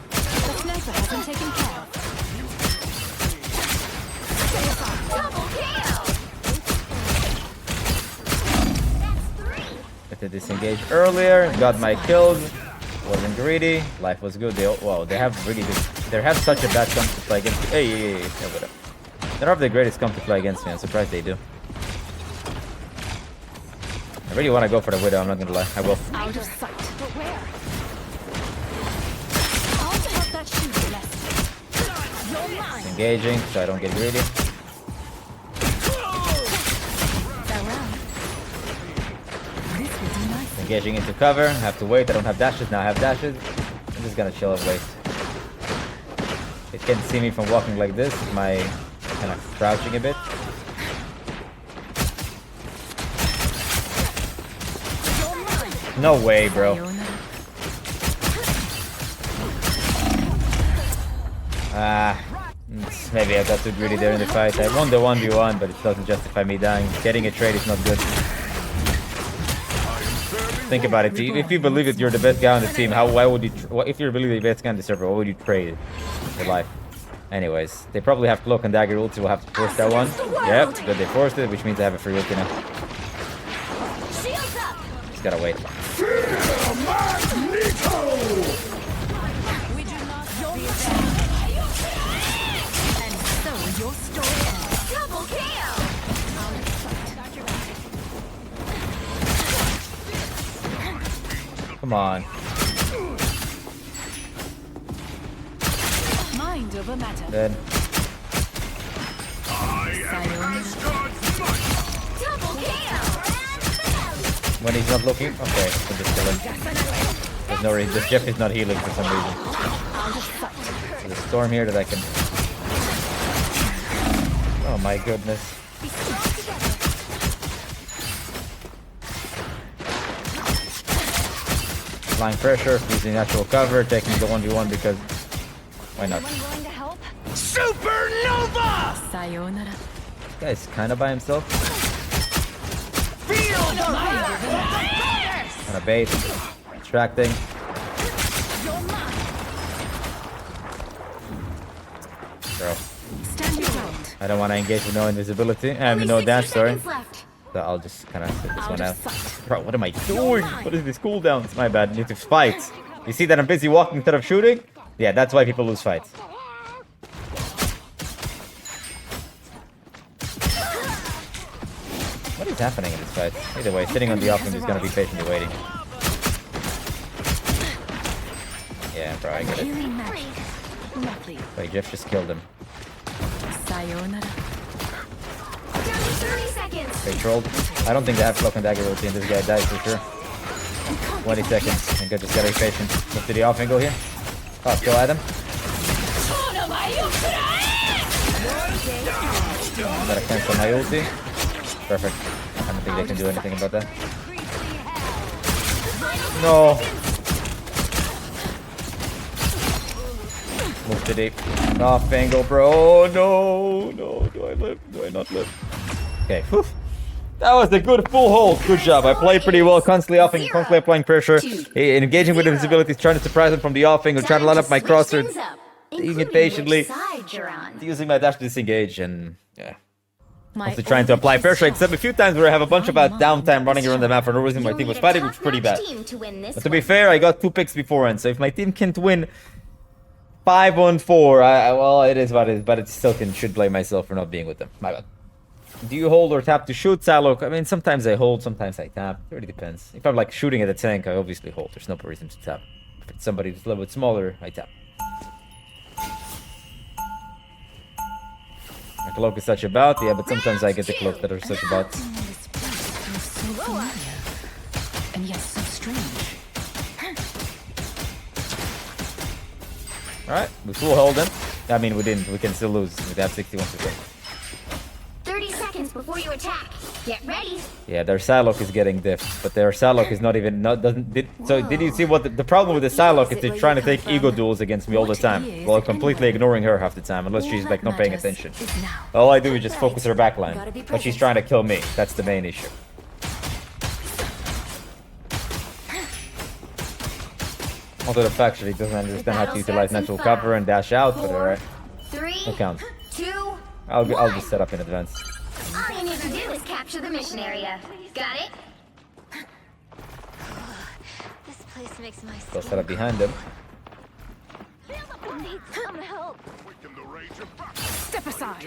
The sniper hasn't taken care of. Double KO. That's 3. If they disengaged earlier, got my kills. Wasn't greedy. Life was good. They have really good. They have such a bad comp to play against. Hey, whatever. They don't have the greatest comp to play against me. I'm surprised they do. I really want to go for the Widow, I'm not gonna lie. I will. Out of sight. But where? I'll help that shoot less. You're mine. Engaging, so I don't get greedy. Farewell. This will do nice. Engaging into cover. Have to wait. I don't have dashes. Now I have dashes. I'm just gonna chill and wait. They can't see me from walking like this. My kind of crouching a bit. No way, bro. Maybe I got too greedy there in the fight. I won the 1v1, but it doesn't justify me dying. Getting a trade is not good. I am fairly Think about it. If you believe that you're the best guy on the team, why would you? If you believe you're the best guy on the server, why would you trade your life? Anyways, they probably have cloak and dagger ulti. We'll have to force that one. Yep, good. They forced it, which means I have a free ulti now. Just gotta wait. Come on. Mind over matter. Dead. When he's not looking, okay, so just kill him. There's no reason. This Jeff is not healing for some reason. There's a storm here that I can. Oh my goodness. Applying pressure, using natural cover, taking the 1v1 because why not? Supernova! Sayonara. This guy's kind of by himself. Kind of bait, distracting. Bro, I don't want to engage with no invisibility and no dash. Sorry. So I'll just kind of sit this one out. Bro, what am I doing? What is this cooldown? It's my bad. I need to fight. You see that I'm busy walking instead of shooting? Yeah, that's why people lose fights. What is happening in this fight? Either way, sitting on the offense is gonna be patiently waiting. Yeah, bro, I get it. Wait, Jeff just killed him. They trolled. I don't think they have cloak and dagger ulti, and this guy dies for sure. 20 seconds. And just gotta be patient. Look to the off angle here. Oh, go at him. Gotta cancel my ulti. Perfect. I don't think they can do anything about that. No. Move to deep. Off angle, bro. No, no. Do I live? Do I not live? Okay. Whew. That was a good full hold. Good job. I played pretty well. Constantly offing, constantly applying pressure. Engaging with invisibility, trying to surprise him from the off angle, trying to line up my crosser. Taking it patiently. Using my dash to disengage and yeah. Also trying to apply pressure, except a few times where I have a bunch of downtime running around the map for no reason my team was fighting, which is pretty bad. But to be fair, I got 2 picks beforehand, so if my team can't win 5-on-4, well, it is what it is, but it still should blame myself for not being with them. My bad. Do you hold or tap to shoot, Salok? I mean, sometimes I hold, sometimes I tap. It really depends. If I'm like shooting at a tank, I obviously hold. There's no reason to tap. If it's somebody who's a little bit smaller, I tap. My cloak is such a bout, yeah, but sometimes I get the cloaks that are such a bout. And yet so strange. Alright, we full hold them. I mean, we didn't. We can still lose. We have 61%. 30 seconds before you attack. Get ready. Yeah, their Psylocke is getting diffed, but their Psylocke is not even so did you see what the problem with the Psylocke is? They're trying to take ego duels against me all the time, while completely ignoring her half the time, unless she's like not paying attention. All I do is just focus her backline, but she's trying to kill me. That's the main issue. Also, the fact that he doesn't understand how to utilize natural cover and dash out, but alright. No count. I'll just set up in advance. All you need to do is capture the mission area. Got it? This place makes my Go set up behind them. need some help. Step aside.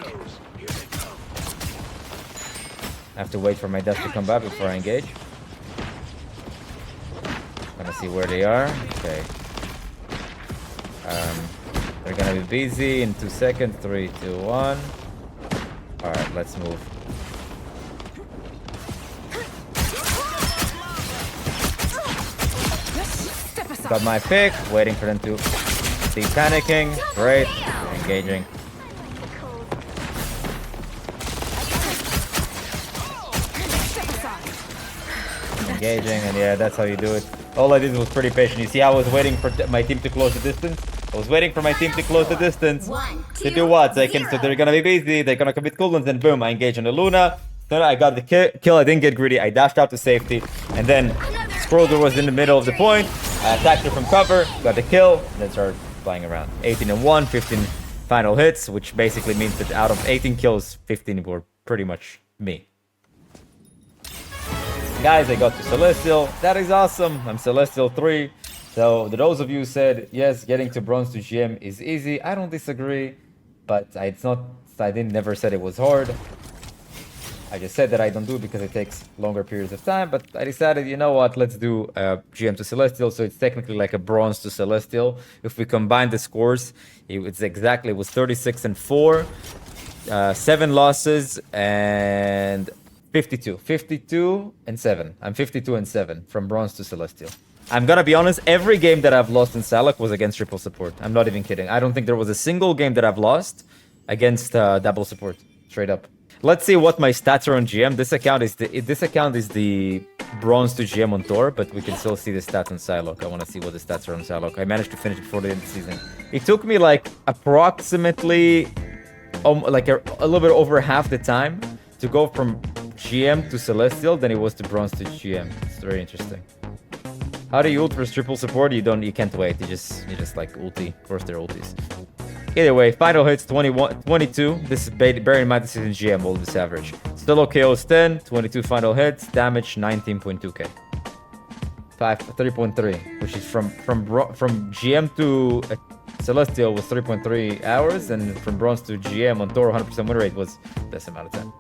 I have to wait for my dash to come back before I engage. Gonna see where they are. Okay. They're gonna be busy in 2 seconds. 3, 2, 1. Alright, let's move. Got my pick, waiting for them to be panicking. Great. They're engaging. Engaging, and yeah, that's how you do it. All I did was pretty patient. You see, I was waiting for my team to close the distance. I was waiting for my team to close the distance. To do what? So they're gonna be busy, they're gonna commit cooldowns, and boom, I engage on the Luna. Then I got the kill, I didn't get greedy, I dashed out to safety, and then Schroeder was in the middle of the point. I attacked her from cover, got the kill, then started flying around. 18 and 1, 15 final hits, which basically means that out of 18 kills, 15 were pretty much me. Guys, I got to Celestial. That is awesome. I'm Celestial 3. So, those of you who said, yes, getting to Bronze to GM is easy, I don't disagree. But I never said it was hard. I just said that I don't do it because it takes longer periods of time. But I decided, you know what, let's do GM to Celestial. So it's technically like a Bronze to Celestial. If we combine the scores, it was 36 and 4, 7 losses, and 52 and 7. I'm 52 and 7 from Bronze to Celestial. I'm gonna be honest, every game that I've lost in Salak was against triple support. I'm not even kidding. I don't think there was a single game that I've lost against double support. Straight up. Let's see what my stats are on GM. This account is the Bronze to GM on Tor, but we can still see the stats on Psylocke. I want to see what the stats are on Psylocke. I managed to finish before the end of the season. It took me like approximately like a little bit over half the time to go from GM to Celestial than it was to Bronze to GM. It's very interesting. How do you ult versus triple support? You can't wait. You just like ulti, force their ultis. Either way, final hits 22. This is bear in mind this is in GM, all this average. Still KOs 10, 22 final hits, damage 19.2k. 3.3, which is from GM to Celestial was 3.3 hours, and from Bronze to GM on Tor 100% win rate was this amount of time.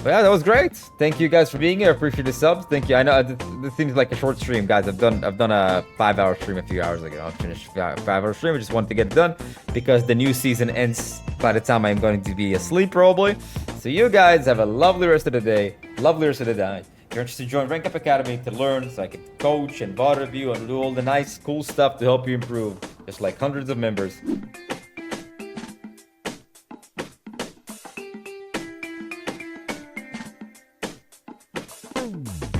But yeah, that was great. Thank you guys for being here. I appreciate the subs. Thank you. I know this seems like a short stream, guys. I've done a 5-hour stream a few hours ago. I finished a 5-hour stream. I just wanted to get it done because the new season ends by the time I'm going to be asleep, probably. So you guys have a lovely rest of the day, lovely rest of the night. If you're interested, join Rank Up Academy to learn, so I can coach and VOD review and do all the nice, cool stuff to help you improve, just like hundreds of members. Boom.